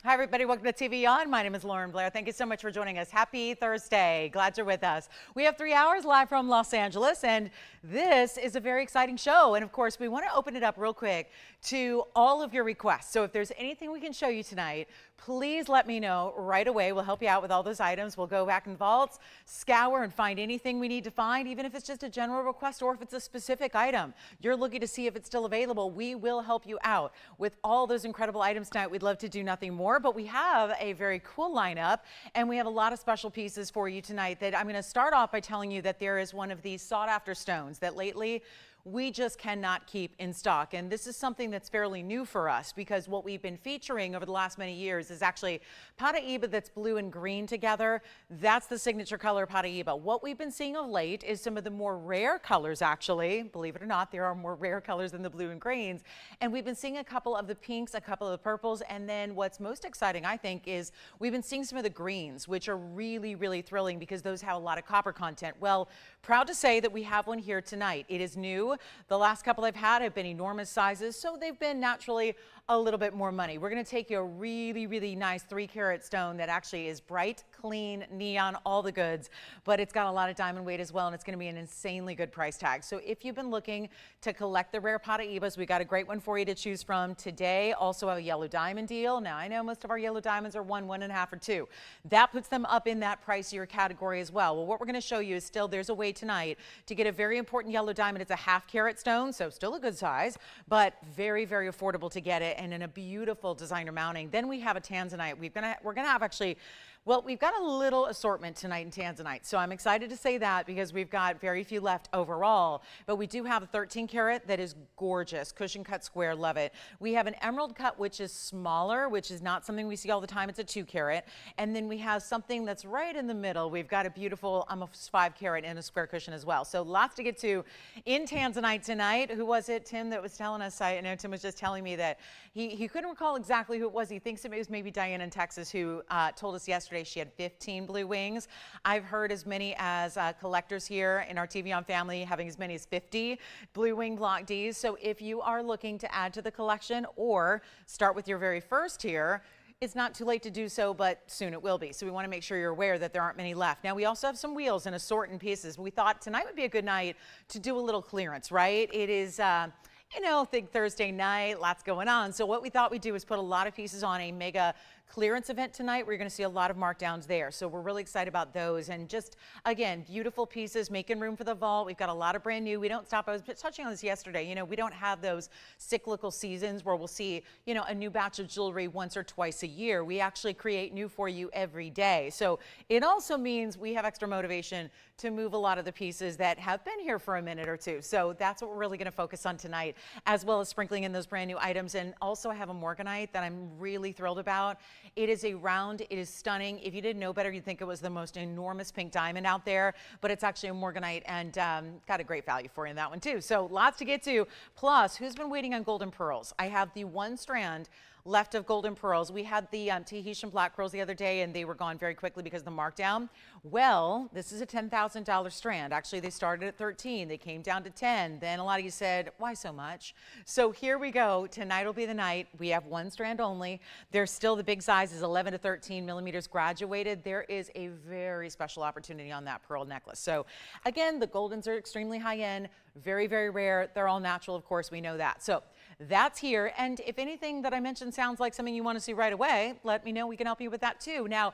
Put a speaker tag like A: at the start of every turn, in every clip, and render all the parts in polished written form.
A: Hi, everybody. Welcome to TVON. My name is Blair. Thank you so much for joining us. Happy Thursday. Glad you're with us. We have 3 hours live from Los Angeles, and this is a very exciting show. And of course, we want to open it up real quick to all of your requests. So if there's anything we can show you tonight, please let me know right away. We'll help you out with all those items. We'll go back in vaults, scour, and find anything we need to find, even if it's just a general request or if it's a specific item. You're looking to see if it's still available. We will help you out with all those incredible items tonight. We'd love to do nothing more, but we have a very cool lineup, and we have a lot of special pieces for you tonight. That I'm going to start off by telling you that there is one of these sought-after stones that lately we just cannot keep in stock. And this is something that's fairly new for us, because what we've been featuring over the last many years is actually Paraiba that's blue and green together. That's the signature color Paraiba. What we've been seeing of late is some of the more rare colors, actually. Believe it or not, there are more rare colors than the blue and greens. And we've been seeing a couple of the pinks, a couple of the purples, and then what's most exciting, I think, is we've been seeing some of the greens, which are really, really thrilling because those have a lot of copper content. Well, proud to say that we have one here tonight. It is new. The last couple I've had have been enormous sizes, so they've been naturally a little bit more money. We're going to take you a really, really nice 3-carat stone that actually is bright, clean, neon, all the goods, but it's got a lot of diamond weight as well, and it's going to be an insanely good price tag. So if you've been looking to collect the rare Paraibas, we got a great one for you to choose from today. Also have a yellow diamond deal. Now, I know most of our yellow diamonds are 1, 1.5, or 2. That puts them up in that pricier category as well. Well, what we're going to show you is still there's a way tonight to get a very important yellow diamond. It's a 1/2-carat stone, so still a good size, but very, very affordable to get it, and in a beautiful designer mounting. Then we have a Tanzanite. We're gonna have actually, well, we've got a little assortment tonight in Tanzanite, so I'm excited to say that because we've got very few left overall, but we do have a 13-carat that is gorgeous, cushion cut square, love it. We have an emerald cut, which is smaller, which is not something we see all the time. It's a 2-carat, and then we have something that's right in the middle. We've got a beautiful almost 5-carat and a square cushion as well. So lots to get to in Tanzanite tonight. Who was it, Tim, that was telling us? I know Tim was just telling me that he couldn't recall exactly who it was. He thinks it was maybe Diane in Texas who told us yesterday she had 15 blue wings. I've heard as many as collectors here in our TVON family having as many as 50 blue wing block Ds. So if you are looking to add to the collection or start with your very first here, it's not too late to do so, but soon it will be. So we want to make sure you're aware that there aren't many left. Now, we also have some wheels and assorted pieces. We thought tonight would be a good night to do a little clearance, right? It is, you know, think Thursday night, lots going on. So what we thought we'd do is put a lot of pieces on a mega clearance event tonight. We're going to see a lot of markdowns there. So we're really excited about those. And just, again, beautiful pieces, making room for the vault. We've got a lot of brand new. We don't stop. I was touching on this yesterday. You know, we don't have those cyclical seasons where we'll see, you know, a new batch of jewelry once or twice a year. We actually create new for you every day. So it also means we have extra motivation to move a lot of the pieces that have been here for a minute or two. So that's what we're really going to focus on tonight, as well as sprinkling in those brand new items. And also I have a Morganite that I'm really thrilled about. It is a round, it is stunning. If you didn't know better, you'd think it was the most enormous pink diamond out there, but it's actually a Morganite, and got a great value for you in that one too. So lots to get to. Plus, who's been waiting on golden pearls? I have the 1 strand left of golden pearls. We had the Tahitian black pearls the other day, and they were gone very quickly because of the markdown. Well, this is a $10,000 strand. Actually, they started at 13. They came down to 10. Then a lot of you said, why so much? So here we go. Tonight will be the night. We have 1 strand only. There's still the big sizes, 11 to 13 millimeters graduated. There is a very special opportunity on that pearl necklace. So again, the goldens are extremely high end, very, very rare. They're all natural, of course, we know that. So that's here. And if anything that I mentioned sounds like something you want to see right away, let me know. We can help you with that too. Now,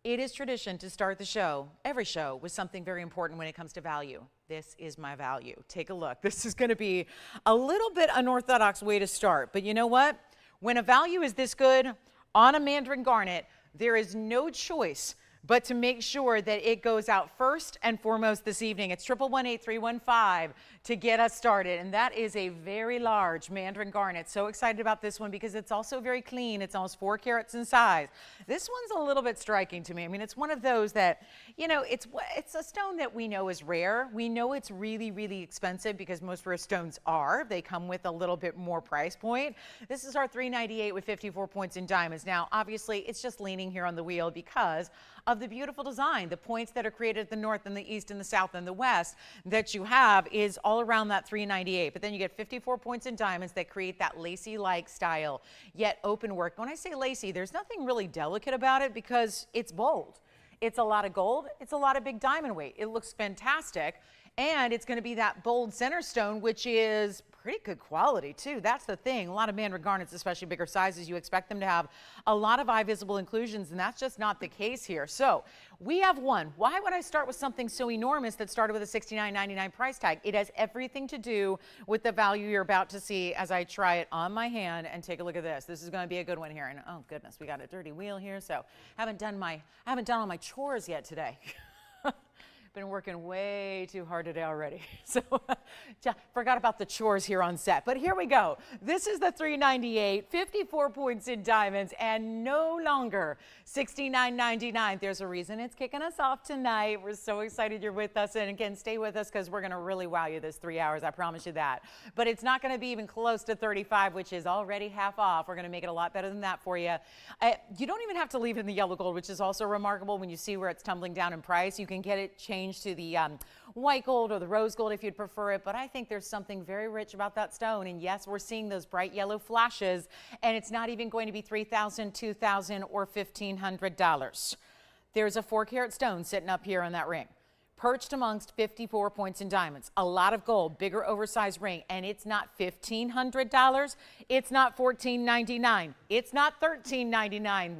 A: it is tradition to start the show, every show, with something very important when it comes to value. This is my value. Take a look. This is going to be a little bit unorthodox way to start. But you know what? When a value is this good on a Mandarin garnet, there is no choice but to make sure that it goes out first and foremost this evening. It's 1118315 to get us started, and that is a very large Mandarin garnet. So excited about this one because it's also very clean. It's almost 4 carats in size. This one's a little bit striking to me. I mean, it's one of those that, you know, it's a stone that we know is rare. We know it's really, really expensive because most rare stones are. They come with a little bit more price point. This is our 398 with 54 points in diamonds. Now, obviously, it's just leaning here on the wheel because of the beautiful design. The points that are created at the north and the east and the south and the west that you have is all around that 398. But then you get 54 points in diamonds that create that lacy-like style, yet open work. When I say lacy, there's nothing really delicate about it because it's bold. It's a lot of gold. It's a lot of big diamond weight. It looks fantastic. And it's going to be that bold center stone, which is pretty good quality too. That's the thing. A lot of Mandarin garnets, especially bigger sizes, you expect them to have a lot of eye visible inclusions, and that's just not the case here. So we have one. Why would I start with something so enormous that started with a $69.99 price tag? It has everything to do with the value you're about to see as I try it on my hand. And take a look at this. This is going to be a good one here. And oh goodness, we got a dirty wheel here. So I haven't done all my chores yet today. Been working way too hard today already. So forgot about the chores here on set. But here we go. This is the 398, 54 points in diamonds, and no longer $69.99. There's a reason it's kicking us off tonight. We're so excited you're with us. And again, stay with us because we're going to really wow you this 3 hours. I promise you that. But it's not going to be even close to 35, which is already half off. We're going to make it a lot better than that for you. You don't even have to leave it in the yellow gold, which is also remarkable. When you see where it's tumbling down in price, you can get it changed to the white gold or the rose gold if you'd prefer it, but I think there's something very rich about that stone. And yes, we're seeing those bright yellow flashes, and it's not even going to be $3,000, $2,000, or $1,500. There's a 4-carat stone sitting up here on that ring, perched amongst 54 points in diamonds, a lot of gold, bigger oversized ring, and it's not $1,500, it's not $1,499, it's not $1,399.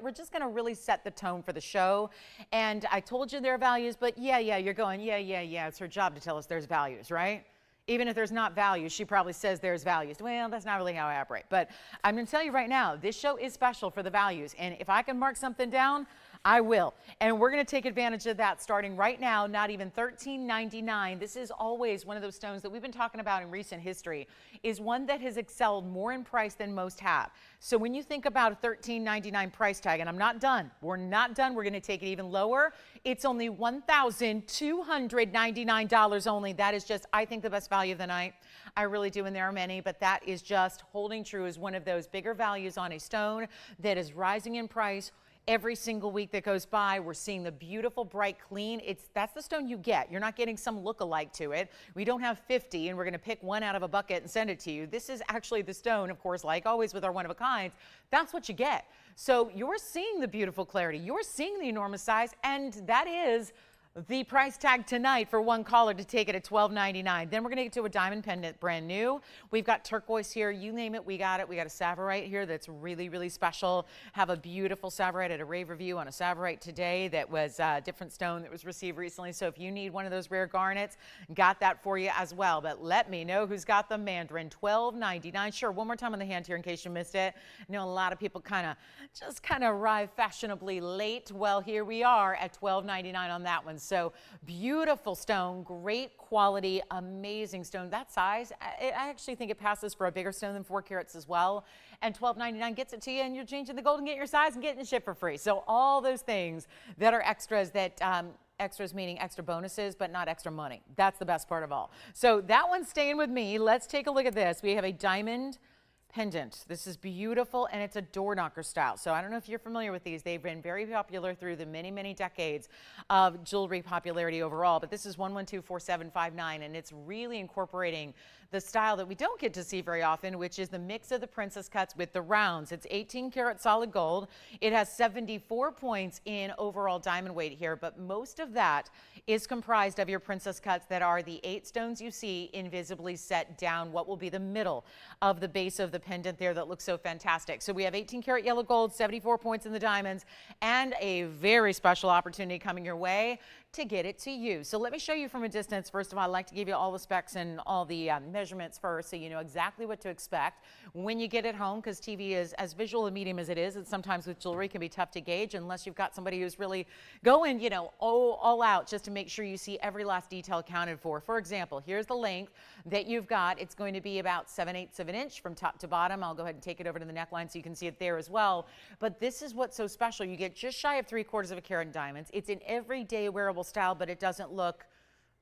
A: We're just going to really set the tone for the show. And I told you there are values, but yeah, you're going, yeah, it's her job to tell us there's values, right? Even if there's not values, she probably says there's values. Well, that's not really how I operate. But I'm going to tell you right now, this show is special for the values. And if I can mark something down, I will. And we're going to take advantage of that starting right now, not even $13.99. This is always one of those stones that we've been talking about in recent history, is one that has excelled more in price than most have. So when you think about a $13.99 price tag, and I'm not done, we're not done, we're going to take it even lower. It's only $1,299 only. That is just, I think, the best value of the night. I really do, and there are many, but that is just holding true as one of those bigger values on a stone that is rising in price. Every single week that goes by, we're seeing the beautiful, bright, clean. That's the stone you get. You're not getting some look-alike to it. We don't have 50, and we're going to pick one out of a bucket and send it to you. This is actually the stone, of course, like always with our one-of-a-kinds. That's what you get. So you're seeing the beautiful clarity. You're seeing the enormous size, and that is the price tag tonight for one caller to take it at $12.99. Then we're going to get to a diamond pendant, brand new. We've got turquoise here. You name it, we got it. We got a Savorite here that's really, really special. Have a beautiful Savorite at a rave review on a Savorite today that was a different stone that was received recently. So if you need one of those rare garnets, got that for you as well. But let me know who's got the Mandarin, $12.99. Sure, one more time on the hand here in case you missed it. I know a lot of people kind of arrive fashionably late. Well, here we are at $12.99 on that one. So beautiful stone, great quality, amazing stone. That size, I actually think it passes for a bigger stone than 4 carats as well. And $12.99 gets it to you, and you're changing the gold and getting your size and getting it shipped for free. So all those things that are extras, that extras meaning extra bonuses, but not extra money. That's the best part of all. So that one's staying with me. Let's take a look at this. We have a diamond pendant. This is beautiful, and it's a door knocker style. So I don't know if you're familiar with these. They've been very popular through the many, many decades of jewelry popularity overall, but this is 1124759, and it's really incorporating the style that we don't get to see very often, which is the mix of the princess cuts with the rounds. It's 18 karat solid gold. It has 74 points in overall diamond weight here, but most of that is comprised of your princess cuts that are the 8 stones you see invisibly set down what will be the middle of the base of the pendant there that looks so fantastic. So we have 18 karat yellow gold, 74 points in the diamonds, and a very special opportunity coming your way to get it to you. So let me show you from a distance. First of all, I like to give you all the specs and all the measurements first, so you know exactly what to expect when you get it home, because TV is as visual a medium as it is, and sometimes with jewelry can be tough to gauge unless you've got somebody who's really going, you know, all out just to make sure you see every last detail accounted for. For example, here's the length that you've got. It's going to be about 7/8 of an inch from top to bottom. I'll go ahead and take it over to the neckline so you can see it there as well. But this is what's so special. You get just shy of 3/4 of a carat in diamonds. It's an everyday wearable style, but it doesn't look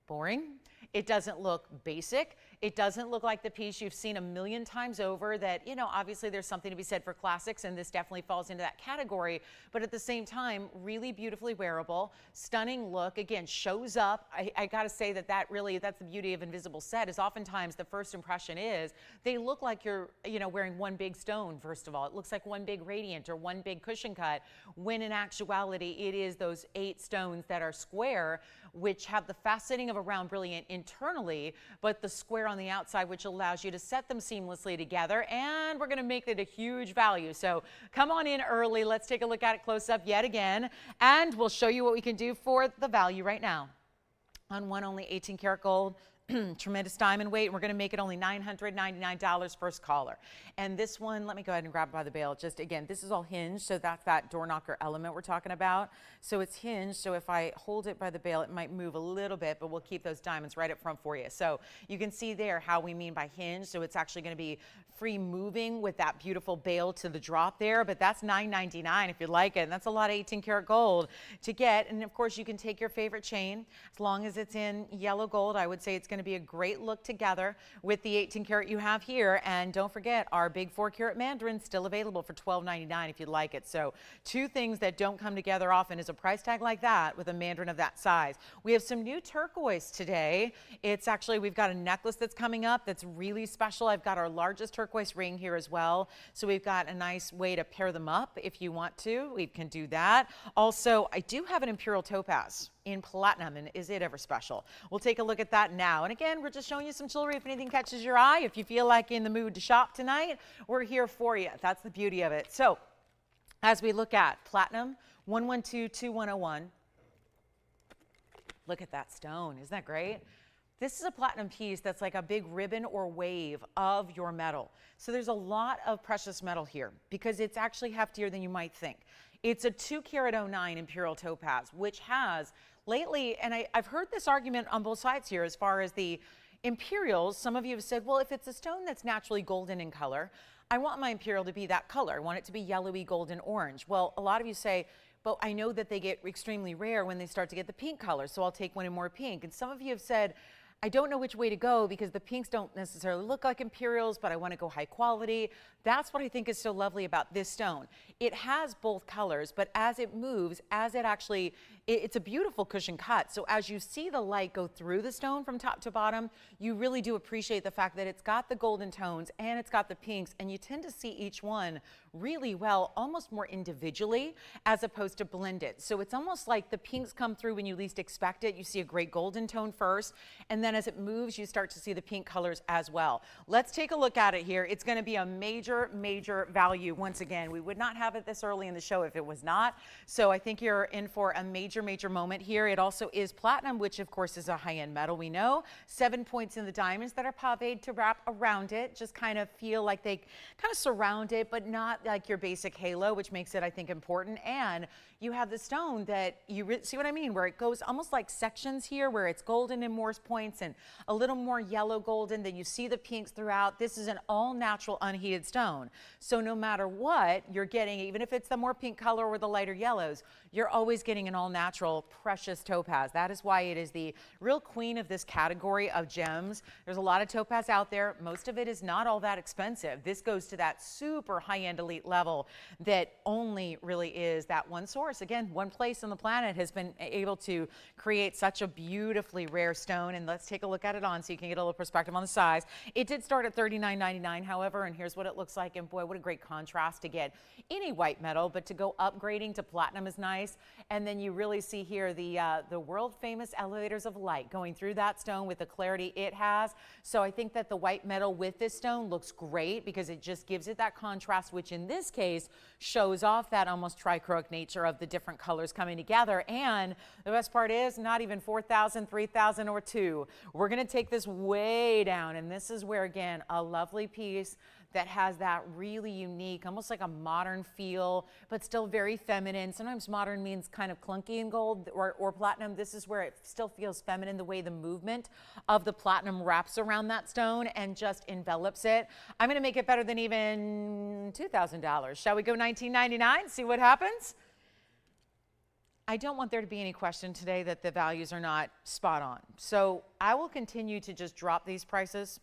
A: boring. It doesn't look basic. It doesn't look like the piece you've seen a million times over that, you know, obviously there's something to be said for classics, and this definitely falls into that category. But at the same time, really beautifully wearable, stunning look. Again, shows up. I got to say that's the beauty of invisible set, is oftentimes the first impression is they look like you're, you know, wearing one big stone. First of all, it looks like one big radiant or one big cushion cut, when in actuality it is those 8 stones that are square, which have the faceting of a round brilliant internally, but the square on the outside, which allows you to set them seamlessly together. And we're going to make it a huge value. So come on in early. Let's take a look at it close up yet again, and we'll show you what we can do for the value right now. On one, only 18 karat gold. Tremendous diamond weight. We're going to make it only $999 first caller. And this one, let me go ahead and grab it by the bail. Just again, this is all hinged, so that's that door knocker element we're talking about. So it's hinged, so if I hold it by the bail, it might move a little bit, but we'll keep those diamonds right up front for you. So you can see there how we mean by hinge. So it's actually going to be free moving with that beautiful bail to the drop there, but that's $999 if you like it. And that's a lot of 18 karat gold to get. And of course, you can take your favorite chain as long as it's in yellow gold. I would say it's going to be a great look together with the 18 karat you have here. And don't forget, our big 4 karat Mandarin still available for $12.99 if you'd like it. So 2 things that don't come together often is a price tag like that with a Mandarin of that size. We have some new turquoise today. It's actually, we've got a necklace that's coming up that's really special. I've got our largest turquoise ring here as well. So we've got a nice way to pair them up if you want to. We can do that. Also, I do have an Imperial topaz in platinum, and is it ever special? We'll take a look at that now. And again, we're just showing you some jewelry if anything catches your eye. If you feel like in the mood to shop tonight, we're here for you. That's the beauty of it. So as we look at platinum 1122101, look at that stone. Isn't that great? This is a platinum piece that's like a big ribbon or wave of your metal. So there's a lot of precious metal here because it's actually heftier than you might think. It's a 2 karat 09 Imperial topaz, which has lately, and I've heard this argument on both sides here as far as the Imperials. Some of you have said, well, if it's a stone that's naturally golden in color, I want my Imperial to be that color. I want it to be yellowy, golden, orange. Well, a lot of you say, but I know that they get extremely rare when they start to get the pink color, so I'll take one in more pink. And some of you have said, I don't know which way to go because the pinks don't necessarily look like Imperials, but I want to go high quality. That's what I think is so lovely about this stone. It has both colors, but as it moves, as it actually, it's a beautiful cushion cut. So as you see the light go through the stone from top to bottom, you really do appreciate the fact that it's got the golden tones and it's got the pinks, and you tend to see each one really well, almost more individually as opposed to blended. So it's almost like the pinks come through when you least expect it. You see a great golden tone first, and then as it moves, you start to see the pink colors as well. Let's take a look at it here. It's going to be a major, major value. Once again, we would not have it this early in the show if it was not. So I think you're in for a major, major moment here. It also is platinum, which of course is a high-end metal. We know 7 points in the diamonds that are paved to wrap around it. Just kind of feel like they kind of surround it, but not like your basic halo, which makes it, I think, important. And you have the stone that you see what I mean, where it goes almost like sections here, where it's golden in more points and a little more yellow golden. Then you see the pinks throughout. This is an all-natural unheated stone. So no matter what you're getting, even if it's the more pink color or the lighter yellows, you're always getting an all-natural precious topaz. That is why it is the real queen of this category of gems. There's a lot of topaz out there. Most of it is not all that expensive. This goes to that super high-end elite level that only really is that one source. Again, one place on the planet has been able to create such a beautifully rare stone. And let's take a look at it on so you can get a little perspective on the size. It did start at $39.99, however, and here's what it looks like. And boy, what a great contrast to get any white metal, but to go upgrading to platinum is nice. And then you really see here the world famous elevators of light going through that stone with the clarity it has. So I think that the white metal with this stone looks great because it just gives it that contrast, which in this case shows off that almost trichroic nature of the different colors coming together. And the best part is not even 4,000, 3,000, or 2. We're going to take this way down, and this is where, again, a lovely piece that has that really unique, almost like a modern feel, but still very feminine. Sometimes modern means kind of clunky in gold or platinum. This is where it still feels feminine, the way the movement of the platinum wraps around that stone and just envelops it. I'm gonna make it better than even $2,000. Shall we go $19.99, see what happens? I don't want there to be any question today that the values are not spot on. So I will continue to just drop these prices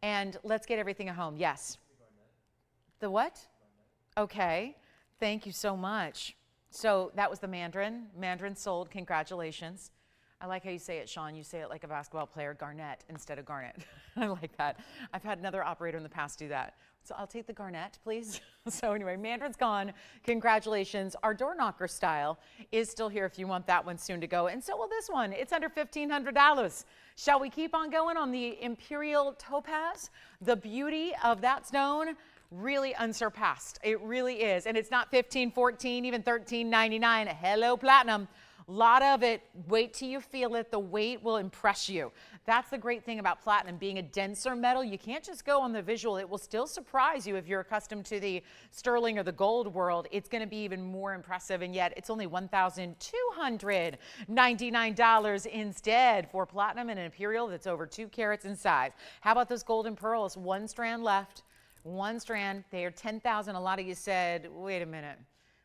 A: And let's get everything at home. Yes. The what? Okay. Thank you so much. So that was the Mandarin. Mandarin sold. Congratulations. I like how you say it, Sean. You say it like a basketball player, garnet instead of garnet. I like that. I've had another operator in the past do that. So I'll take the garnet, please. So anyway, Mandarin's gone. Congratulations. Our door knocker style is still here if you want that one soon to go. And so will this one. It's under $1,500. Shall we keep on going on the Imperial topaz? The beauty of that stone, really unsurpassed. It really is. And it's not $15, $14, even $13.99. Hello, platinum. A lot of it, wait till you feel it. The weight will impress you. That's the great thing about platinum being a denser metal. You can't just go on the visual. It will still surprise you if you're accustomed to the sterling or the gold world. It's going to be even more impressive, and yet it's only $1,299 instead for platinum and an Imperial that's over 2 carats in size. How about those golden pearls? 1 strand left. 1 strand. They are $10,000. A lot of you said, wait a minute.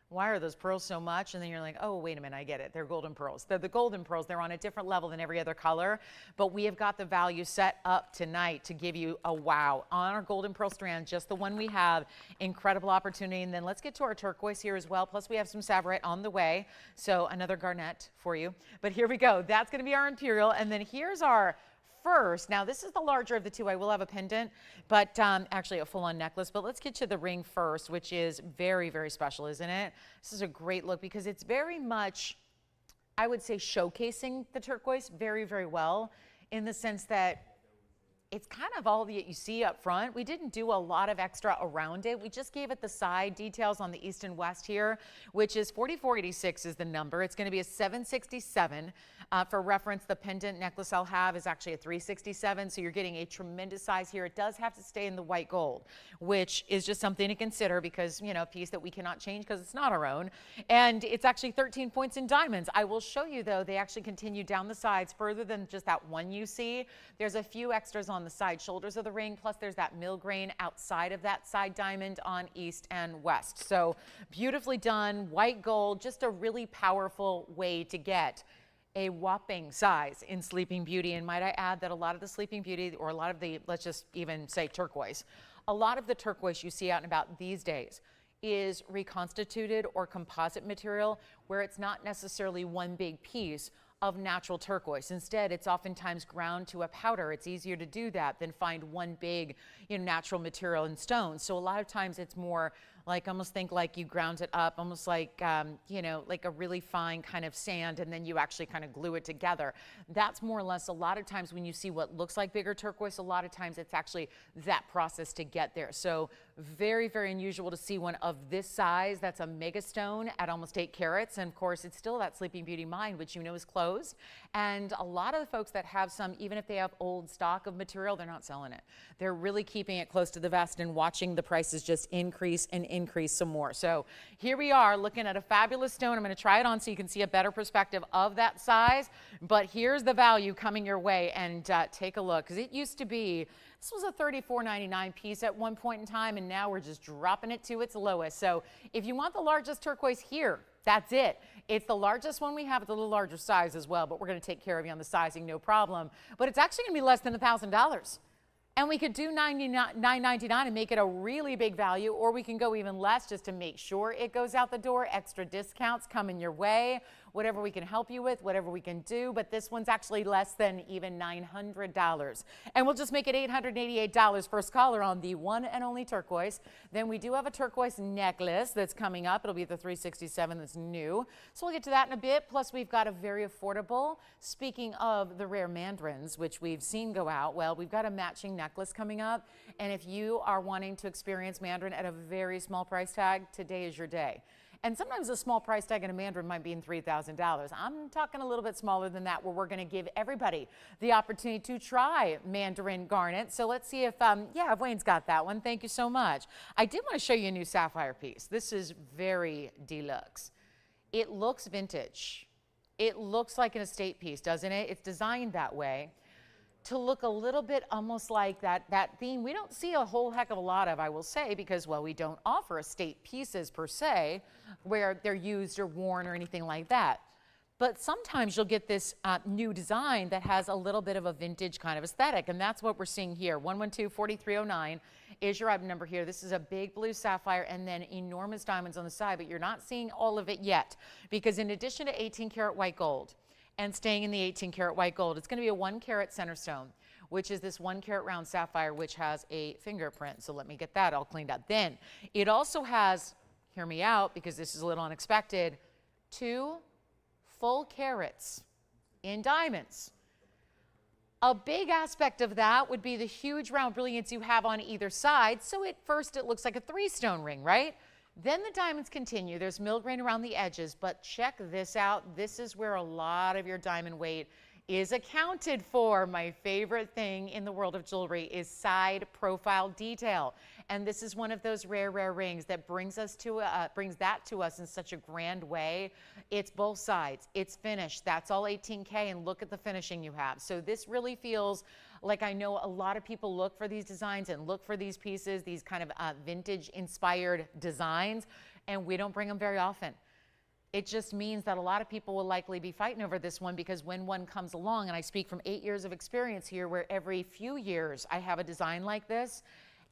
A: Why are those pearls so much? And then you're like, oh, wait a minute, I get it. They're golden pearls. They're the golden pearls. They're on a different level than every other color. But we have got the value set up tonight to give you a wow on our golden pearl strand, just the one we have. Incredible opportunity. And then let's get to our turquoise here as well. Plus we have some Savorite on the way. So another garnet for you. But here we go. That's going to be our Imperial. And then here's our first. Now this is the larger of the two. I will have a pendant, but actually a full-on necklace. But let's get to the ring first, which is very, very special, isn't it? This is a great look because it's very much, I would say, showcasing the turquoise very, very well in the sense that it's kind of all that you see up front. We didn't do a lot of extra around it. We just gave it the side details on the east and west here, which is 4486 is the number. It's going to be a 767. For reference, the pendant necklace I'll have is actually a 367, so you're getting a tremendous size here. It does have to stay in the white gold, which is just something to consider because, you know, a piece that we cannot change because it's not our own. And it's actually 13 points in diamonds. I will show you, though, they actually continue down the sides further than just that one you see. There's a few extras on the side shoulders of the ring, plus there's that mill grain outside of that side diamond on east and west. So beautifully done, white gold, just a really powerful way to get a whopping size in Sleeping Beauty. And might I add that a lot of the Sleeping Beauty, or a lot of the, let's just even say turquoise, a lot of the turquoise you see out and about these days is reconstituted or composite material where it's not necessarily one big piece of natural turquoise. Instead, it's oftentimes ground to a powder. It's easier to do that than find one big, you know, natural material in stone. So a lot of times it's more like, almost think like you ground it up, almost like, you know, like a really fine kind of sand, and then you actually kind of glue it together. That's more or less a lot of times when you see what looks like bigger turquoise, a lot of times it's actually that process to get there. So very, very unusual to see one of this size. That's a mega stone at almost 8 carats. And of course, it's still that Sleeping Beauty mine, which you know is closed. And a lot of the folks that have some, even if they have old stock of material, they're not selling it. They're really keeping it close to the vest and watching the prices just increase and increase some more. So here we are looking at a fabulous stone. I'm going to try it on so you can see a better perspective of that size. But here's the value coming your way, and take a look, because it used to be, this was a $34.99 piece at one point in time, and now we're just dropping it to its lowest. So if you want the largest turquoise here, that's it. It's the largest one we have. It's a little larger size as well, but we're going to take care of you on the sizing, no problem. But it's actually going to be less than $1,000. And we could do $999 and make it a really big value, or we can go even less just to make sure it goes out the door. Extra discounts coming your way, whatever we can help you with, whatever we can do. But this one's actually less than even $900. And we'll just make it $888 first caller on the one and only turquoise. Then we do have a turquoise necklace that's coming up. It'll be the 367 that's new. So we'll get to that in a bit. Plus we've got a very affordable, speaking of the rare mandarins, which we've seen go out, well, we've got a matching necklace coming up. And if you are wanting to experience Mandarin at a very small price tag, today is your day. And sometimes a small price tag in a Mandarin might be in $3,000. I'm talking a little bit smaller than that, where we're going to give everybody the opportunity to try Mandarin garnet. So let's see if, yeah, Wayne's got that one. Thank you so much. I did want to show you a new sapphire piece. This is very deluxe. It looks vintage. It looks like an estate piece, doesn't it? It's designed that way to look a little bit almost like that theme. We don't see a whole heck of a lot of, I will say, because, well, we don't offer estate pieces per se where they're used or worn or anything like that. but sometimes you'll get this new design that has a little bit of a vintage kind of aesthetic, and that's what we're seeing here. 112-4309 is your item number here. This is a big blue sapphire and then enormous diamonds on the side, but you're not seeing all of it yet, because in addition to 18 karat white gold and staying in the 18 karat white gold, it's going to be a 1 carat center stone, which is this 1 carat round sapphire, which has a fingerprint. So let me get that all cleaned up. Then it also has, hear me out because this is a little unexpected, 2 full carats in diamonds. A big aspect of that would be the huge round brilliance you have on either side. So at first it looks like a 3-stone ring, right? Then the diamonds continue. There's milligrain around the edges, but check this out. This is where a lot of your diamond weight is accounted for. My favorite thing in the world of jewelry is side profile detail. And this is one of those rare rings that brings that to us in such a grand way. It's both sides. It's finished. That's all 18K, and look at the finishing you have. So this really feels like, I know a lot of people look for these designs and look for these pieces, these kind of vintage inspired designs, and we don't bring them very often. It just means that a lot of people will likely be fighting over this one, because when one comes along, and I speak from 8 years of experience here, where every few years I have a design like this,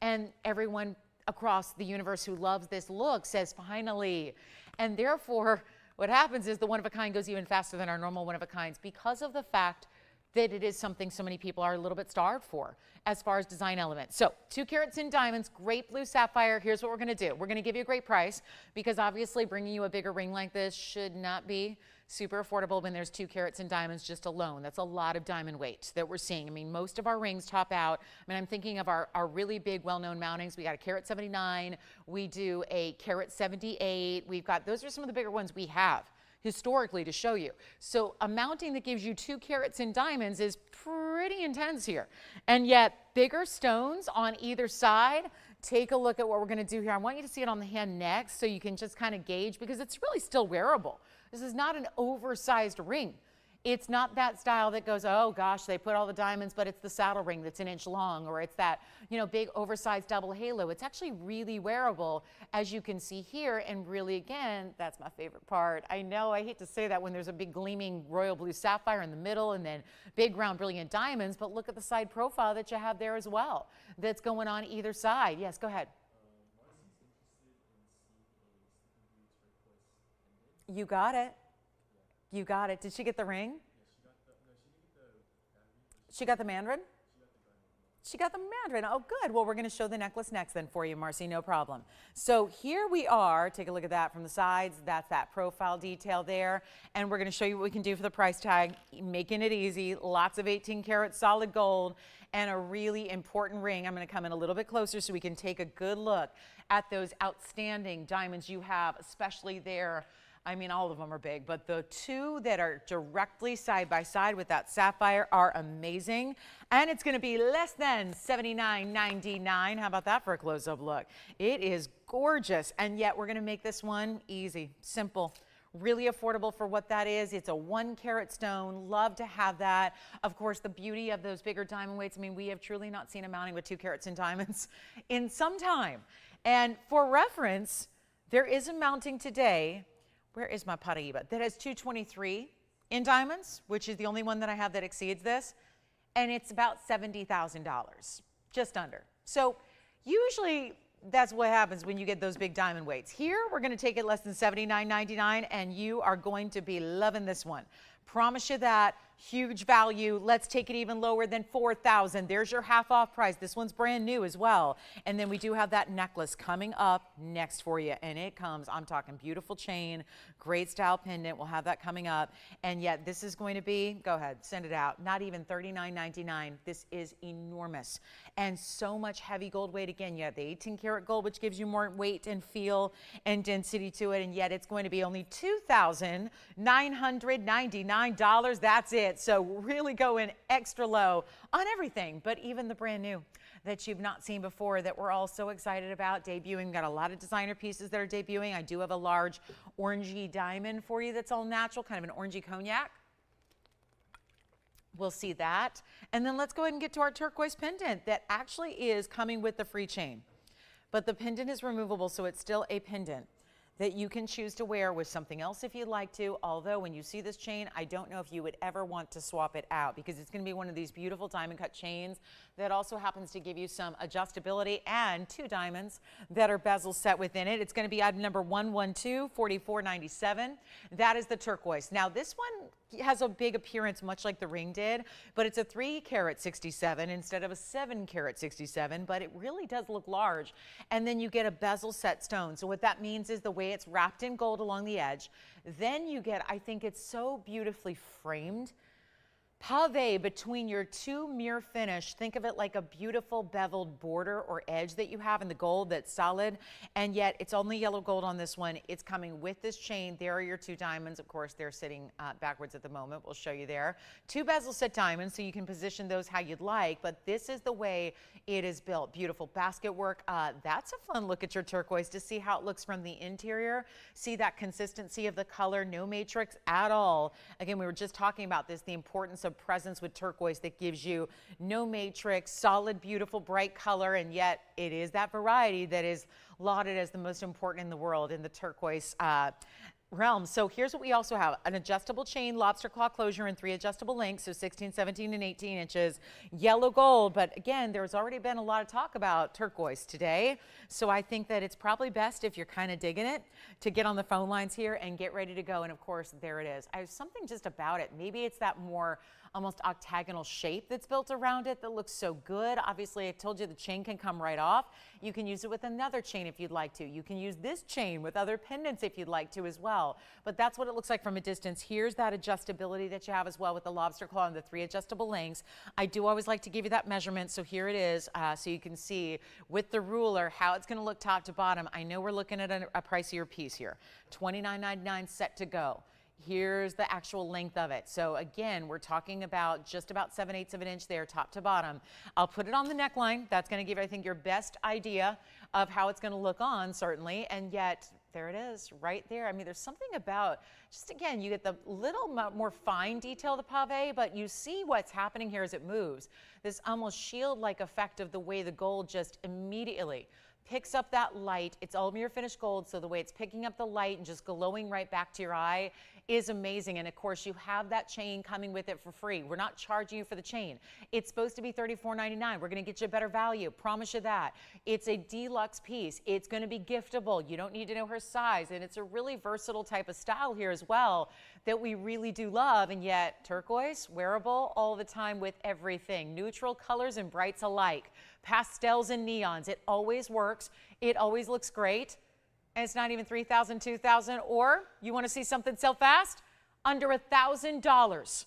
A: and everyone across the universe who loves this look says, finally. And therefore, what happens is the one-of-a-kind goes even faster than our normal one-of-a-kinds, because of the fact that it is something so many people are a little bit starved for as far as design elements. So 2 carats in diamonds, great blue sapphire. Here's what we're gonna do. We're gonna give you a great price, because obviously bringing you a bigger ring like this should not be super affordable when there's 2 carats in diamonds just alone. That's a lot of diamond weight that we're seeing. I mean, most of our rings top out. I mean, I'm thinking of our really big well-known mountings. We got a carat 79, we do a carat 78. We've got, those are some of the bigger ones we have historically to show you. So a mounting that gives you 2 carats in diamonds is pretty intense here. And yet bigger stones on either side. Take a look at what we're gonna do here. I want you to see it on the hand next so you can just kind of gauge, because it's really still wearable. This is not an oversized ring. It's not that style that goes, oh gosh, they put all the diamonds, but it's the saddle ring that's 1 inch long, or it's that, you know, big oversized double halo. It's actually really wearable, as you can see here. And really, again, that's my favorite part. I know I hate to say that when there's a big gleaming royal blue sapphire in the middle and then big round brilliant diamonds, but look at the side profile that you have there as well, that's going on either side. Yes, go ahead. You got it. You got it. Did she get the ring? She got the Mandarin? She got the Mandarin. Oh, good. Well, we're going to show the necklace next then for you, Marcy. No problem. So here we are. Take a look at that from the sides. That's that profile detail there. And we're going to show you what we can do for the price tag, making it easy. Lots of 18 karat solid gold and a really important ring. I'm going to come in a little bit closer so we can take a good look at those outstanding diamonds you have, especially there. I mean, all of them are big, but the 2 that are directly side by side with that sapphire are amazing. And it's going to be less than $79.99. How about that for a close-up look? It is gorgeous, and yet we're going to make this one easy, simple, really affordable for what that is. It's a 1 carat stone. Love to have that. Of course, the beauty of those bigger diamond weights, I mean, we have truly not seen a mounting with 2 carats in diamonds in some time. And for reference, there is a mounting today. Where is my Paraiba? That has 223 in diamonds, which is the only one that I have that exceeds this. And it's about $70,000, just under. So usually that's what happens when you get those big diamond weights. Here, we're going to take it less than $79.99, and you are going to be loving this one. Promise you that. Huge value. Let's take it even lower than $4,000. There's your half off price. This one's brand new as well. And then we do have that necklace coming up next for you. And it comes, I'm talking beautiful chain, great style pendant. We'll have that coming up. And yet this is going to be, go ahead, send it out. Not even $39.99. This is enormous. And so much heavy gold weight. Again, you have the 18 karat gold, which gives you more weight and feel and density to it. And yet it's going to be only $2,999. That's it. So really going extra low on everything, but even the brand new that you've not seen before that we're all so excited about debuting. Got a lot of designer pieces that are debuting. I do have a large orangey diamond for you that's all natural, kind of an orangey cognac. We'll see that. And then let's go ahead and get to our turquoise pendant that actually is coming with the free chain. But the pendant is removable, so it's still a pendant that you can choose to wear with something else if you'd like to. Although when you see this chain, I don't know if you would ever want to swap it out, because it's going to be one of these beautiful diamond cut chains that also happens to give you some adjustability, and 2 diamonds that are bezel set within it. It's going to be item number 112, 4497. That is the turquoise. Now this one has a big appearance, much like the ring did, but it's a 3 carat 67 instead of a 7 carat 67, but it really does look large. And then you get a bezel set stone. So what that means is the way it's wrapped in gold along the edge. Then you get, I think it's so beautifully framed, pave between your 2 mirror finish. Think of it like a beautiful beveled border or edge that you have in the gold that's solid, and yet it's only yellow gold on this one. It's coming with this chain. There are your 2 diamonds. Of course, they're sitting backwards at the moment. We'll show you there. 2 bezel set diamonds, so you can position those how you'd like, but this is the way it is built. Beautiful basket work. That's a fun look at your turquoise to see how it looks from the interior. See that consistency of the color, no matrix at all. Again, we were just talking about this, the importance of presence with turquoise that gives you no matrix, solid, beautiful, bright color, and yet it is that variety that is lauded as the most important in the world in the turquoise realm. So here's what we also have: an adjustable chain, lobster claw closure, and 3 adjustable links, so 16, 17, and 18 inches, yellow gold. But again, there's already been a lot of talk about turquoise today, so I think that it's probably best, if you're kind of digging it, to get on the phone lines here and get ready to go. And of course, there it is. I have something just about it. Maybe it's that more almost octagonal shape that's built around it that looks so good. Obviously, I told you the chain can come right off. You can use it with another chain if you'd like to. You can use this chain with other pendants if you'd like to as well. But that's what it looks like from a distance. Here's that adjustability that you have as well with the lobster claw and the 3 adjustable links. I do always like to give you that measurement, so here it is, so you can see with the ruler how it's going to look top to bottom. I know we're looking at a pricier piece here, $29.99 set to go. Here's the actual length of it. So again, we're talking about just about 7/8 of an inch there, top to bottom. I'll put it on the neckline. That's going to give, I think, your best idea of how it's going to look on, certainly. And yet, there it is, right there. I mean, there's something about, just again, you get the little more fine detail of the pave, but you see what's happening here as it moves. This almost shield-like effect of the way the gold just immediately picks up that light. It's all mirror finished gold, so the way it's picking up the light and just glowing right back to your eye is amazing. And of course, you have that chain coming with it for free. We're not charging you for the chain. It's supposed to be $34.99. We're going to get you a better value. Promise you that. It's a deluxe piece. It's going to be giftable. You don't need to know her size. And it's a really versatile type of style here as well that we really do love. And yet, turquoise, wearable all the time with everything. Neutral colors and brights alike. Pastels and neons. It always works. It always looks great. And it's not even $3,000, $2,000, or you want to see something sell fast? Under $1,000.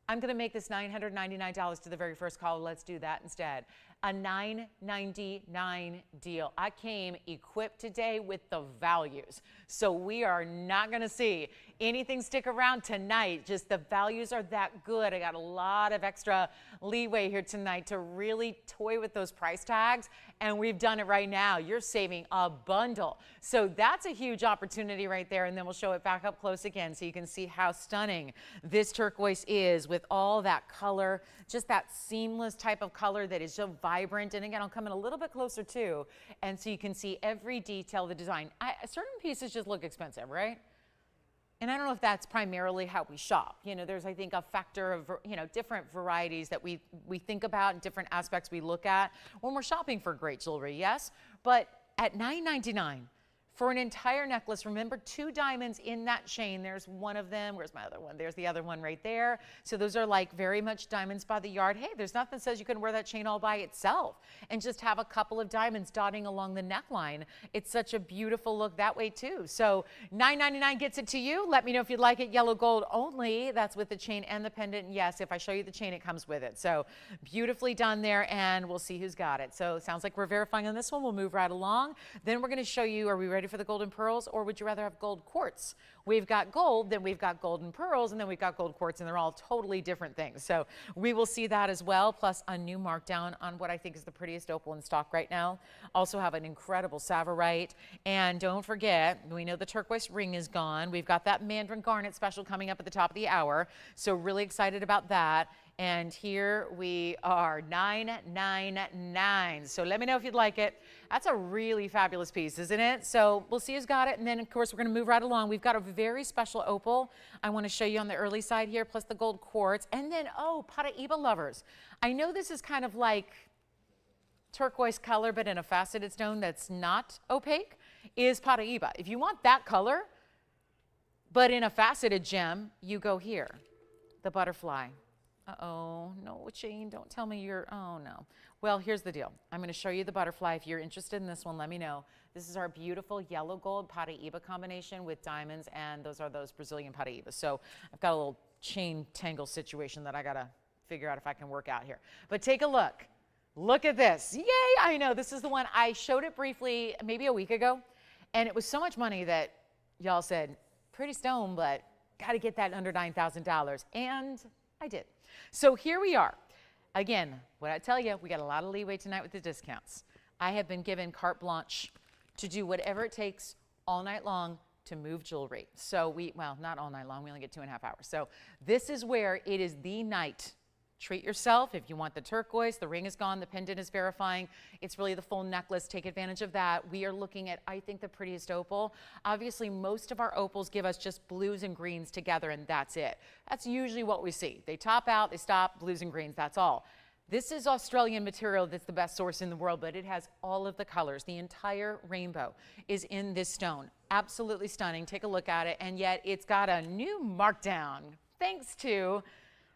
A: I'm going to make this $999 to the very first caller. Let's do that instead. A $999 deal. I came equipped today with the values. So we are not going to see anything stick around tonight. Just the values are that good. I got a lot of extra leeway here tonight to really toy with those price tags, and we've done it right now. You're saving a bundle. So that's a huge opportunity right there, and then we'll show it back up close again so you can see how stunning this turquoise is with all that color, just that seamless type of color that is so vibrant. And again, I'll come in a little bit closer too, and so you can see every detail of the design. Certain pieces just look expensive, right? And I don't know if that's primarily how we shop. You know, there's, I think, a factor of, you know, different varieties that we think about and different aspects we look at when we're shopping for great jewelry, yes? But at $9.99 for an entire necklace, remember 2 diamonds in that chain. There's one of them. Where's my other one? There's the other one right there. So those are like very much diamonds by the yard. Hey, there's nothing that says you can wear that chain all by itself and just have a couple of diamonds dotting along the neckline. It's such a beautiful look that way too. So $9.99 gets it to you. Let me know if you'd like it yellow gold only. That's with the chain and the pendant. And yes, if I show you the chain, it comes with it. So beautifully done there, and we'll see who's got it. So it sounds like we're verifying on this one. We'll move right along. Then we're going to show you, are we ready for the golden pearls, or would you rather have gold quartz? We've got gold, then we've got golden pearls, and then we've got gold quartz, and they're all totally different things. So we will see that as well, plus a new markdown on what I think is the prettiest opal in stock right now. Also have an incredible Savorite, and don't forget, we know the turquoise ring is gone. We've got that Mandarin garnet special coming up at the top of the hour, so really excited about that. And here we are, 999. So let me know if you'd like it. That's a really fabulous piece, isn't it? So we'll see who's got it. And then, of course, we're going to move right along. We've got a very special opal I want to show you on the early side here, plus the gold quartz. And then, oh, Paraiba lovers. I know this is kind of like turquoise color, but in a faceted stone that's not opaque, is Paraiba. If you want that color, but in a faceted gem, you go here, the butterfly. Uh-oh, no, Jane, don't tell me you're, oh no. Well, here's the deal. I'm going to show you the butterfly. If you're interested in this one, let me know. This is our beautiful yellow gold Paraiba combination with diamonds, and those are those Brazilian Paraibas. So I've got a little chain tangle situation that I got to figure out if I can work out here. But take a look. Look at this. Yay, I know. This is the one. I showed it briefly maybe a week ago, and it was so much money that y'all said, pretty stone, but got to get that under $9,000. And I did. So here we are. Again, what I tell you, we got a lot of leeway tonight with the discounts. I have been given carte blanche to do whatever it takes all night long to move jewelry. So well, not all night long. We only get 2.5 hours. So this is where it is the night. Treat yourself. If you want the turquoise, the ring is gone, the pendant is verifying. It's really the full necklace. Take advantage of that. We are looking at, I think, the prettiest opal. Obviously, most of our opals give us just blues and greens together, and that's it. That's usually what we see. They top out, they stop, blues and greens, that's all. This is Australian material that's the best source in the world, but it has all of the colors. The entire rainbow is in this stone. Absolutely stunning. Take a look at it, and yet it's got a new markdown thanks to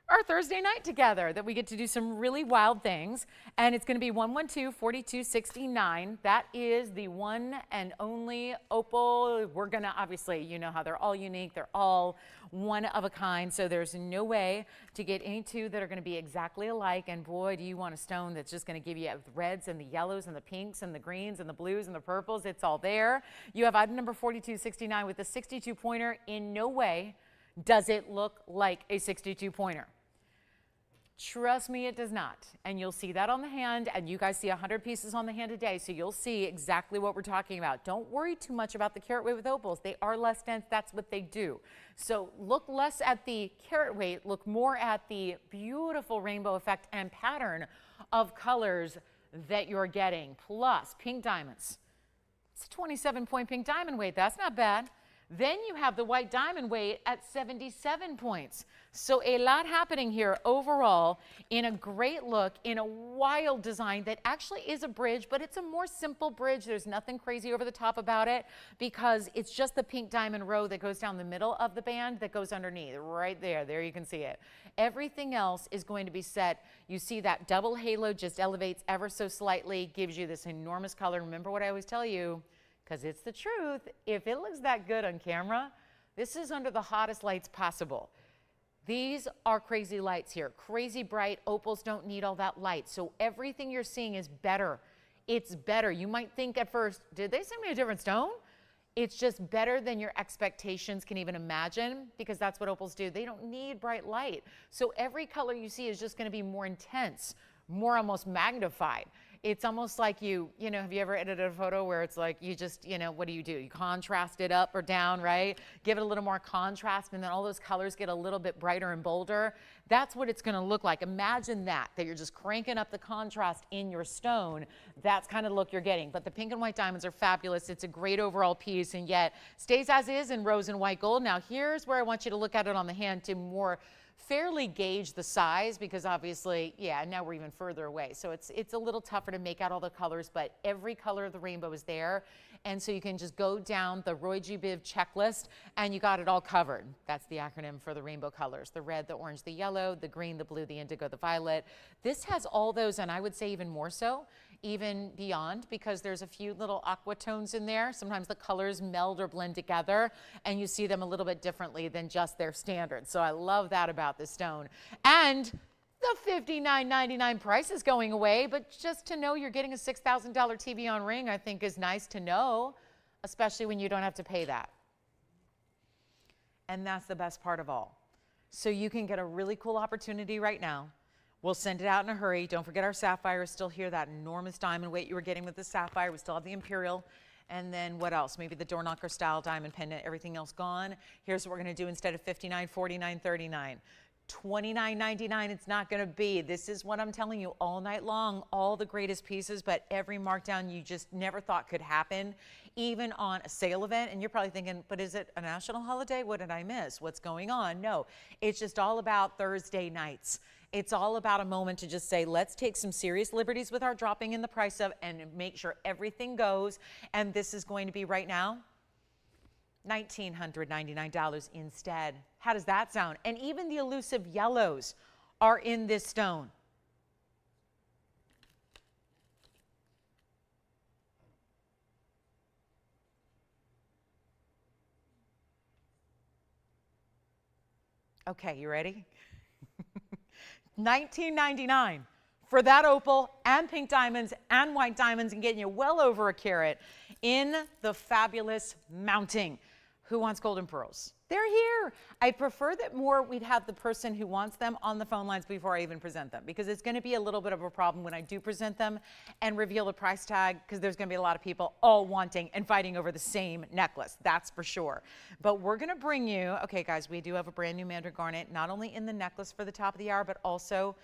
A: our Thursday night together that we get to do some really wild things. And it's going to be 112-4269. That is the one and only opal. We're going to, obviously, you know how they're all unique. They're all one of a kind. So there's no way to get any two that are going to be exactly alike. And boy, do you want a stone that's just going to give you the reds and the yellows and the pinks and the greens and the blues and the purples. It's all there. You have item number 4269 with the 62 pointer. In no way does it look like a 62 pointer. Trust me, it does not. And you'll see that on the hand, and you guys see 100 pieces on the hand today, so you'll see exactly what we're talking about. Don't worry too much about the carat weight with opals. They are less dense. That's what they do. So look less at the carat weight, look more at the beautiful rainbow effect and pattern of colors that you're getting, plus pink diamonds. It's a 27-point pink diamond weight. That's not bad. Then you have the white diamond weight at 77 points. So a lot happening here overall in a great look, in a wild design that actually is a bridge, but it's a more simple bridge. There's nothing crazy over the top about it because it's just the pink diamond row that goes down the middle of the band that goes underneath, right there. There you can see it. Everything else is going to be set. You see that double halo just elevates ever so slightly, gives you this enormous color. Remember what I always tell you, because it's the truth. If it looks that good on camera, this is under the hottest lights possible. These are crazy lights here. Crazy bright. Opals don't need all that light. So everything you're seeing is better. It's better. You might think at first, did they send me a different stone? It's just better than your expectations can even imagine, because that's what opals do. They don't need bright light. So every color you see is just going to be more intense, more almost magnified. It's almost like you know, have you ever edited a photo where it's like you just, you know, what do? You contrast it up or down, right? Give it a little more contrast, and then all those colors get a little bit brighter and bolder. That's what it's going to look like. Imagine that you're just cranking up the contrast in your stone. That's kind of the look you're getting. But the pink and white diamonds are fabulous. It's a great overall piece, and yet stays as is in rose and white gold. Now, here's where I want you to look at it on the hand to more fairly gauge the size, because obviously, yeah, now we're even further away. So it's a little tougher to make out all the colors, but every color of the rainbow is there. And so you can just go down the Roy G. Biv checklist and you got it all covered. That's the acronym for the rainbow colors: the red, the orange, the yellow, the green, the blue, the indigo, the violet. This has all those, and I would say even more so, even beyond, because there's a few little aqua tones in there. Sometimes the colors meld or blend together and you see them a little bit differently than just their standard. So I love that about this stone. And the $59.99 price is going away, but just to know you're getting a $6,000 TVON ring, I think is nice to know, especially when you don't have to pay that. And that's the best part of all. So you can get a really cool opportunity right now. We'll send it out in a hurry. Don't forget our sapphire is still here, that enormous diamond weight you were getting with the sapphire. We still have the Imperial. And then what else? Maybe the door knocker style diamond pendant, everything else gone. Here's what we're going to do instead of $59, $49, $39. $29.99 it's not going to be. This is what I'm telling you all night long, all the greatest pieces, but every markdown you just never thought could happen, even on a sale event. And you're probably thinking, but is it a national holiday? What did I miss? What's going on? No, it's just all about Thursday nights. It's all about a moment to just say, let's take some serious liberties with our dropping in the price of and make sure everything goes. And this is going to be right now $1,999 instead. How does that sound? And even the elusive yellows are in this stone. Okay, you ready? $19.99 for that opal and pink diamonds and white diamonds, and getting you well over a carat in the fabulous mounting. Who wants golden pearls? They're here. I prefer that we'd have the person who wants them on the phone lines before I even present them, because it's going to be a little bit of a problem when I do present them and reveal the price tag, because there's going to be a lot of people all wanting and fighting over the same necklace. That's for sure. But we're going to bring you, okay guys, we do have a brand new Mandarin garnet, not only in the necklace for the top of the hour, but also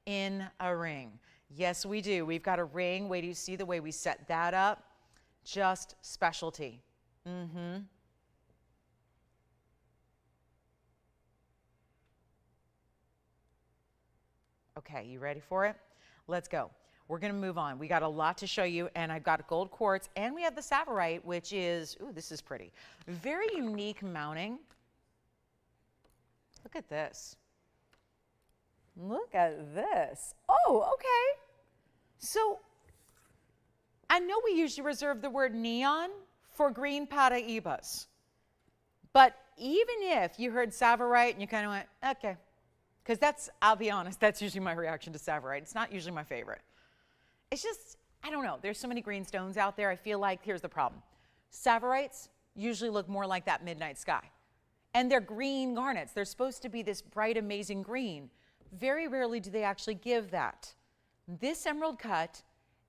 A: in a ring. Yes, we do. We've got a ring. Wait till you see the way we set that up. Just specialty. Okay, you ready for it? Let's go. We're going to move on. We got a lot to show you, and I've got gold quartz, and we have the Savorite, which is, ooh, this is pretty. Very unique mounting. Look at this. Look at this. Oh, okay. So I know we usually reserve the word neon for green Paraibas, but even if you heard Savorite and you kind of went, okay, because that's, I'll be honest, that's usually my reaction to Savorite. It's not usually my favorite. It's just, I don't know. There's so many green stones out there. I feel like here's the problem. Savorites usually look more like that midnight sky. And they're green garnets. They're supposed to be this bright, amazing green. Very rarely do they actually give that. This emerald cut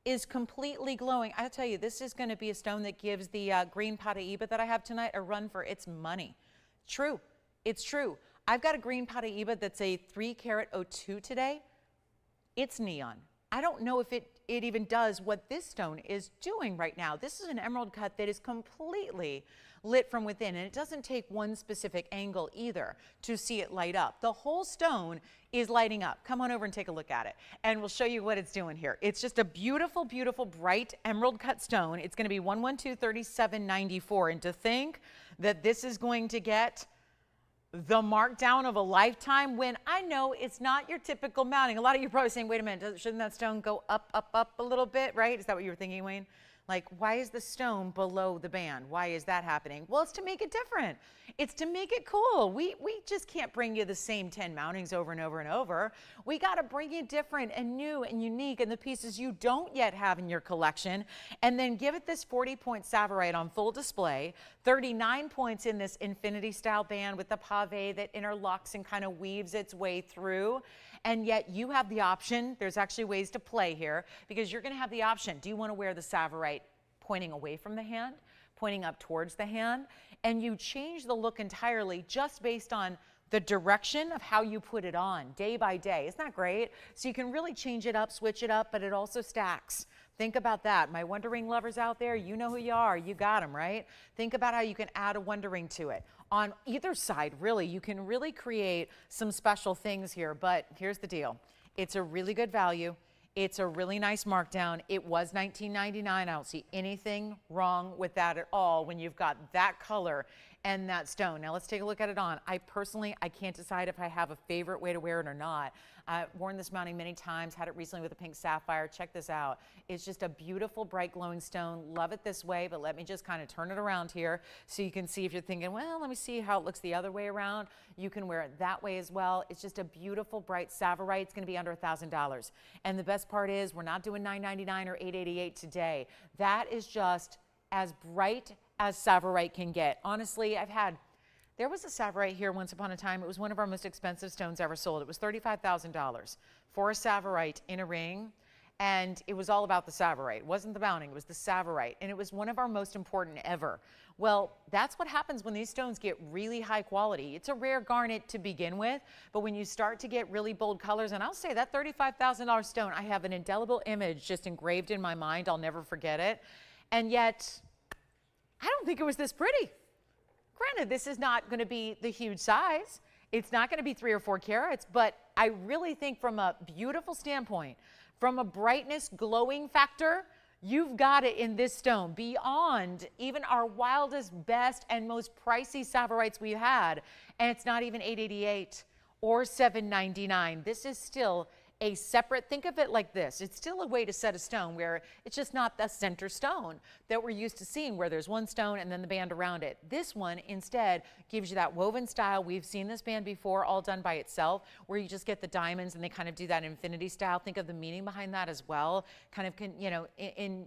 A: is completely glowing. I'll tell you, this is going to be a stone that gives the green Paraiba that I have tonight a run for its money. True. It's true. I've got a green Paraiba that's a 3-carat 02 today. It's neon. I don't know if it even does what this stone is doing right now. This is an emerald cut that is completely lit from within, and it doesn't take one specific angle either to see it light up. The whole stone is lighting up. Come on over and take a look at it, and we'll show you what it's doing here. It's just a beautiful, beautiful, bright emerald cut stone. It's going to be $11237.94, and to think that this is going to get the markdown of a lifetime, when I know it's not your typical mounting. A lot of you are probably saying, wait a minute, shouldn't that stone go up, up, up a little bit, right? Is that what you were thinking, Wayne? Like, why is the stone below the band? Why is that happening? Well, it's to make it different. It's to make it cool. We just can't bring you the same 10 mountings over and over and over. We got to bring you different and new and unique and the pieces you don't yet have in your collection, and then give it this 40-point Savorite on full display, 39 points in this infinity style band with the pave that interlocks and kind of weaves its way through. And yet you have the option. There's actually ways to play here, because you're going to have the option. Do you want to wear the Savorite pointing away from the hand, pointing up towards the hand? And you change the look entirely just based on the direction of how you put it on day by day. Isn't that great? So you can really change it up, switch it up, but it also stacks. Think about that. My Wonder Ring lovers out there, you know who you are. You got them, right? Think about how you can add a Wonder Ring to it. On either side, really, you can really create some special things here. But here's the deal. It's a really good value. It's a really nice markdown. It was $19.99. I don't see anything wrong with that at all when you've got that color and that stone. Now let's take a look at it on. I can't decide if I have a favorite way to wear it or not. I've worn this mounting many times, had it recently with a pink sapphire. Check this out. It's just a beautiful, bright, glowing stone. Love it this way, but let me just kind of turn it around here so you can see if you're thinking, well, let me see how it looks the other way around. You can wear it that way as well. It's just a beautiful, bright Savorite. It's going to be under $1,000. And the best part is we're not doing $999 or $888 today. That is just as bright as Savorite can get. Honestly, there was a Savorite here once upon a time. It was one of our most expensive stones ever sold. It was $35,000 for a Savorite in a ring. And it was all about the Savorite. It wasn't the mounting, it was the Savorite. And it was one of our most important ever. Well, that's what happens when these stones get really high quality. It's a rare garnet to begin with, but when you start to get really bold colors, and I'll say that $35,000 stone, I have an indelible image just engraved in my mind. I'll never forget it. And yet, I don't think it was this pretty. Granted, this is not going to be the huge size. It's not going to be 3 or 4 carats, but I really think from a beautiful standpoint, from a brightness, glowing factor, you've got it in this stone beyond even our wildest, best, and most pricey Savorites we've had. And it's not even $888 or $799. This is still a separate, think of it like this. It's still a way to set a stone where it's just not the center stone that we're used to seeing where there's one stone and then the band around it. This one instead gives you that woven style. We've seen this band before, all done by itself, where you just get the diamonds and they kind of do that infinity style. Think of the meaning behind that as well. Kind of, you know,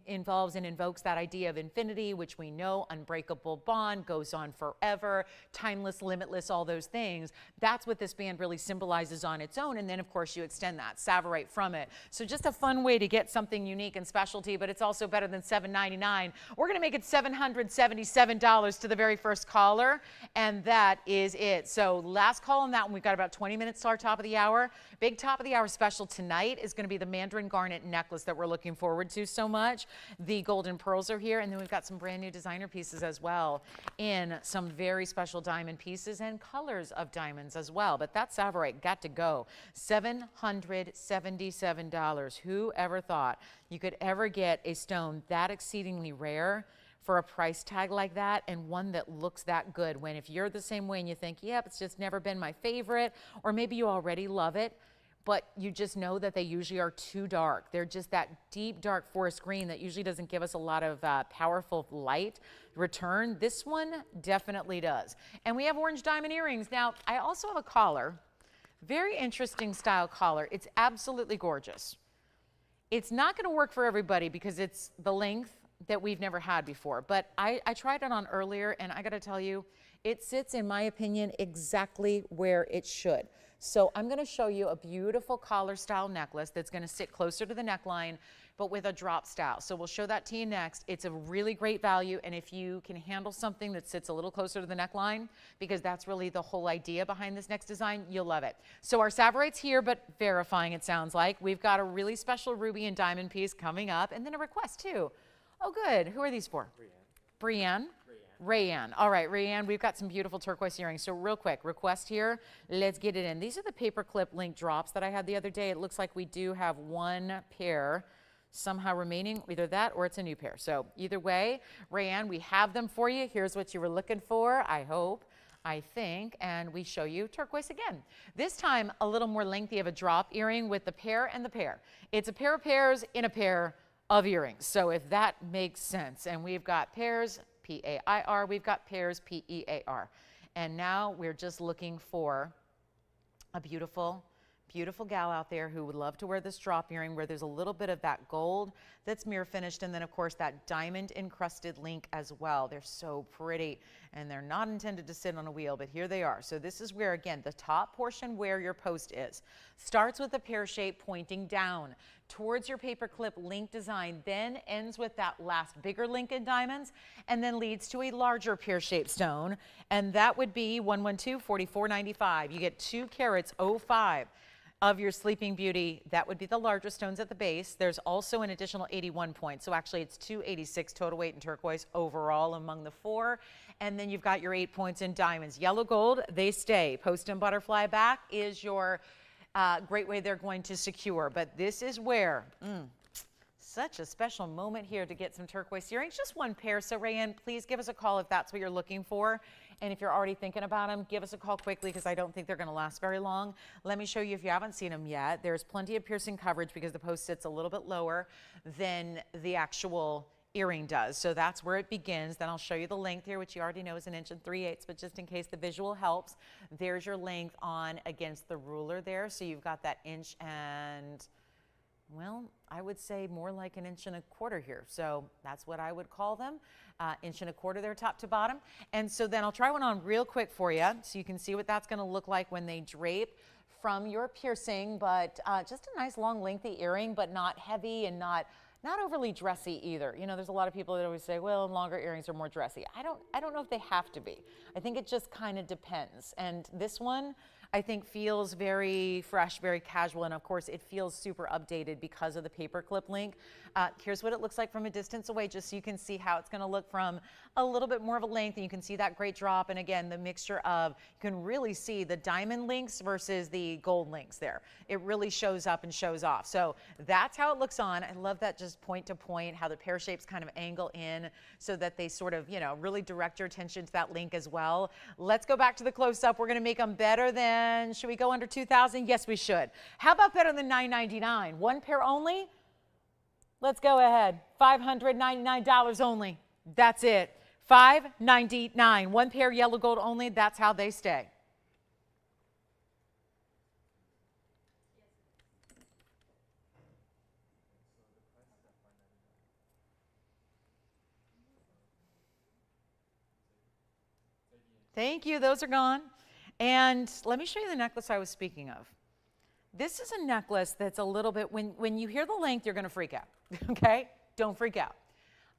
A: involves and invokes that idea of infinity, which we know, unbreakable bond, goes on forever, timeless, limitless, all those things. That's what this band really symbolizes on its own. And then of course you extend that Savorite from it. So just a fun way to get something unique and specialty, but it's also better than $799. We're going to make it $777 to the very first caller, and that is it. So last call on that one. We've got about 20 minutes to our top of the hour. Big top of the hour special tonight is going to be the Mandarin garnet necklace that we're looking forward to so much. The golden pearls are here, and then we've got some brand new designer pieces as well in some very special diamond pieces and colors of diamonds as well. But that Savorite got to go. $777. Who ever thought you could ever get a stone that exceedingly rare for a price tag like that, and one that looks that good? When if you're the same way and you think, yep, it's just never been my favorite, or maybe you already love it, but you just know that they usually are too dark. They're just that deep, dark forest green that usually doesn't give us a lot of powerful light return. This one definitely does. And we have orange diamond earrings. Now, I also have a collar. Very interesting style collar. It's absolutely gorgeous. It's not going to work for everybody because it's the length that we've never had before, but I tried it on earlier, and I got to tell you, it sits, in my opinion, exactly where it should. So I'm going to show you a beautiful collar style necklace that's going to sit closer to the neckline, but with a drop style. So we'll show that to you next. It's a really great value, and if you can handle something that sits a little closer to the neckline, because that's really the whole idea behind this next design, you'll love it. So our Savorite's here, but verifying, it sounds like. We've got a really special ruby and diamond piece coming up, and then a request too. Oh, good. Who are these for? Brienne. Rayanne. All right, Rayanne, we've got some beautiful turquoise earrings. So real quick, request here. Let's get it in. These are the paperclip link drops that I had the other day. It looks like we do have one pair somehow remaining, either that or it's a new pair. So either way, Rayanne, we have them for you. Here's what you were looking for, I hope, I think, and we show you turquoise again. This time, a little more lengthy of a drop earring with the pair and the pair. It's a pair of pairs in a pair of earrings. So if that makes sense. And we've got pairs, P-A-I-R, we've got pairs, P-E-A-R. And now we're just looking for a beautiful, beautiful gal out there who would love to wear this drop earring where there's a little bit of that gold that's mirror finished, and then of course that diamond encrusted link as well. They're so pretty, and they're not intended to sit on a wheel, but here they are. So this is where, again, the top portion where your post is starts with a pear shape pointing down towards your paperclip link design, then ends with that last bigger link in diamonds, and then leads to a larger pear-shaped stone, and that would be 112, 44.95. You get 2 carats 05 of your Sleeping Beauty. That would be the larger stones at the base. There's also an additional 81 points, so actually it's 286 total weight in turquoise overall among the 4, and then you've got your 8 points in diamonds. Yellow gold, they stay. Post and butterfly back is your great way they're going to secure. But this is where, such a special moment here to get some turquoise earrings. Just one pair. So Rayanne, please give us a call if that's what you're looking for. And if you're already thinking about them, give us a call quickly because I don't think they're going to last very long. Let me show you if you haven't seen them yet. There's plenty of piercing coverage because the post sits a little bit lower than the actual earring does. So that's where it begins. Then I'll show you the length here, which you already know is 1 3/8 inches, but just in case the visual helps, there's your length on against the ruler there. So you've got that 1 inch and, well, I would say more like 1 1/4 inches here. So that's what I would call them, 1 1/4 inches there top to bottom. And so then I'll try one on real quick for you so you can see what that's going to look like when they drape from your piercing, but just a nice long lengthy earring, but not heavy and not overly dressy either. You know, there's a lot of people that always say, well, longer earrings are more dressy. I don't know if they have to be. I think it just kind of depends. And this one, I think, feels very fresh, very casual, and of course it feels super updated because of the paperclip link. Here's what it looks like from a distance away, just so you can see how it's going to look from a little bit more of a length, and you can see that great drop. And again, the mixture of, you can really see the diamond links versus the gold links there. It really shows up and shows off. So that's how it looks on. I love that, just point to point, how the pear shapes kind of angle in so that they sort of, you know, really direct your attention to that link as well. Let's go back to the close-up. We're going to make them better than, should we go under 2,000? Yes, we should. How about better than $9.99? One pair only? Let's go ahead. $599 only. That's it. $599. One pair yellow gold only. That's how they stay. Thank you. Those are gone. And let me show you the necklace I was speaking of. This is a necklace that's a little bit, when you hear the length, you're going to freak out. Okay? Don't freak out.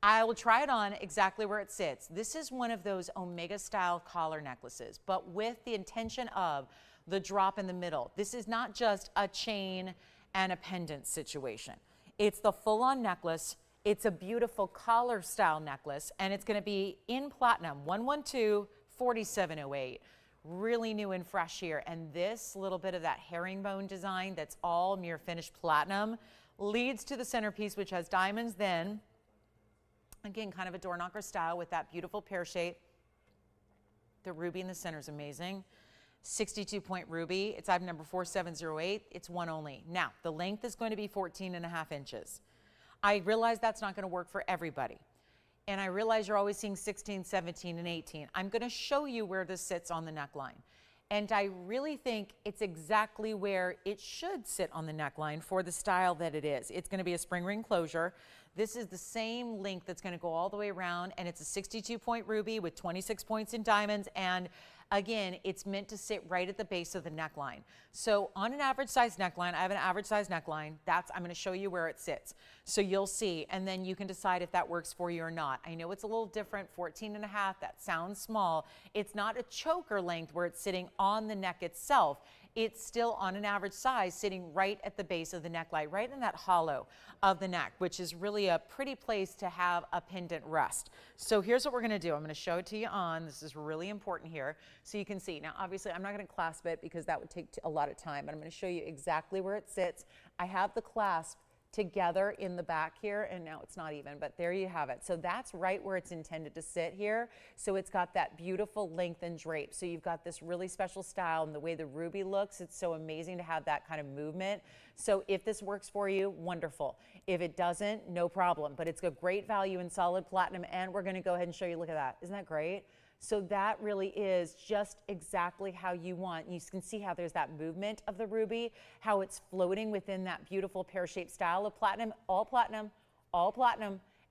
A: I will try it on exactly where it sits. This is one of those Omega style collar necklaces, but with the intention of the drop in the middle. This is not just a chain and a pendant situation. It's the full-on necklace. It's a beautiful collar style necklace, and it's going to be in platinum, 112-4708. Really new and fresh here. And this little bit of that herringbone design that's all mirror finished platinum leads to the centerpiece, which has diamonds. Then again, kind of a door knocker style with that beautiful pear shape. The ruby in the center is amazing. 62-point ruby. It's item number 4708. It's one only. Now, the length is going to be 14.5 inches. I realize that's not going to work for everybody. And I realize you're always seeing 16, 17, and 18. I'm going to show you where this sits on the neckline. And I really think it's exactly where it should sit on the neckline for the style that it is. It's going to be a spring ring closure. This is the same length that's going to go all the way around, and it's a 62-point ruby with 26 points in diamonds. And again, it's meant to sit right at the base of the neckline. So on an average size neckline, I have an average size neckline. I'm going to show you where it sits. So you'll see, and then you can decide if that works for you or not. I know it's a little different, 14.5, that sounds small. It's not a choker length where it's sitting on the neck itself. It's still on an average size sitting right at the base of the neckline, right in that hollow of the neck, which is really a pretty place to have a pendant rest. So here's what we're going to do. I'm going to show it to you on. This is really important here so you can see. Now, obviously, I'm not going to clasp it because that would take a lot of time, but I'm going to show you exactly where it sits. I have the clasp together in the back here, and now it's not even, but there you have it. So that's right where it's intended to sit here. So it's got that beautiful length and drape. So you've got this really special style, and the way the ruby looks, it's so amazing to have that kind of movement. So if this works for you, wonderful. If it doesn't, no problem, but it's a great value in solid platinum, and we're going to go ahead and show you. Look at that. Isn't that great? So that really is just exactly how you want. You can see how there's that movement of the ruby, how it's floating within that beautiful pear-shaped style of platinum,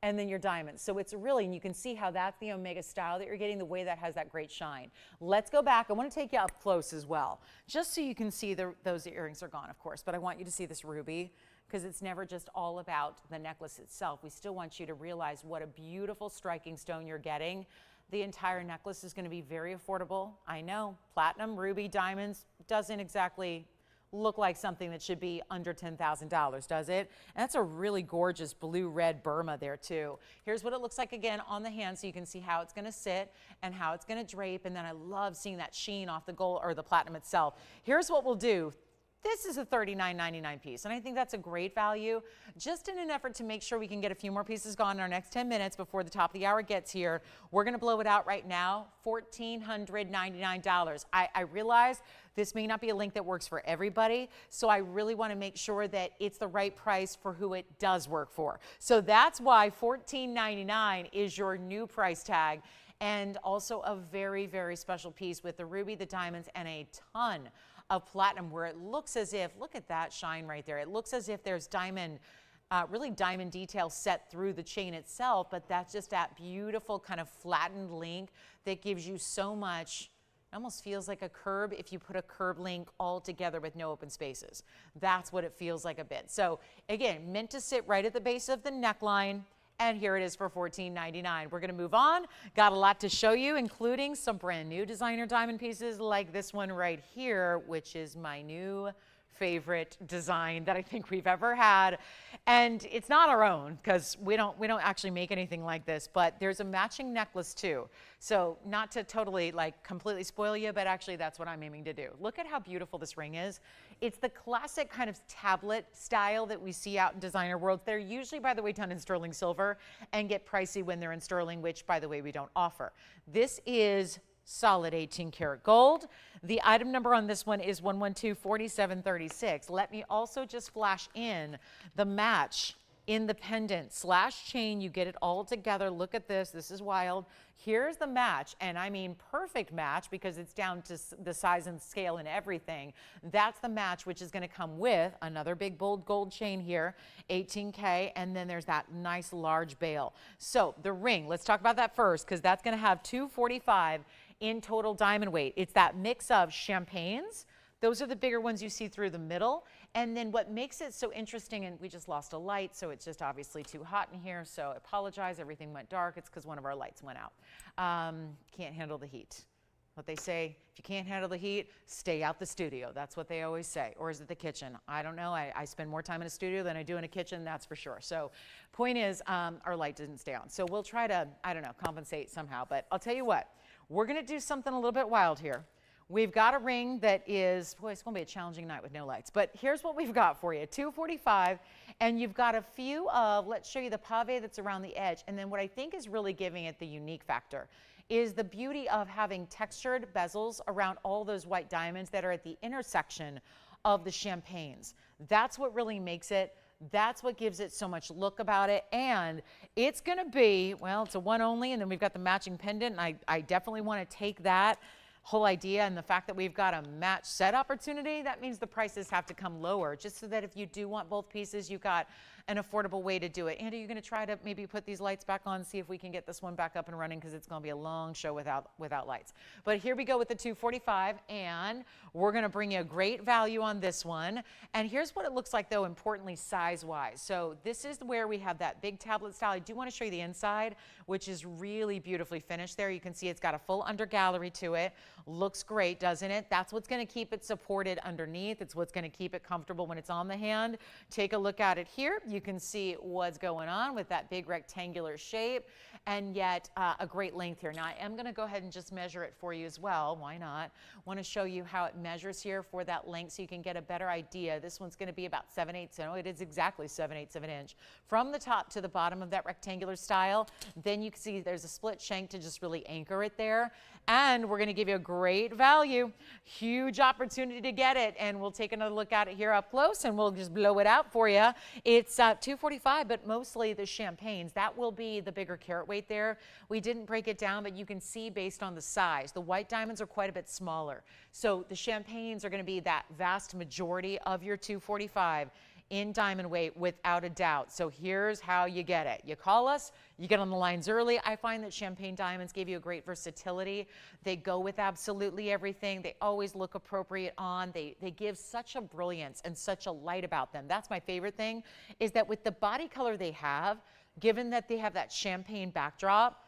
A: and then your diamonds. So it's really, and you can see how that's the Omega style that you're getting, the way that has that great shine. Let's go back. I want to take you up close as well, just so you can see those earrings are gone, of course, but I want you to see this ruby, because it's never just all about the necklace itself. We still want you to realize what a beautiful striking stone you're getting. The entire necklace is going to be very affordable. I know, platinum, ruby, diamonds doesn't exactly look like something that should be under $10,000, does it? And that's a really gorgeous blue-red Burma there too. Here's what it looks like again on the hand, so you can see how it's going to sit and how it's going to drape. And then I love seeing that sheen off the gold or the platinum itself. Here's what we'll do. This is a $39.99 piece, and I think that's a great value. Just in an effort to make sure we can get a few more pieces gone in our next 10 minutes before the top of the hour gets here, we're going to blow it out right now, $1,499. I realize this may not be a link that works for everybody, so I really want to make sure that it's the right price for who it does work for. So that's why $1,499 is your new price tag, and also a very, very special piece with the ruby, the diamonds, and a ton of platinum, where it looks as if, look at that shine right there. It looks as if there's diamond, really diamond detail set through the chain itself, but that's just that beautiful kind of flattened link that gives you so much almost feels like a curb if you put a curb link all together with no open spaces. That's what it feels like a bit. So again, meant to sit right at the base of the neckline. And here it is for $14.99. We're going to move on. Got a lot to show you, including some brand new designer diamond pieces like this one right here, which is my new favorite design that I think we've ever had. And it's not our own because we don't actually make anything like this, but there's a matching necklace too. So not to totally like completely spoil you, but actually that's what I'm aiming to do. Look at how beautiful this ring is. It's the classic kind of tablet style that we see out in designer worlds. They're usually, by the way, done in sterling silver and get pricey when they're in sterling, which by the way, we don't offer. This is solid 18 karat gold. The item number on this one is 1124736. Let me also just flash in the match in the pendant slash chain. You get it all together. Look at this. This is wild. Here's the match, and I mean perfect match because it's down to the size and scale and everything. That's the match, which is going to come with another big bold gold chain here, 18K, and then there's that nice large bail. So the ring, let's talk about that first because that's going to have 245 in total diamond weight. It's that mix of champagnes. Those are the bigger ones you see through the middle. And then what makes it so interesting, and we just lost a light, so it's just obviously too hot in here, so I apologize, everything went dark. It's because one of our lights went out. Can't handle the heat. What they say, if you can't handle the heat, stay out the studio. That's what they always say. Or is it the kitchen? I don't know. I spend more time in a studio than I do in a kitchen, that's for sure. So point is, our light didn't stay on. So we'll try to, I don't know, compensate somehow. But I'll tell you what, we're going to do something a little bit wild here. We've got a ring that is, boy, it's going to be a challenging night with no lights. But here's what we've got for you, 245, and you've got a few of, let's show you the pave that's around the edge. And then what I think is really giving it the unique factor is the beauty of having textured bezels around all those white diamonds that are at the intersection of the champagnes. That's what really makes it. That's what gives it so much look about it. And it's going to be, well, it's a one only, and then we've got the matching pendant. And I definitely want to take that whole idea and the fact that we've got a match set opportunity. That means the prices have to come lower just so that if you do want both pieces, you've got an affordable way to do it. Andy, you're going to try to maybe put these lights back on, see if we can get this one back up and running because it's going to be a long show without lights. But here we go with the 245, and we're going to bring you a great value on this one. And here's what it looks like, though, importantly, size-wise. So this is where we have that big tablet style. I do want to show you the inside, which is really beautifully finished there. You can see it's got a full under gallery to it. Looks great, doesn't it? That's what's going to keep it supported underneath. It's what's going to keep it comfortable when it's on the hand. Take a look at it here. You can see what's going on with that big rectangular shape and yet a great length here. Now I am going to go ahead and just measure it for you as well. Why not? Want to show you how it measures here for that length so you can get a better idea. This one's going to be about 7/8. No, it is exactly 7/8 of an inch from the top to the bottom of that rectangular style. Then you can see there's a split shank to just really anchor it there. And we're going to give you a great value, huge opportunity to get it. And we'll take another look at it here up close and we'll just blow it out for you. It's 245, but mostly the champagnes. That will be the bigger carat weight there. We didn't break it down, but you can see based on the size. The white diamonds are quite a bit smaller. So the champagnes are going to be that vast majority of your 245 in diamond weight without a doubt. So here's how you get it. You call us, you get on the lines early. I find that champagne diamonds give you a great versatility. They go with absolutely everything. They always look appropriate on. They give such a brilliance and such a light about them. That's my favorite thing, is that with the body color they have, given that they have that champagne backdrop,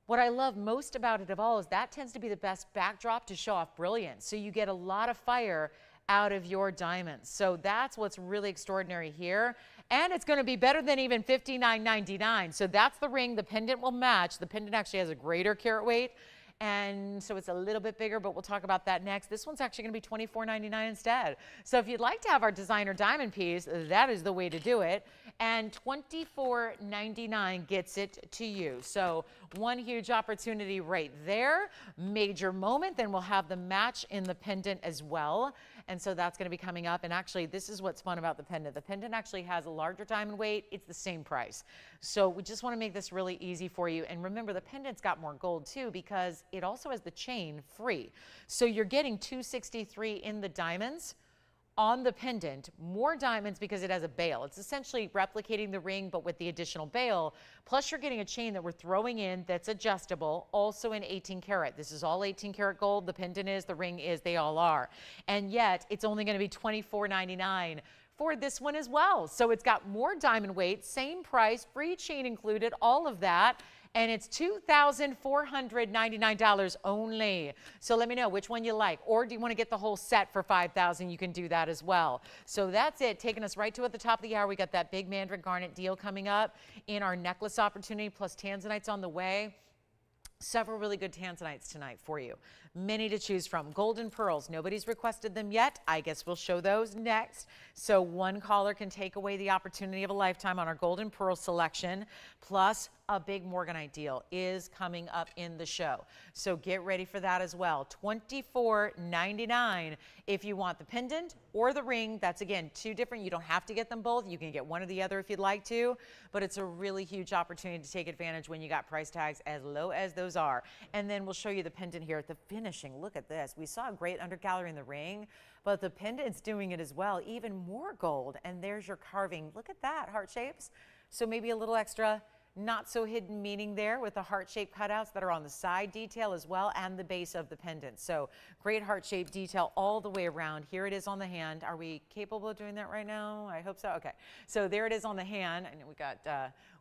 A: what I love most about it of all is that tends to be the best backdrop to show off brilliance. So you get a lot of fire out of your diamonds. So that's what's really extraordinary here. And it's going to be better than even $59.99. So that's the ring. The pendant will match. The pendant actually has a greater carat weight. And so it's a little bit bigger, but we'll talk about that next. This one's actually going to be $24.99 instead. So if you'd like to have our designer diamond piece, that is the way to do it. And $24.99 gets it to you. So one huge opportunity right there. Major moment. Then we'll have the match in the pendant as well. And so that's going to be coming up. And actually, this is what's fun about the pendant. The pendant actually has a larger diamond weight. It's the same price. So we just want to make this really easy for you. And remember, the pendant's got more gold too because it also has the chain free. So you're getting $263 in the diamonds on the pendant, more diamonds because it has a bail. It's essentially replicating the ring, but with the additional bail. Plus you're getting a chain that we're throwing in that's adjustable, also in 18 karat. This is all 18 karat gold. The pendant is, the ring is, they all are. And yet it's only going to be $24.99 for this one as well. So it's got more diamond weight, same price, free chain included, all of that. And it's $2,499 only. So let me know which one you like. Or do you want to get the whole set for $5,000? You can do that as well. So that's it, taking us right to at the top of the hour. We got that big Mandarin garnet deal coming up in our necklace opportunity, plus Tanzanite's on the way. Several really good Tanzanites tonight for you. Many to choose from. Golden pearls. Nobody's requested them yet. I guess we'll show those next. So one caller can take away the opportunity of a lifetime on our golden pearl selection. Plus a big Morganite deal is coming up in the show. So get ready for that as well. $24.99 if you want the pendant or the ring. That's again, two different. You don't have to get them both. You can get one or the other if you'd like to, but it's a really huge opportunity to take advantage when you got price tags as low as those are. And then we'll show you the pendant here at the finishing. Look at this. We saw a great undergallery in the ring, but the pendant's doing it as well. Even more gold. And there's your carving. Look at that, heart shapes. So maybe a little extra not so hidden meaning there with the heart-shaped cutouts that are on the side detail as well and the base of the pendant. So great heart-shaped detail all the way around. Here it is on the hand. Are we capable of doing that right now? I hope so. Okay. So there it is on the hand. I know we got,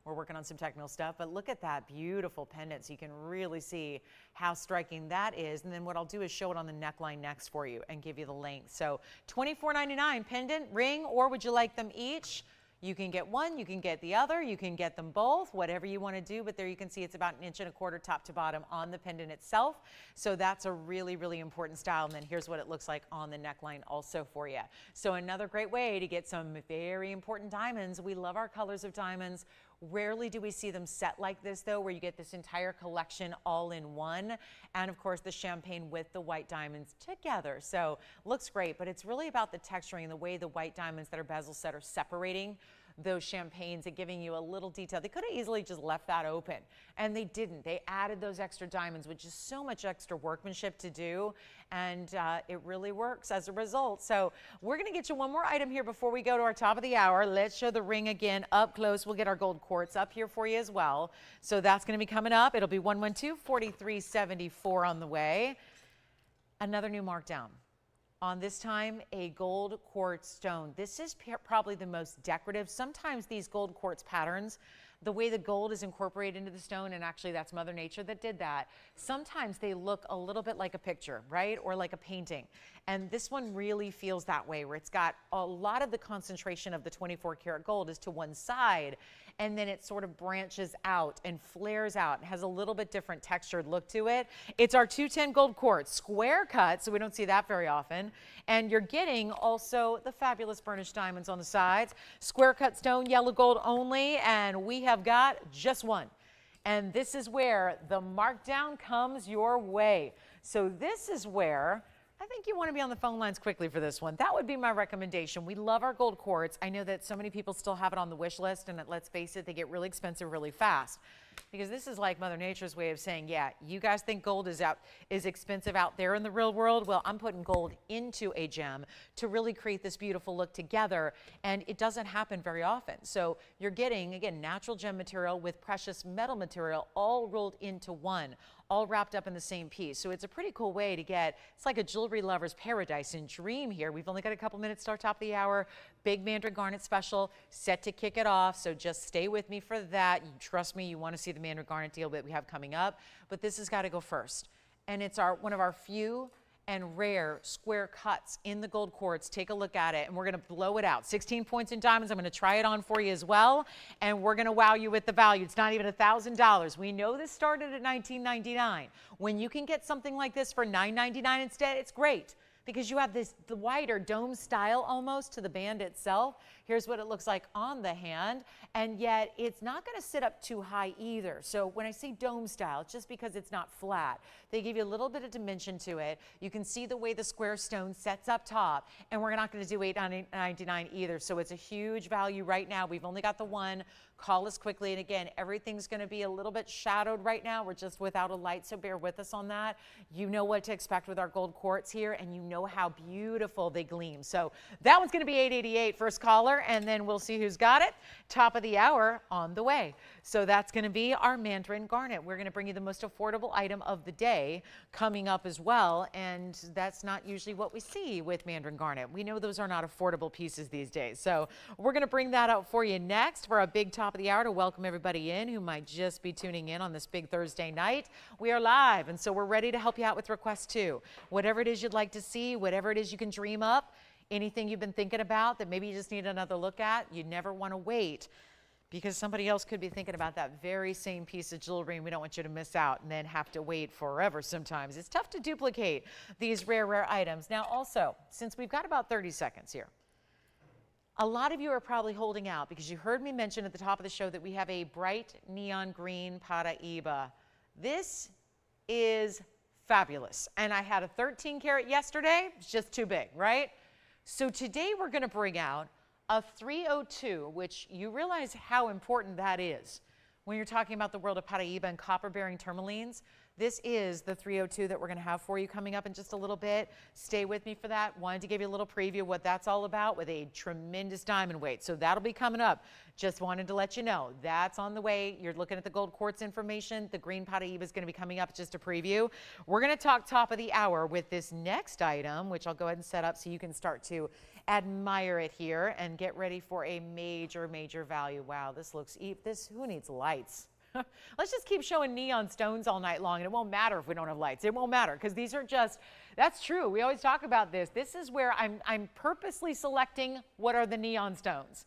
A: we're working on some technical stuff, but look at that beautiful pendant. So you can really see how striking that is. And then what I'll do is show it on the neckline next for you and give you the length. So $24.99 pendant, ring, or would you like them each? You can get one, you can get the other, you can get them both, whatever you want to do. But there you can see it's about 1.25 inches top to bottom on the pendant itself. So that's a really, really important style. And then here's what it looks like on the neckline also for you. So another great way to get some very important diamonds. We love our colors of diamonds. Rarely do we see them set like this though, where you get this entire collection all in one. And of course the champagne with the white diamonds together. So looks great, but it's really about the texturing and the way the white diamonds that are bezel set are separating those champagnes and giving you a little detail. They could have easily just left that open, and they didn't. They added those extra diamonds, which is so much extra workmanship to do, and it really works as a result. So we're going to get you one more item here before we go to our top of the hour. Let's show the ring again up close. We'll get our gold quartz up here for you as well. So that's going to be coming up. It'll be 112-4374 on the way. Another new markdown. On this time, a gold quartz stone. This is probably the most decorative. Sometimes these gold quartz patterns, the way the gold is incorporated into the stone, and actually that's Mother Nature that did that, sometimes they look a little bit like a picture, right? Or like a painting. And this one really feels that way, where it's got a lot of the concentration of the 24 karat gold is to one side, and then it sort of branches out and flares out and has a little bit different textured look to it. It's our 210 gold quartz, square cut, so we don't see that very often. And you're getting also the fabulous burnished diamonds on the sides, square cut stone, yellow gold only, and we have got just one. And this is where the markdown comes your way. So this is where I think you want to be on the phone lines quickly for this one. That would be my recommendation. We love our gold quartz. I know that so many people still have it on the wish list, and let's face it, they get really expensive really fast. Because this is like Mother Nature's way of saying, yeah, you guys think gold is expensive out there in the real world. Well, I'm putting gold into a gem to really create this beautiful look together, and it doesn't happen very often. So you're getting, again, natural gem material with precious metal material all rolled into one, all wrapped up in the same piece. So it's a pretty cool way to get, it's like a jewelry lover's paradise and dream here. We've only got a couple minutes to our top of the hour. Big Mandarin garnet special set to kick it off. So just stay with me for that. You trust me, you want to see the Mandarin garnet deal that we have coming up, but this has got to go first. And it's one of our few and rare square cuts in the gold quartz. Take a look at it, and we're going to blow it out. 16 points in diamonds. I'm going to try it on for you as well, and we're going to wow you with the value. It's not even $1,000. We know this started at $19.99. When you can get something like this for $9.99 instead, it's great, because you have the wider dome style almost to the band itself. Here Here's what it looks like on the hand, and yet it's not going to sit up too high either. So when I say dome style, it's just because it's not flat. They give you a little bit of dimension to it. You can see the way the square stone sets up top, and we're not going to do $8.99 either. So it's a huge value right now. We've only got the one. Call us quickly. And again, everything's going to be a little bit shadowed right now. We're just without a light, so bear with us on that. You know what to expect with our gold quartz here, and you know how beautiful they gleam. So that one's going to be $8.88, first caller, and then we'll see who's got it. Top of the hour on the way. So that's going to be our Mandarin garnet. We're going to bring you the most affordable item of the day coming up as well, and that's not usually what we see with Mandarin garnet. We know those are not affordable pieces these days. So we're going to bring that out for you next for a big top of the hour to welcome everybody in who might just be tuning in on this big Thursday night. We are live, and so we're ready to help you out with requests too. Whatever it is you'd like to see, whatever it is you can dream up, anything you've been thinking about that maybe you just need another look at, you never want to wait because somebody else could be thinking about that very same piece of jewelry, and we don't want you to miss out and then have to wait forever sometimes. It's tough to duplicate these rare items. Now also, since we've got about 30 seconds here, a lot of you are probably holding out because you heard me mention at the top of the show that we have a bright neon green Paraiba. This is fabulous. And I had a 13 karat yesterday. It's just too big, right? So today we're going to bring out a 302, which you realize how important that is when you're talking about the world of Paraiba and copper-bearing tourmalines. This is the 302 that we're going to have for you coming up in just a little bit. Stay with me for that. Wanted to give you a little preview of what that's all about with a tremendous diamond weight. So that'll be coming up. Just wanted to let you know that's on the way. You're looking at the gold quartz information. The green Paraiba is going to be coming up, just a preview. We're going to talk top of the hour with this next item, which I'll go ahead and set up so you can start to admire it here and get ready for a major, major value. Wow, this looks, who needs lights? Let's just keep showing neon stones all night long, and it won't matter if we don't have lights. It won't matter because these are just, that's true. We always talk about this. This is where I'm purposely selecting what are the neon stones.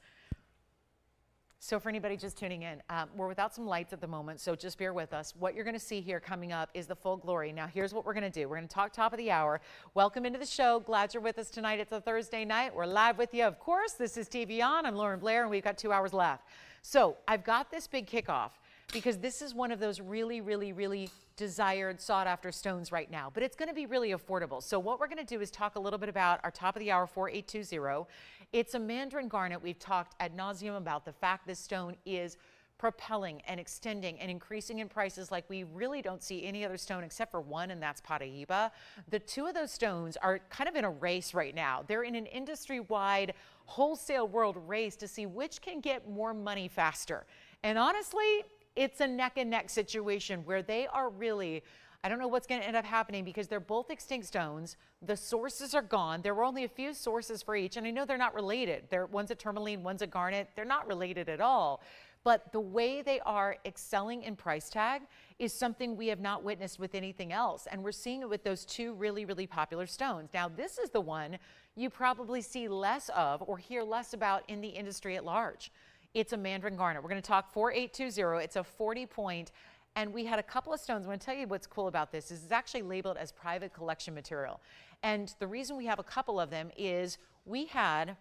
A: So for anybody just tuning in, we're without some lights at the moment, so just bear with us. What you're going to see here coming up is the full glory. Now here's what we're going to do. We're going to talk top of the hour. Welcome into the show. Glad you're with us tonight. It's a Thursday night. We're live with you, of course. This is TVON. I'm Lauren Blair, and we've got 2 hours left. So I've got this big kickoff because this is one of those really, really, really desired, sought-after stones right now, but it's going to be really affordable. So what we're going to do is talk a little bit about our top of the hour 4820. It's a Mandarin garnet. We've talked ad nauseum about the fact this stone is propelling and extending and increasing in prices like we really don't see any other stone except for one, and that's Paraiba. The two of those stones are kind of in a race right now. They're in an industry-wide wholesale world race to see which can get more money faster. And honestly, it's a neck and neck situation where they are really, I don't know what's going to end up happening because they're both extinct stones. The sources are gone. There were only a few sources for each, and I know they're not related. One's a tourmaline, one's a garnet. They're not related at all. But the way they are excelling in price tag is something we have not witnessed with anything else. And we're seeing it with those two really, really popular stones. Now, this is the one you probably see less of or hear less about in the industry at large. It's a Mandarin garnet. We're going to talk 4820. It's a 40 point. And we had a couple of stones. I'm going to tell you what's cool about this is it's actually labeled as private collection material. And the reason we have a couple of them is we had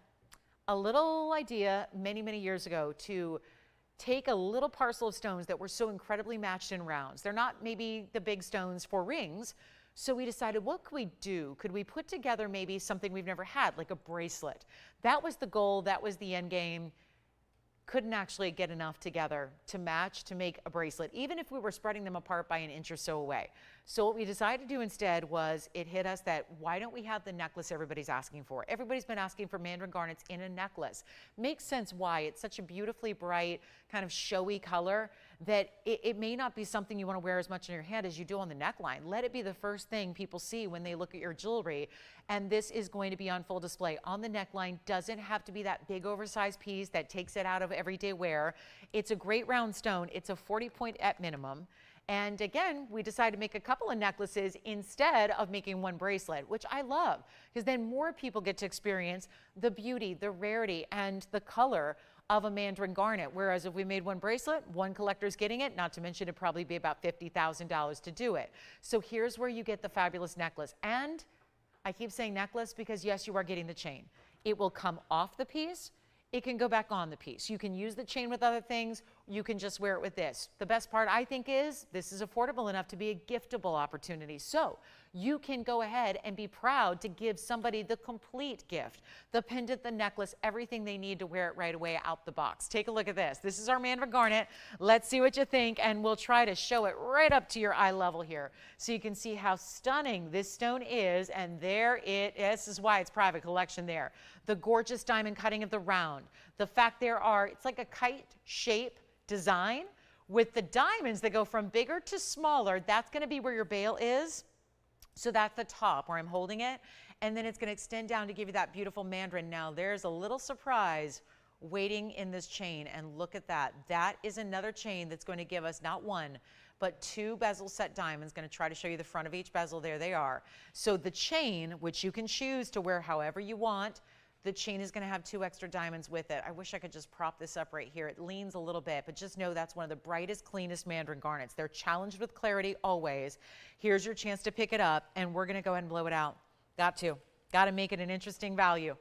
A: a little idea many, many years ago to take a little parcel of stones that were so incredibly matched in rounds. They're not maybe the big stones for rings. So we decided, what could we do? Could we put together maybe something we've never had, like a bracelet? That was the goal. That was the end game. Couldn't actually get enough together to match to make a bracelet, even if we were spreading them apart by an inch or so away. So what we decided to do instead was it hit us that why don't we have the necklace everybody's asking for? Everybody's been asking for Mandarin garnets in a necklace. Makes sense why. It's such a beautifully bright, kind of showy color that it may not be something you want to wear as much in your hand as you do on the neckline. Let it be the first thing people see when they look at your jewelry. And this is going to be on full display on the neckline. Doesn't have to be that big oversized piece that takes it out of everyday wear. It's a great round stone. It's a 40 point at minimum. And again, we decided to make a couple of necklaces instead of making one bracelet, which I love because then more people get to experience the beauty, the rarity, and the color of a Mandarin garnet. Whereas if we made one bracelet, one collector's getting it, not to mention it'd probably be about $50,000 to do it. So here's where you get the fabulous necklace. And I keep saying necklace because yes, you are getting the chain. It will come off the piece. it can go back on the piece. You can use the chain with other things. You can just wear it with this. The best part, I think, is this is affordable enough to be a giftable opportunity. So you can go ahead and be proud to give somebody the complete gift, the pendant, the necklace, everything they need to wear it right away out the box. Take a look at this. This is our Mandarin garnet. Let's see what you think, and we'll try to show it right up to your eye level here so you can see how stunning this stone is. And there it is. This is why it's private collection there. The gorgeous diamond cutting of the round. The fact it's like a kite shape design with the diamonds that go from bigger to smaller. That's going to be where your bail is. So that's the top where I'm holding it. And then it's going to extend down to give you that beautiful Mandarin. Now there's a little surprise waiting in this chain. And look at that. That is another chain that's going to give us not one, but 2 bezel set diamonds. Going to try to show you the front of each bezel. There they are. So the chain, which you can choose to wear however you want, the chain is going to have 2 extra diamonds with it. I wish I could just prop this up right here. It leans a little bit, but just know that's one of the brightest, cleanest Mandarin garnets. They're challenged with clarity always. Here's your chance to pick it up, and we're going to go ahead and blow it out. Got to make it an interesting value.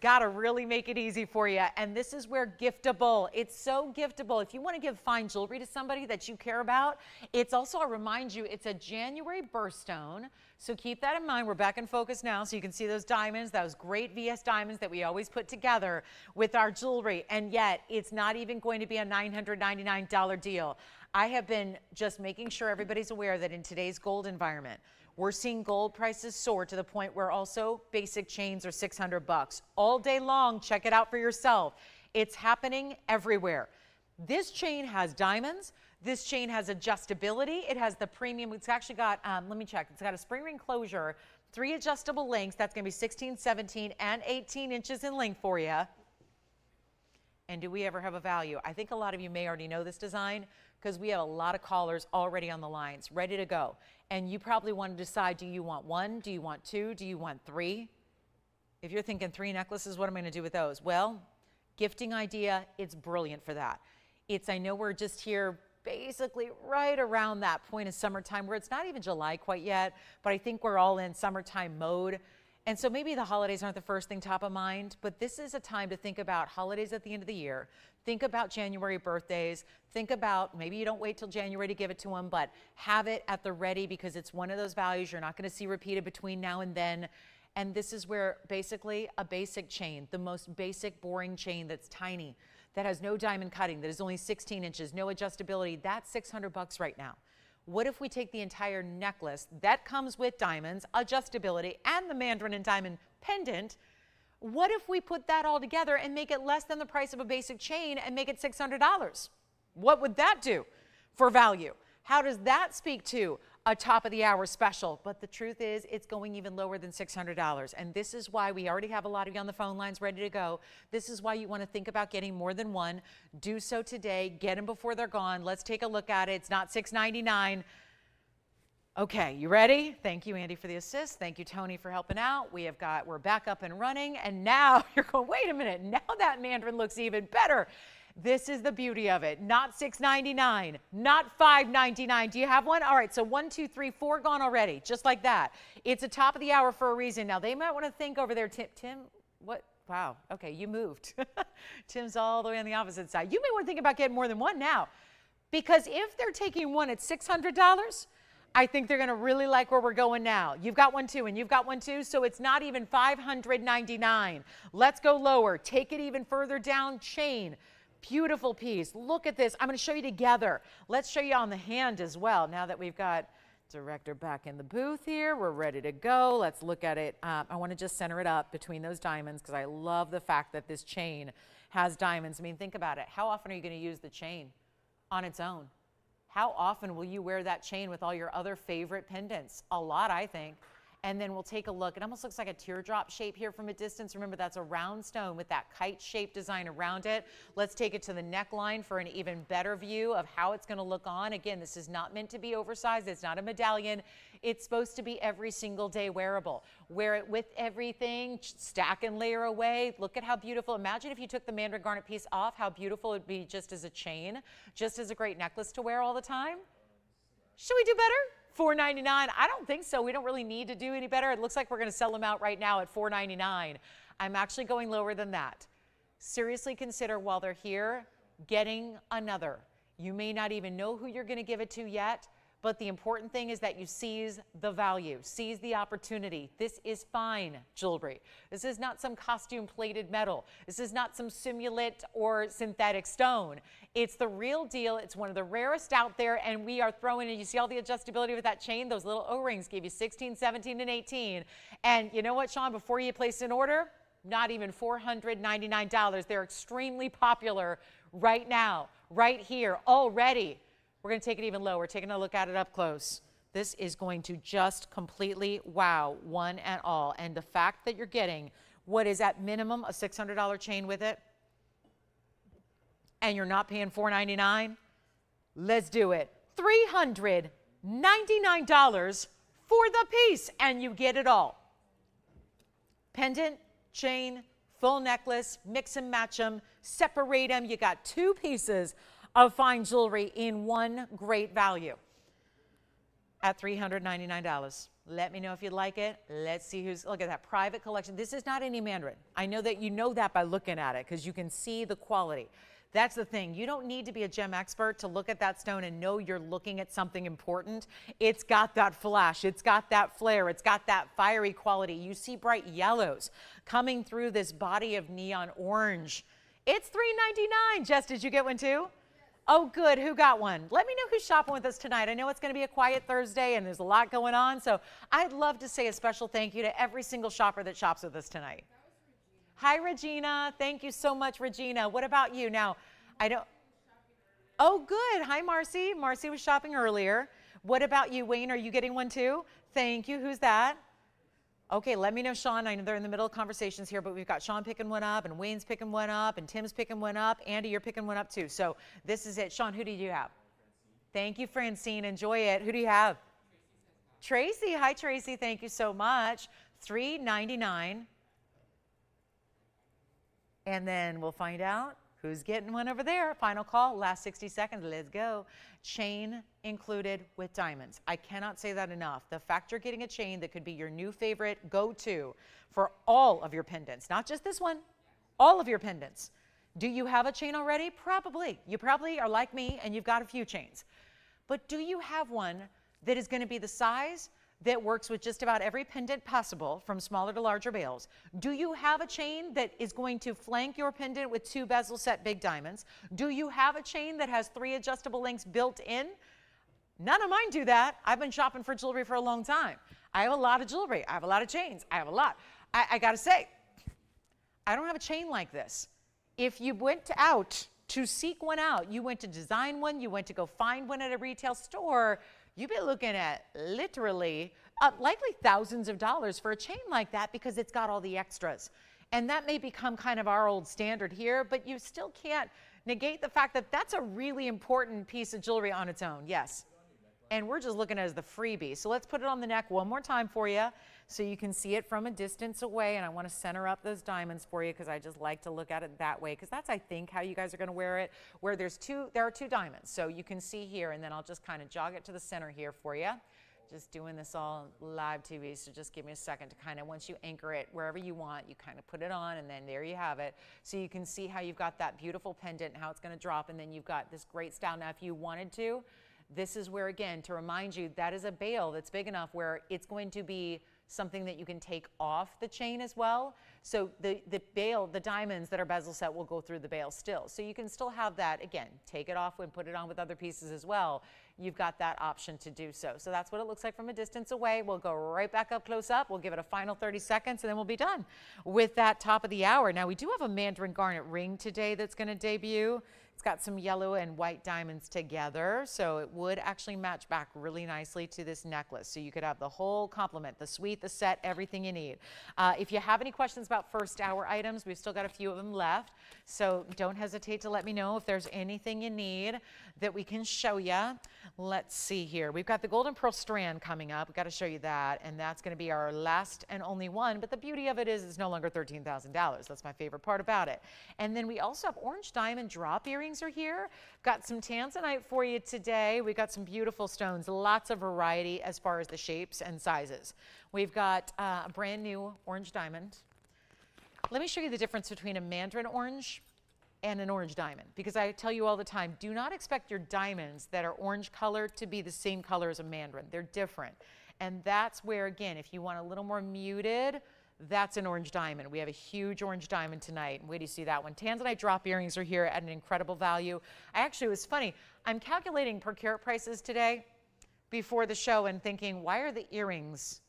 A: Got to really make it easy for you. And this is where giftable. It's so giftable. If you want to give fine jewelry to somebody that you care about, it's also, I'll remind you, it's a January birthstone. So keep that in mind. We're back in focus now so you can see those diamonds, those great VS diamonds that we always put together with our jewelry. And yet it's not even going to be a $999 deal. I have been just making sure everybody's aware that in today's gold environment, we're seeing gold prices soar to the point where also basic chains are $600 all day long. Check it out for yourself. It's happening everywhere. This chain has diamonds. This chain has adjustability. It has the premium. It's actually got, let me check. It's got a spring ring closure, 3 adjustable lengths. That's going to be 16, 17, and 18 inches in length for you. And do we ever have a value? I think a lot of you may already know this design because we have a lot of callers already on the lines, ready to go. And you probably want to decide, do you want 1? Do you want 2? Do you want 3? If you're thinking 3 necklaces, what am I going to do with those? Well, gifting idea, it's brilliant for that. I know we're just here basically right around that point of summertime where it's not even July quite yet, but I think we're all in summertime mode. And so maybe the holidays aren't the first thing top of mind, but this is a time to think about holidays at the end of the year. Think about January birthdays. Think about, maybe you don't wait till January to give it to them, but have it at the ready because it's one of those values you're not going to see repeated between now and then. And this is where basically a basic chain, the most basic boring chain that's tiny, that has no diamond cutting, that is only 16 inches, no adjustability, that's $600 right now. What if we take the entire necklace that comes with diamonds, adjustability, and the Mandarin and diamond pendant? What if we put that all together and make it less than the price of a basic chain and make it $600? What would that do for value? How does that speak to a top of the hour special? But the truth is it's going even lower than $600. And this is why we already have a lot of you on the phone lines ready to go. This is why you want to think about getting more than one. Do so today. Get them before they're gone. Let's take a look at it. It's not $699. Okay, you ready? Thank you, Andy, for the assist. Thank you, Tony, for helping out. We're back up and running. And now you're going, wait a minute. Now that Mandarin looks even better. This is the beauty of it. Not $699, not $599. Do you have one? All right, so 1, 2, 3, 4 gone already, just like that. It's a top of the hour for a reason. Now, they might want to think over there, Tim, what? Wow, okay, you moved. Tim's all the way on the opposite side. You may want to think about getting more than one now, because if they're taking one at $600, I think they're going to really like where we're going now. You've got one too, and you've got one too, so it's not even $599. Let's go lower. Take it even further down. Chain. Beautiful piece. Look at this. I'm going to show you together. Let's show you on the hand as well. Now that we've got director back in the booth here, we're ready to go. Let's look at it. I want to just center it up between those diamonds because I love the fact that this chain has diamonds. I mean, think about it. How often are you going to use the chain on its own? How often will you wear that chain with all your other favorite pendants? A lot, I think. And then we'll take a look. It almost looks like a teardrop shape here from a distance. Remember, that's a round stone with that kite-shaped design around it. Let's take it to the neckline for an even better view of how it's going to look on. Again, this is not meant to be oversized. It's not a medallion. It's supposed to be every single day wearable. Wear it with everything, stack and layer away. Look at how beautiful. Imagine if you took the Mandarin garnet piece off, how beautiful it would be just as a chain, just as a great necklace to wear all the time. Should we do better? $499. I don't think so. We don't really need to do any better. It looks like we're going to sell them out right now at $499. I'm actually going lower than that. seriously consider while they're here getting another. You may not even know who you're going to give it to yet, but the important thing is that you seize the value, seize the opportunity. This is fine jewelry. This is not some costume plated metal. This is not some simulate or synthetic stone. It's the real deal. It's one of the rarest out there, and we are throwing in, you see all the adjustability with that chain? Those little O-rings give you 16, 17, and 18. And you know what, Sean, before you place an order, not even $499. They're extremely popular right now, right here, already. We're going to take it even lower. We're taking a look at it up close. This is going to just completely wow one and all. And the fact that you're getting what is at minimum a $600 chain with it, and you're not paying $499, let's do it. $399 for the piece, and you get it all. Pendant, chain, full necklace, mix and match them, separate them. You got two pieces of fine jewelry in one great value at $399. Let me know if you like it. Let's see who's, look at that private collection. This is not any Mandarin. I know that you know that by looking at it because you can see the quality. That's the thing. You don't need to be a gem expert to look at that stone and know you're looking at something important. It's got that flash. It's got that flare. It's got that fiery quality. You see bright yellows coming through this body of neon orange. It's $399. Jess, did you get one too? Oh, good. Who got one? Let me know who's shopping with us tonight. I know it's going to be a quiet Thursday and there's a lot going on. So I'd love to say a special thank you to every single shopper that shops with us tonight. Hi, Regina. Thank you so much, Regina. What about you? Now, I don't. Oh, good. Hi, Marcy. Marcy was shopping earlier. What about you, Wayne? Are you getting one too? Thank you. Who's that? Okay, let me know, Sean. I know they're in the middle of conversations here, but we've got Sean picking one up, and Wayne's picking one up, and Tim's picking one up. Andy, you're picking one up too. So this is it. Sean, who do you have? Thank you, Francine. Enjoy it. Who do you have? Tracy. Hi, Tracy. Thank you so much. $399. And then we'll find out who's getting one over there. Final call, last 60 seconds. Let's go. Chain included with diamonds. I cannot say that enough. The fact you're getting a chain that could be your new favorite go-to for all of your pendants, not just this one, all of your pendants. Do you have a chain already? Probably. You probably are like me and you've got a few chains. But do you have one that is going to be the size that works with just about every pendant possible, from smaller to larger bales? Do you have a chain that is going to flank your pendant with 2 bezel set big diamonds? Do you have a chain that has 3 adjustable links built in? None of mine do that. I've been shopping for jewelry for a long time. I have a lot of jewelry. I have a lot of chains. I have a lot. I got to say, I don't have a chain like this. If you went out to seek one out, you went to design one, you went to go find one at a retail store, you've been looking at literally likely thousands of dollars for a chain like that because it's got all the extras. And that may become kind of our old standard here, but you still can't negate the fact that that's a really important piece of jewelry on its own. Yes. And we're just looking at it as the freebie. So let's put it on the neck one more time for you so you can see it from a distance away. And I want to center up those diamonds for you because I just like to look at it that way, because that's, I think, how you guys are going to wear it, where there are 2 diamonds. So you can see here, and then I'll just kind of jog it to the center here for you. Just doing this all live TV, so just give me a second to kind of, once you anchor it wherever you want, you kind of put it on, and then there you have it. So you can see how you've got that beautiful pendant and how it's going to drop, and then you've got this great style. Now, if you wanted to, this is where, again, to remind you, that is a bale that's big enough where it's going to be something that you can take off the chain as well. So the bale, the diamonds that are bezel set will go through the bale still. So you can still have that, again, take it off and put it on with other pieces as well. You've got that option to do so. So that's what it looks like from a distance away. We'll go right back up close up. We'll give it a final 30 seconds and then we'll be done with that top of the hour. Now we do have a Mandarin garnet ring today that's going to debut. It's got some yellow and white diamonds together, so it would actually match back really nicely to this necklace. So you could have the whole complement, the suite, the set, everything you need. If you have any questions about first hour items, we've still got a few of them left. So don't hesitate to let me know if there's anything you need that we can show you. Let's see here. We've got the golden pearl strand coming up. We've got to show you that, and that's going to be our last and only one. But the beauty of it is it's no longer $13,000. That's my favorite part about it. And then we also have orange diamond drop earrings are here. Got some Tanzanite for you today. We've got some beautiful stones, lots of variety as far as the shapes and sizes. We've got a brand new orange diamond. Let me show you the difference between a Mandarin orange and an orange diamond, because I tell you all the time, do not expect your diamonds that are orange color to be the same color as a Mandarin. They're different. And that's where, again, if you want a little more muted, that's an orange diamond. We have a huge orange diamond tonight. Wait till you see that one. Tanzanite drop earrings are here at an incredible value. It was funny. I'm calculating per carat prices today before the show and thinking, why are the earrings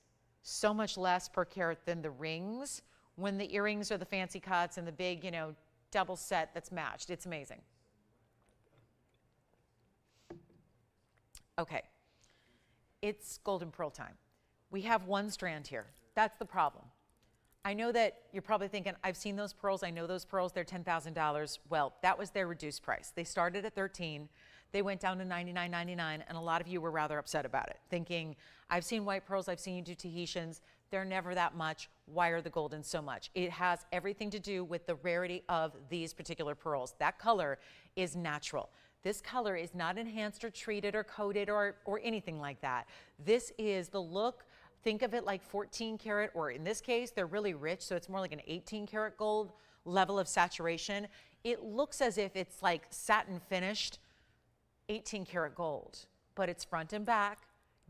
A: so much less per carat than the rings when the earrings are the fancy cuts and the big, you know, double set that's matched? It's amazing. Okay, it's golden pearl time. We have one strand here. That's the problem. I know that you're probably thinking, I've seen those pearls, I know those pearls, they're $10,000. Well, that was their reduced price. They started at $13,000, they went down to $99.99, and a lot of you were rather upset about it, thinking, I've seen white pearls, I've seen you do Tahitians, they're never that much, why are the golden so much? It has everything to do with the rarity of these particular pearls. That color is natural. This color is not enhanced or treated or coated or anything like that. This is the look. Think of it like 14 karat, or in this case, they're really rich, so it's more like an 18 karat gold level of saturation. It looks as if it's like satin finished 18 karat gold, but it's front and back,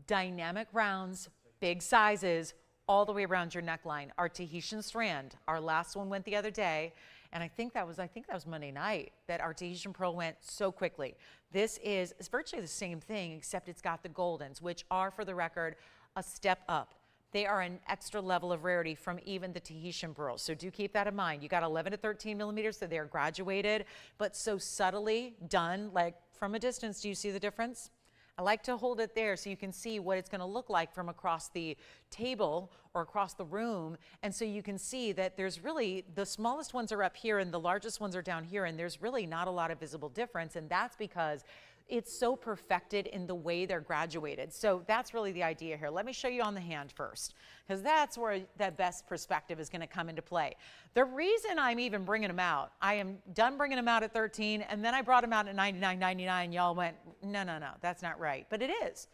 A: dynamic rounds, big sizes, all the way around your neckline. Our Tahitian strand, our last one went the other day, and I think that was Monday night that our Tahitian pearl went so quickly. This is virtually the same thing, except it's got the goldens, which are, for the record, a step up. They are an extra level of rarity from even the Tahitian pearls. So do keep that in mind. You got 11 to 13 millimeters, so they're graduated, but so subtly done, like from a distance. Do you see the difference? I like to hold it there so you can see what it's going to look like from across the table or across the room. And so you can see that there's really, the smallest ones are up here and the largest ones are down here, and there's really not a lot of visible difference. And that's because it's so perfected in the way they're graduated. So that's really the idea here. Let me show you on the hand first, because that's where that best perspective is going to come into play. The reason I'm even bringing them out, I am done bringing them out at 13, and then I brought them out at $99.99. Y'all went, no, that's not right. But it is,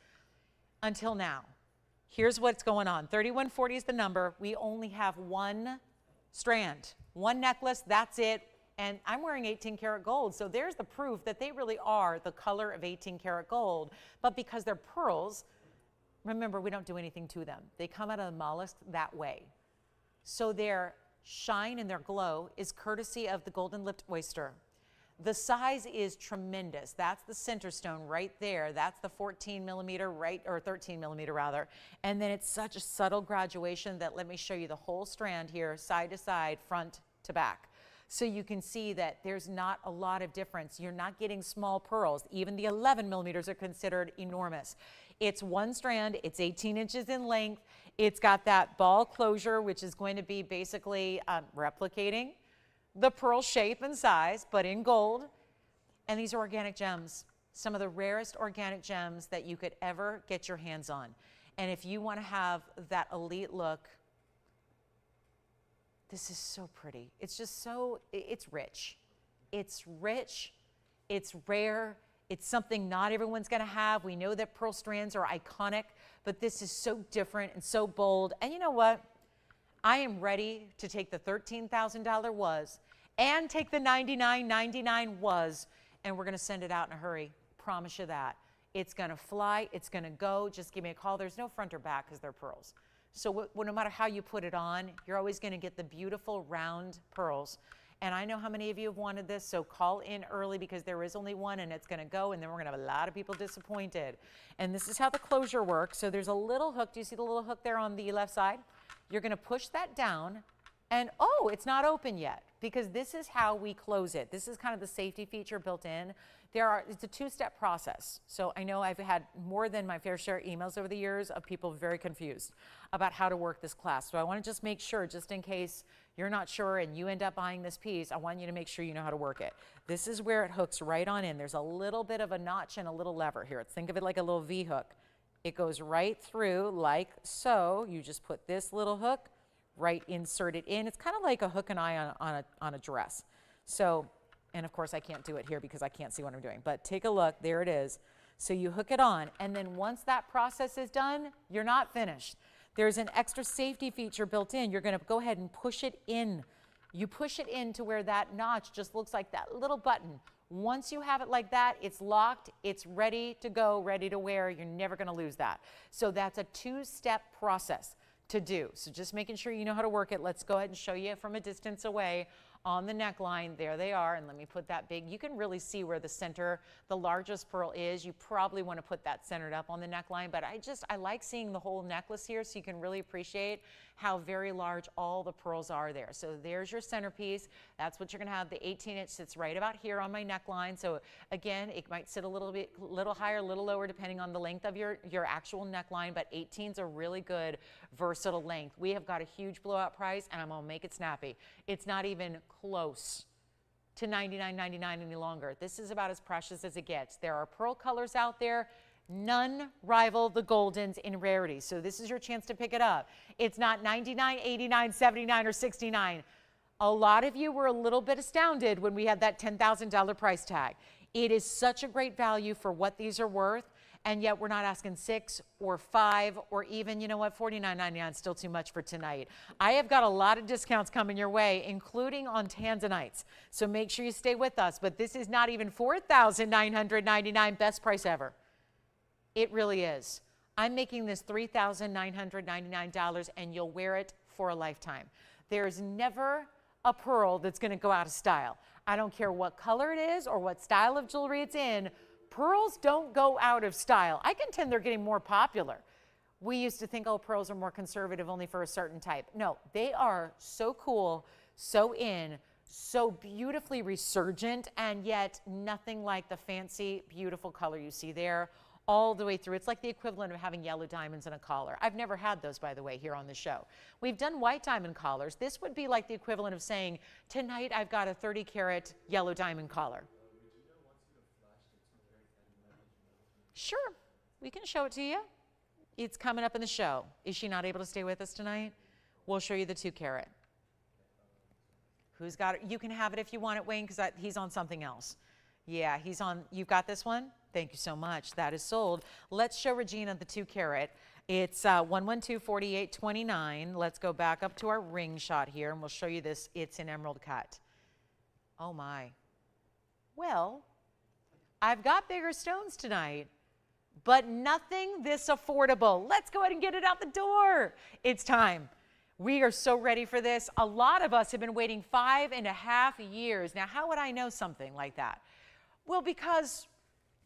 A: until now. Here's what's going on. 3140 is the number. We only have one strand, one necklace, that's it. And I'm wearing 18 karat gold, so there's the proof that they really are the color of 18 karat gold. But because they're pearls, remember, we don't do anything to them. They come out of the mollusk that way. So their shine and their glow is courtesy of the golden-lipped oyster. The size is tremendous. That's the center stone right there. That's the 14 millimeter, right, or 13 millimeter rather. And then it's such a subtle graduation that, let me show you the whole strand here, side to side, front to back. So you can see that there's not a lot of difference. You're not getting small pearls. Even the 11 millimeters are considered enormous. It's one strand, it's 18 inches in length. It's got that ball closure, which is going to be basically replicating the pearl shape and size, but in gold. And these are organic gems, some of the rarest organic gems that you could ever get your hands on. And if you want to have that elite look, this is so pretty. It's just so, it's rich. It's rich, it's rare, it's something not everyone's gonna have. We know that pearl strands are iconic, but this is so different and so bold. And you know what? I am ready to take the $13,000 was and take the $99.99 was, and we're gonna send it out in a hurry. Promise you that. It's gonna fly, it's gonna go. Just give me a call. There's no front or back because they're pearls. So no matter how you put it on, you're always going to get the beautiful round pearls. And I know how many of you have wanted this, so call in early because there is only one and it's going to go, and then we're going to have a lot of people disappointed. And this is how the closure works. So there's a little hook. Do you see the little hook there on the left side? You're going to push that down, and oh, it's not open yet, because this is how we close it. This is kind of the safety feature built in. It's a two-step process. So I know I've had more than my fair share of emails over the years of people very confused about how to work this class. So I want to just make sure, just in case you're not sure and you end up buying this piece, I want you to make sure you know how to work it. This is where it hooks right on in. There's a little bit of a notch and a little lever here. Think of it like a little V hook. It goes right through like so. You just put this little hook, right, insert it in. It's kind of like a hook and eye on a dress. So, and of course I can't do it here because I can't see what I'm doing, but take a look, there it is. So you hook it on, and then once that process is done, you're not finished. There's an extra safety feature built in. You're gonna go ahead and push it in You push it into where that notch just looks like that little button. Once you have it like that, it's locked, it's ready to go, ready to wear. You're never going to lose that. So that's a two-step process to do. So just making sure you know how to work it. Let's go ahead and show you from a distance away on the neckline. There they are. And let me put that big. You can really see where the center, the largest pearl is. You probably want to put that centered up on the neckline, but I like seeing the whole necklace here so you can really appreciate how very large all the pearls are there. So there's your centerpiece. That's what you're going to have. The 18-inch sits right about here on my neckline. So again, it might sit a little higher, a little lower, depending on the length of your actual neckline, but 18's a really good, versatile length. We have got a huge blowout price, and I'm going to make it snappy. It's not even close to $99.99 any longer. This is about as precious as it gets. There are pearl colors out there. None rival the goldens in rarity. So this is your chance to pick it up. It's not $99, $89, $79, or $69. A lot of you were a little bit astounded when we had that $10,000 price tag. It is such a great value for what these are worth, and yet we're not asking $6 or $5 or even, you know what, $49.99 is still too much for tonight. I have got a lot of discounts coming your way, including on Tanzanites. So make sure you stay with us. But this is not even $4,999, best price ever. It really is. I'm making this $3,999, and you'll wear it for a lifetime. There's never a pearl that's going to go out of style. I don't care what color it is or what style of jewelry it's in. Pearls don't go out of style. I contend they're getting more popular. We used to think, oh, pearls are more conservative only for a certain type. No, they are so cool, so in, so beautifully resurgent, and yet nothing like the fancy, beautiful color you see there all the way through. It's like the equivalent of having yellow diamonds in a collar. I've never had those, by the way, here on the show. We've done white diamond collars. This would be like the equivalent of saying, tonight I've got a 30-carat yellow diamond collar. Sure, we can show it to you. It's coming up in the show. Is she not able to stay with us tonight? We'll show you the 2-carat. Who's got it? You can have it if you want it, Wayne, because he's on something else. Yeah, he's on. You've got this one? Thank you so much. That is sold. Let's show Regina the 2-carat. It's 112-48-29. Let's go back up to our ring shot here, and we'll show you this. It's an emerald cut. Oh, my. Well, I've got bigger stones tonight, but nothing this affordable. Let's go ahead and get it out the door. It's time. We are so ready for this. A lot of us have been waiting 5.5 years. Now, how would I know something like that? Well, because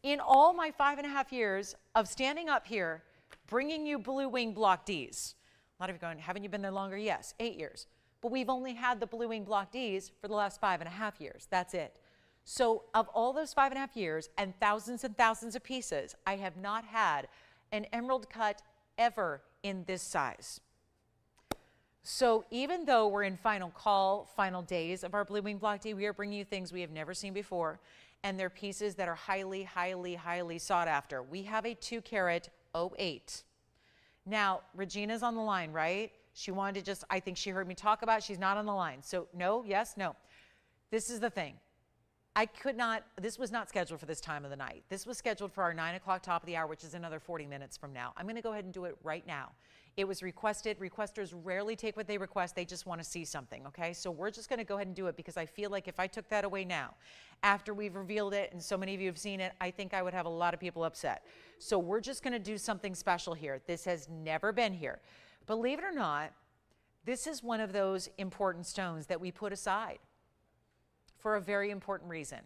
A: in all my 5.5 years of standing up here, bringing you Blue Wing Block Ds, a lot of you are going, haven't you been there longer? Yes, 8 years. But we've only had the Blue Wing Block Ds for the last 5.5 years. That's it. So of all those 5.5 years and thousands of pieces, I have not had an emerald cut ever in this size. So even though we're in final days of our Blue Wing Block D, we are bringing you things we have never seen before, and they're pieces that are highly, highly, highly sought after. We have a 2-carat 08. Now, Regina's on the line, right? She wanted to I think she heard me talk about it. She's not on the line. So no, yes, no. This is the thing. This was not scheduled for this time of the night. This was scheduled for our 9 o'clock top of the hour, which is another 40 minutes from now. I'm going to go ahead and do it right now. It was requested. Requesters rarely take what they request. They just want to see something, okay? So we're just going to go ahead and do it because I feel like if I took that away now, after we've revealed it and so many of you have seen it, I think I would have a lot of people upset. So we're just going to do something special here. This has never been here. Believe it or not, this is one of those important stones that we put aside for a very important reason.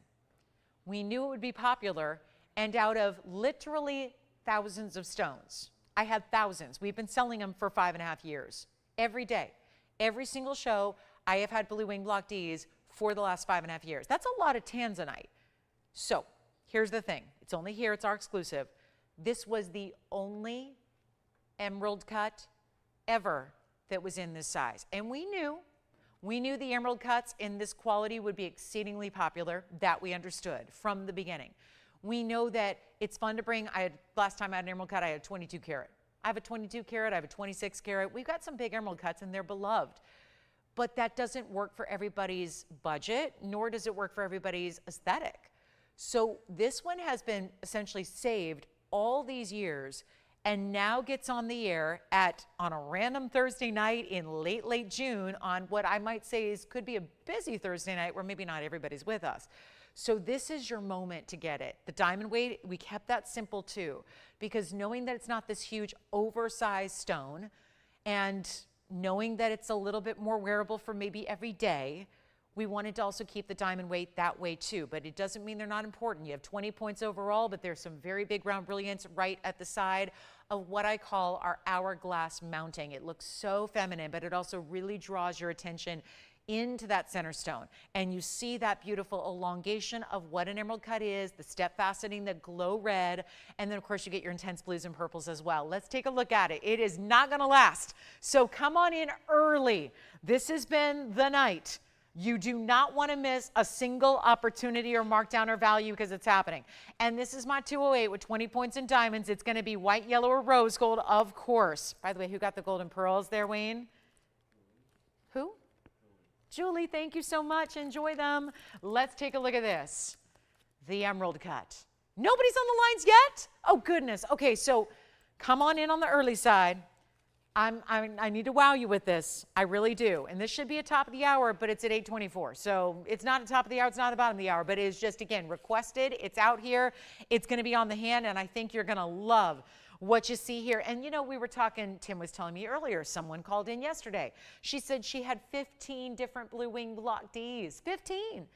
A: We knew it would be popular, and out of literally thousands of stones, I had thousands. We've been selling them for 5.5 years. Every day, every single show, I have had Blue Wing Block Ds for the last 5.5 years. That's a lot of Tanzanite. So here's the thing. It's only here. It's our exclusive. This was the only emerald cut ever that was in this size. And we knew the emerald cuts in this quality would be exceedingly popular. That we understood from the beginning. We know that it's fun to bring. Last time I had an emerald cut, I had a 22-carat. I have a 22-carat, I have a 26-carat. We've got some big emerald cuts, and they're beloved. But that doesn't work for everybody's budget, nor does it work for everybody's aesthetic. So this one has been essentially saved all these years and now gets on the air on a random Thursday night in late June on what I might say could be a busy Thursday night where maybe not everybody's with us. So this is your moment to get it. The diamond weight, we kept that simple too, because knowing that it's not this huge oversized stone and knowing that it's a little bit more wearable for maybe every day, we wanted to also keep the diamond weight that way too, but it doesn't mean they're not important. You have 20 points overall, but there's some very big round brilliance right at the side of what I call our hourglass mounting. It looks so feminine, but it also really draws your attention into that center stone. And you see that beautiful elongation of what an emerald cut is, the step faceting, the glow red, and then of course you get your intense blues and purples as well. Let's take a look at it. It is not gonna last. So come on in early. This has been the night. You do not want to miss a single opportunity or markdown or value because it's happening. And this is my 208 with 20 points in diamonds. It's going to be white, yellow, or rose gold, of course. By the way, who got the golden pearls there, Wayne? Who? Julie, thank you so much. Enjoy them. Let's take a look at this. The emerald cut. Nobody's on the lines yet? Oh, goodness. Okay, so come on in on the early side. I need to wow you with this. I really do. And this should be a top of the hour, but it's at 8:24. So it's not a top of the hour. It's not a bottom of the hour, but it is just, again, requested. It's out here. It's going to be on the hand, and I think you're going to love what you see here. And, you know, we were talking, Tim was telling me earlier, someone called in yesterday. She said she had 15 different blue wing block Ds. 15.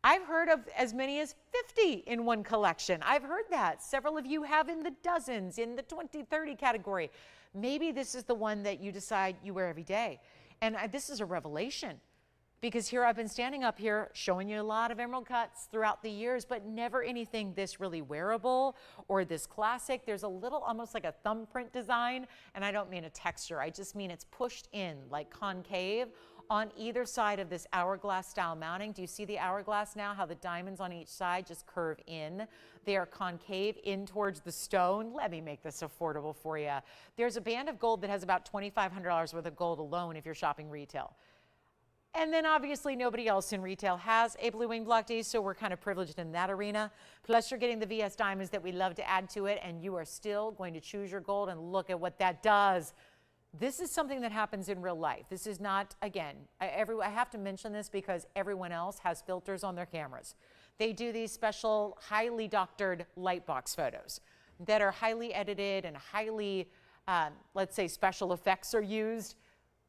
A: I've heard of as many as 50 in one collection. I've heard that. Several of you have in the dozens, in the 20, 30 category. Maybe this is the one that you decide you wear every day. And this is a revelation, because here I've been standing up here showing you a lot of emerald cuts throughout the years, but never anything this really wearable or this classic. There's a little, almost like a thumbprint design, and I don't mean a texture. I just mean it's pushed in like concave on either side of this hourglass style mounting. Do you see the hourglass now, how the diamonds on each side just curve in? They are concave in towards the stone. Let me make this affordable for you. There's a band of gold that has about $2,500 worth of gold alone if you're shopping retail. And then obviously nobody else in retail has a blue wing block D, so we're kind of privileged in that arena. Plus you're getting the VS diamonds that we love to add to it, and you are still going to choose your gold, and look at what that does. This is something that happens in real life. This is not, again, I have to mention this because everyone else has filters on their cameras. They do these special, highly doctored light box photos that are highly edited and highly, let's say, special effects are used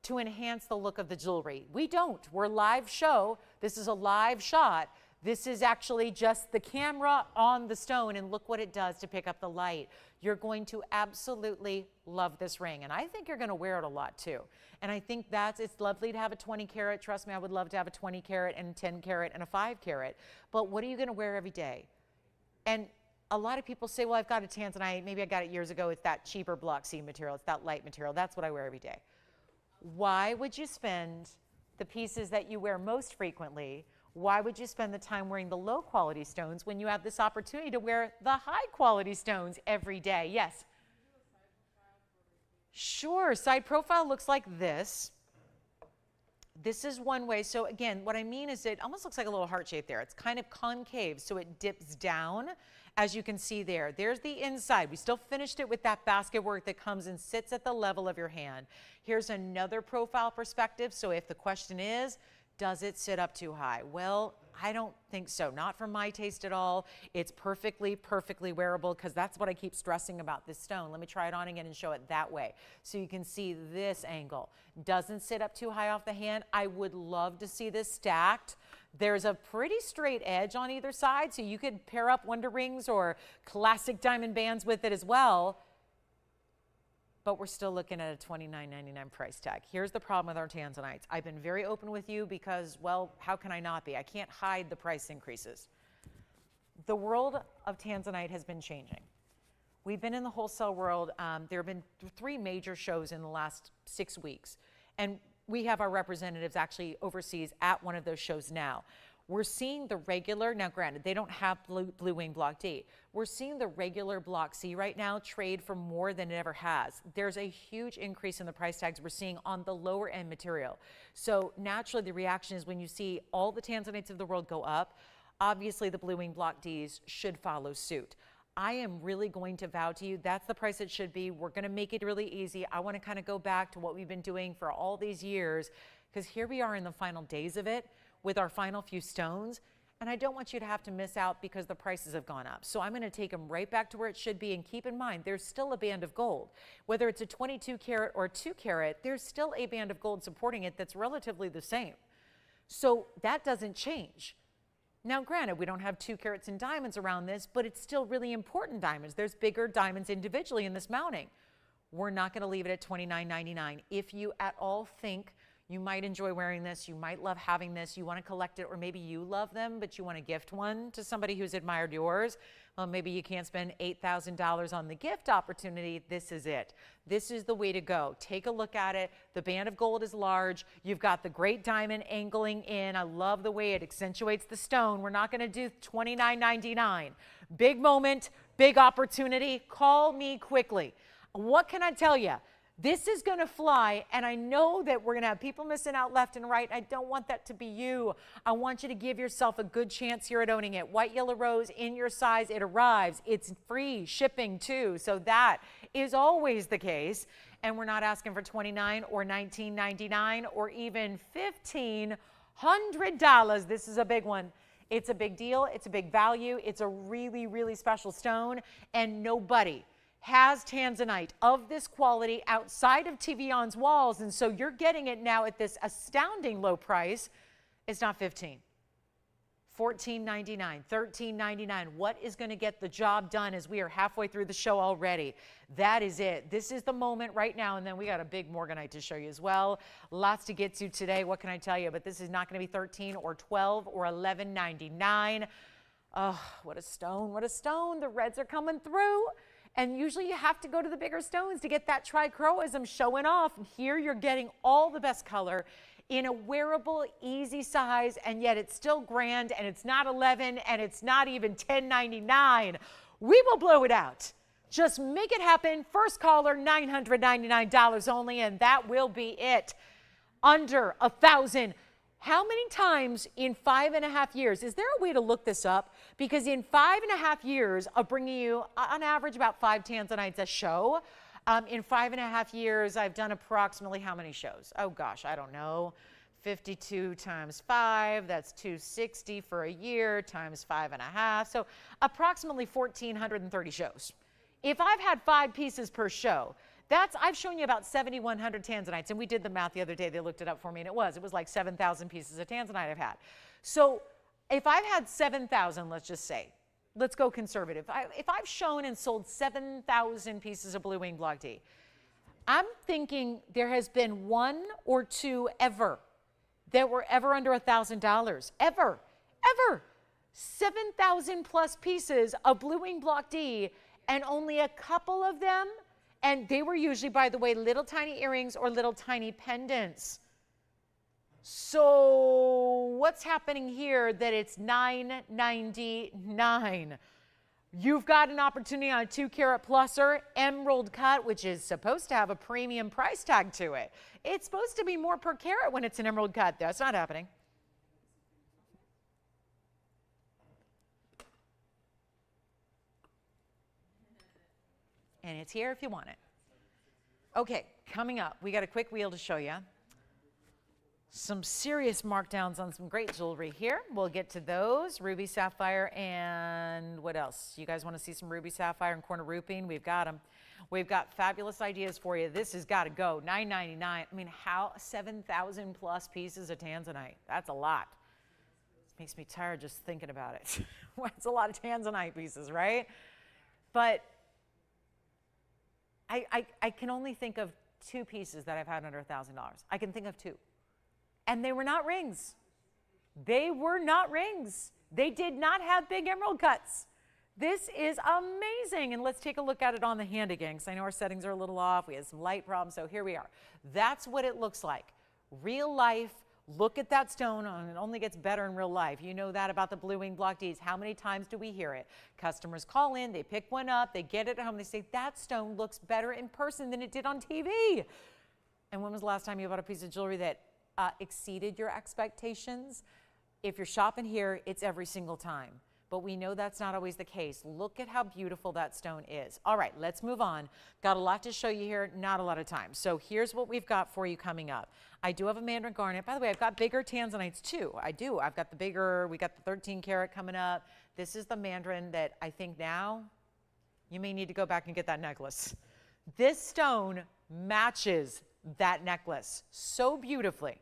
A: to enhance the look of the jewelry. We don't. We're live show. This is a live shot. This is actually just the camera on the stone, and look what it does to pick up the light. You're going to absolutely love this ring, and I think you're going to wear it a lot too. And I think it's lovely to have a 20 carat. Trust me, I would love to have a 20 carat and 10 carat and a 5 carat. But what are you going to wear every day? And a lot of people say, well, I've got a Tanzanite. Maybe I got it years ago. It's that cheaper block C material. It's that light material. That's what I wear every day. Why would you spend the pieces that you wear most frequently? Why would you spend the time wearing the low quality stones when you have this opportunity to wear the high quality stones every day? Yes? Sure, side profile looks like this. This is one way. So again, what I mean is it almost looks like a little heart shape there. It's kind of concave, so it dips down, as you can see there. There's the inside. We still finished it with that basket work that comes and sits at the level of your hand. Here's another profile perspective. So if the question is, does it sit up too high? Well, I don't think so. Not for my taste at all. It's perfectly, perfectly wearable, because that's what I keep stressing about this stone. Let me try it on again and show it that way so you can see this angle. Doesn't sit up too high off the hand. I would love to see this stacked. There's a pretty straight edge on either side, so you could pair up wonder rings or classic diamond bands with it as well. But we're still looking at a $29.99 price tag. Here's the problem with our Tanzanites. I've been very open with you because, well, how can I not be? I can't hide the price increases. The world of Tanzanite has been changing. We've been in the wholesale world. There have been 3 major shows in the last 6 weeks. And we have our representatives actually overseas at one of those shows now. We're seeing the regular, now granted, they don't have blue wing block D. We're seeing the regular block C right now trade for more than it ever has. There's a huge increase in the price tags we're seeing on the lower end material. So naturally the reaction is when you see all the Tanzanites of the world go up, obviously the blue wing block Ds should follow suit. I am really going to vow to you, that's the price it should be. We're going to make it really easy. I want to kind of go back to what we've been doing for all these years, because here we are in the final days of it with our final few stones. And I don't want you to have to miss out because the prices have gone up. So I'm going to take them right back to where it should be. And keep in mind, there's still a band of gold. Whether it's a 22 karat or 2 carat, there's still a band of gold supporting it that's relatively the same. So that doesn't change. Now, granted, we don't have 2 carats in diamonds around this, but it's still really important diamonds. There's bigger diamonds individually in this mounting. We're not going to leave it at $29.99. If you at all think you might enjoy wearing this, you might love having this, you want to collect it, or maybe you love them, but you want to gift one to somebody who's admired yours. Well, maybe you can't spend $8,000 on the gift opportunity. This is it. This is the way to go. Take a look at it. The band of gold is large. You've got the great diamond angling in. I love the way it accentuates the stone. We're not going to do $29.99. Big moment, big opportunity. Call me quickly. What can I tell you? This is going to fly, and I know that we're going to have people missing out left and right. I don't want that to be you. I want you to give yourself a good chance here at owning it. White, yellow, rose, in your size, it arrives. It's free shipping too, so that is always the case. And we're not asking for $29 or $19.99 or even $1,500. This is a big one. It's a big deal. It's a big value. It's a really, really special stone, and nobody has Tanzanite of this quality outside of TVON's walls, and so you're getting it now at this astounding low price. It's not $15, $14.99, $13.99. What is going to get the job done as we are halfway through the show already? That is it. This is the moment right now, and then we got a big Morganite to show you as well. Lots to get to today. What can I tell you? But this is not going to be $13 or $12 or $11.99. Oh, what a stone, what a stone. The reds are coming through. And usually you have to go to the bigger stones to get that trichroism showing off. And here you're getting all the best color in a wearable, easy size, and yet it's still grand, and it's not $11, and it's not even $10.99. We will blow it out. Just make it happen. First caller, $999 only, and that will be it. Under $1,000. How many times in 5.5 years, is there a way to look this up? Because in 5.5 years of bringing you, on average, about 5 Tanzanites a show, in 5.5 years, I've done approximately how many shows? Oh gosh, I don't know. 52 times 5, that's 260 for a year, times 5.5. So approximately 1,430 shows. If I've had 5 pieces per show, I've shown you about 7,100 Tanzanites, and we did the math the other day. They looked it up for me, and it was like 7,000 pieces of Tanzanite I've had. So if I've had 7,000, let's just say, let's go conservative. If I've shown and sold 7,000 pieces of Blue Wing Block D, I'm thinking there has been 1 or 2 ever that were ever under $1,000. Ever. 7,000 plus pieces of Blue Wing Block D, and only a couple of them. And they were usually, by the way, little tiny earrings or little tiny pendants. So what's happening here that it's $9.99? You've got an opportunity on a 2 carat pluser, emerald cut, which is supposed to have a premium price tag to it. It's supposed to be more per carat when it's an emerald cut. That's not happening. And it's here if you want it. Okay, coming up, we got a quick wheel to show you. Some serious markdowns on some great jewelry here. We'll get to those. Ruby, sapphire, and what else? You guys want to see some ruby, sapphire, and corner rupine? We've got them. We've got fabulous ideas for you. This has got to go. $9.99. I mean, how 7,000 plus pieces of Tanzanite? That's a lot. It makes me tired just thinking about it. It's a lot of Tanzanite pieces, right? But I can only think of 2 pieces that I've had under $1,000. I can think of 2. And they were not rings. They were not rings. They did not have big emerald cuts. This is amazing. And let's take a look at it on the hand again, because I know our settings are a little off. We had some light problems, so here we are. That's what it looks like. Real life. Look at that stone, and it only gets better in real life. You know that about the Blue Wing Block Ds. How many times do we hear it? Customers call in, they pick one up, they get it at home, they say, that stone looks better in person than it did on TV. And when was the last time you bought a piece of jewelry that exceeded your expectations? If you're shopping here, it's every single time. but we know that's not always the case. Look at how beautiful that stone is. All right, let's move on. Got a lot to show you here, not a lot of time. So here's what we've got for you coming up. I do have a Mandarin garnet. By the way, I've got bigger Tanzanites too. I do. I've got the bigger, we got the 13 karat coming up. This is the Mandarin that I think now you may need to go back and get that necklace. This stone matches that necklace so beautifully,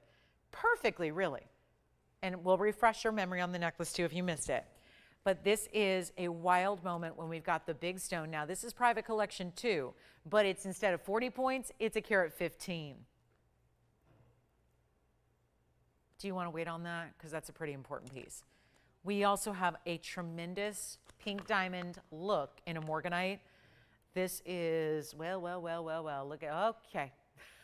A: perfectly really. And we'll refresh your memory on the necklace too if you missed it. But this is a wild moment when we've got the big stone. Now this is private collection too, but it's instead of 40 points, it's a carat 15. Do you want to wait on that? Because that's a pretty important piece. We also have a tremendous pink diamond look in a Morganite. This is, well, look at, okay.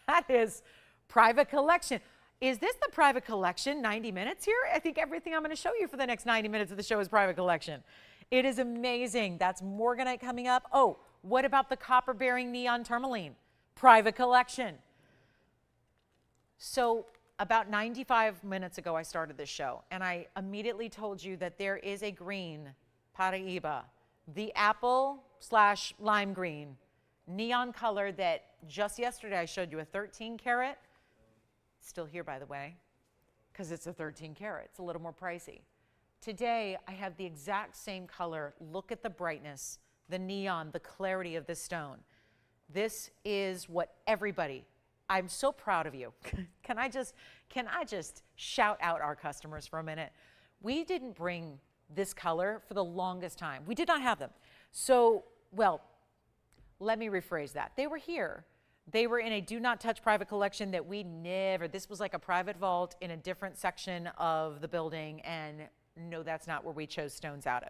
A: That is private collection. Is this the private collection 90 minutes here? I think everything I'm going to show you for the next 90 minutes of the show is private collection. It is amazing. That's Morganite coming up. Oh, what about the copper-bearing neon tourmaline? Private collection. So about 95 minutes ago, I started this show, and I immediately told you that there is a green Paraiba, the apple/lime green neon color that just yesterday I showed you a 13 karat. Still here, by the way, because it's a 13 karat. It's a little more pricey. Today, I have the exact same color. Look at the brightness, the neon, the clarity of this stone. This is what everybody, I'm so proud of you. Can I just shout out our customers for a minute? We didn't bring this color for the longest time. We did not have them. So, well, let me rephrase that. They were here. They were in a do not touch private collection that we never, this was like a private vault in a different section of the building, and no, that's not where we chose stones out of.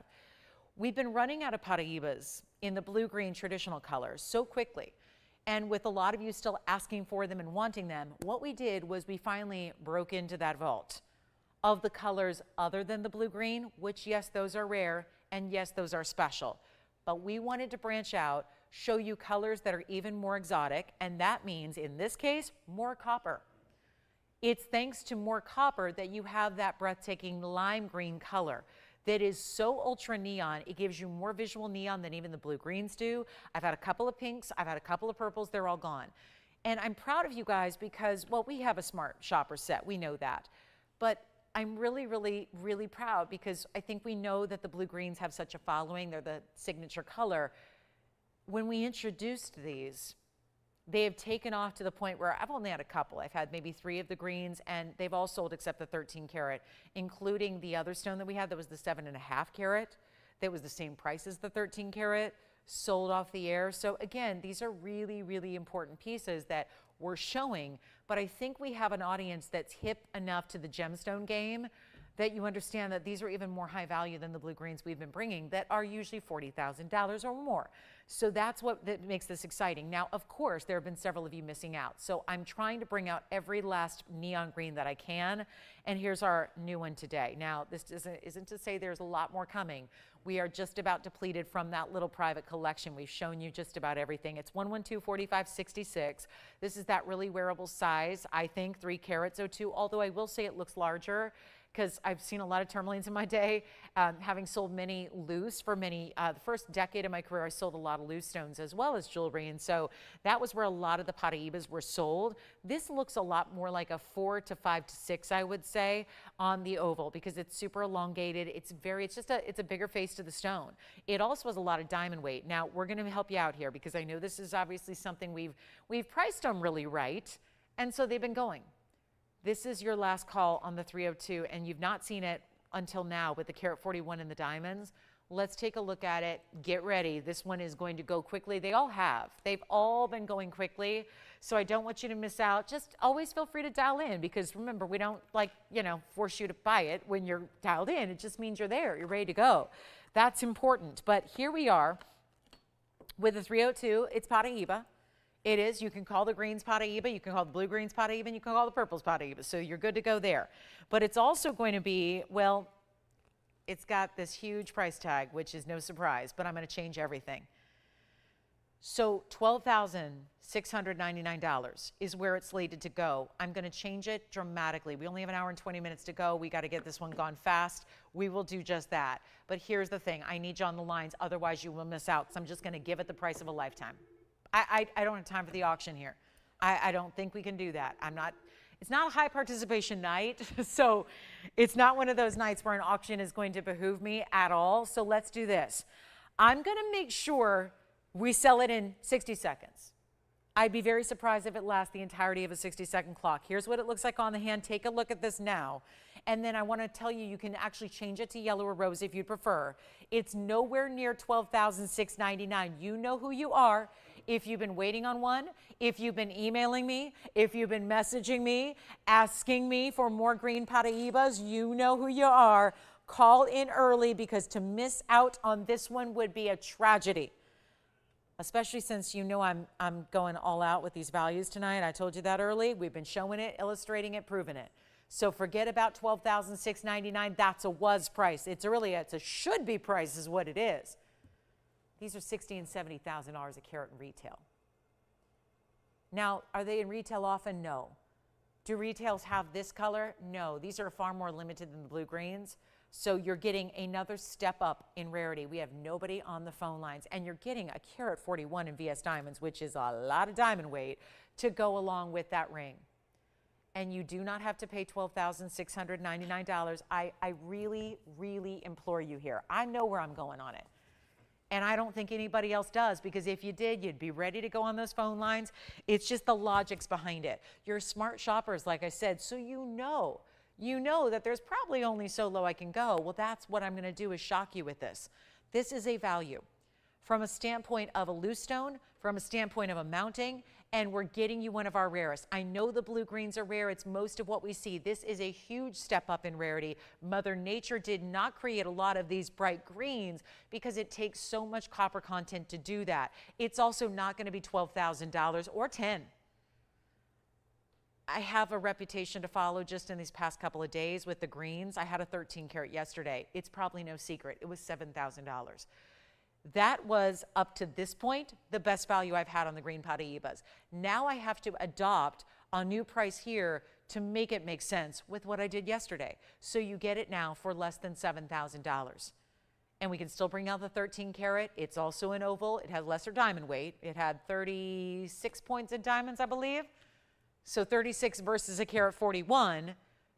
A: We've been running out of Paraibas in the blue-green traditional colors so quickly. And with a lot of you still asking for them and wanting them, what we did was we finally broke into that vault of the colors other than the blue-green, which yes, those are rare, and yes, those are special. But we wanted to branch out, show you colors that are even more exotic, and that means, in this case, more copper. It's thanks to more copper that you have that breathtaking lime green color that is so ultra neon. It gives you more visual neon than even the blue greens do. I've had a couple of pinks, I've had a couple of purples, they're all gone. And I'm proud of you guys because, well, we have a smart shopper set, we know that. But I'm really, really, really proud because I think we know that the blue greens have such a following, they're the signature color. When we introduced these, they have taken off to the point where I've only had a couple. I've had maybe 3 of the greens, and they've all sold except the 13 karat, including the other stone that we had that was the 7.5 karat. That was the same price as the 13 karat, sold off the air. So again, these are really, really important pieces that we're showing, but I think we have an audience that's hip enough to the gemstone game that you understand that these are even more high value than the blue greens we've been bringing that are usually $40,000 or more. So that's what that makes this exciting. Now, of course, there have been several of you missing out. So I'm trying to bring out every last neon green that I can. And here's our new one today. Now, this isn't to say there's a lot more coming. We are just about depleted from that little private collection. We've shown you just about everything. It's 112, 45, 66. This is that really wearable size, I think, 3 carats 02, although I will say it looks larger, because I've seen a lot of tourmalines in my day, having sold many loose for many, the first decade of my career, I sold a lot of loose stones as well as jewelry, and so that was where a lot of the Paraibas were sold. This looks a lot more like a 4 to 5 to 6, I would say, on the oval, because it's super elongated. It's a bigger face to the stone. It also has a lot of diamond weight. Now, we're gonna help you out here, because I know this is obviously something we've priced them really right, and so they've been going. This is your last call on the 302, and you've not seen it until now with the carat 41 and the diamonds. Let's take a look at it. Get ready. This one is going to go quickly. They all have. They've all been going quickly, so I don't want you to miss out. Just always feel free to dial in, because remember, we don't force you to buy it when you're dialed in. It just means you're there. You're ready to go. That's important. But here we are with the 302. It's Paraiba. It is. You can call the greens Paraiba, you can call the blue greens Paraiba, and you can call the purples Paraiba. So you're good to go there. But it's also going to be, well, it's got this huge price tag, which is no surprise, but I'm going to change everything. So $12,699 is where it's slated to go. I'm going to change it dramatically. We only have an hour and 20 minutes to go. We got to get this one gone fast. We will do just that. But here's the thing. I need you on the lines. Otherwise, you will miss out because I'm just going to give it the price of a lifetime. I don't have time for the auction here. I don't think we can do that. It's not a high participation night, so it's not one of those nights where an auction is going to behoove me at all. So let's do this. I'm going to make sure we sell it in 60 seconds. I'd be very surprised if it lasts the entirety of a 60-second clock. Here's what it looks like on the hand. Take a look at this now. And then I want to tell you, you can actually change it to yellow or rose if you'd prefer. It's nowhere near $12,699. You know who you are. If you've been waiting on one, if you've been emailing me, if you've been messaging me, asking me for more green Paraibas, you know who you are. Call in early because to miss out on this one would be a tragedy. Especially since you know I'm going all out with these values tonight. I told you that early. We've been showing it, illustrating it, proving it. So forget about $12,699. That's a was price. It's a should be price is what it is. These are $60,000 and $70,000 a carat in retail. Now, are they in retail often? No. Do retails have this color? No. These are far more limited than the blue greens. So you're getting another step up in rarity. We have nobody on the phone lines, and you're getting a carat 41 in VS diamonds, which is a lot of diamond weight, to go along with that ring. And you do not have to pay $12,699. I really, really implore you here. I know where I'm going on it. And I don't think anybody else does, because if you did, you'd be ready to go on those phone lines. It's just the logics behind it. You're smart shoppers, like I said, so you know that there's probably only so low I can go. Well, that's what I'm going to do is shock you with this. This is a value from a standpoint of a loose stone, from a standpoint of a mounting, and we're getting you one of our rarest. I know the blue greens are rare. It's most of what we see. This is a huge step up in rarity. Mother Nature did not create a lot of these bright greens because it takes so much copper content to do that. It's also not going to be $12,000 or $10,000. I have a reputation to follow just in these past couple of days with the greens. I had a 13 karat yesterday. It's probably no secret. It was $7,000. That was, up to this point, the best value I've had on the green Paraibas. Now I have to adopt a new price here to make it make sense with what I did yesterday. So you get it now for less than $7,000. And we can still bring out the 13 karat. It's also an oval. It has lesser diamond weight. It had 36 points in diamonds, I believe. So 36 versus a carat 41,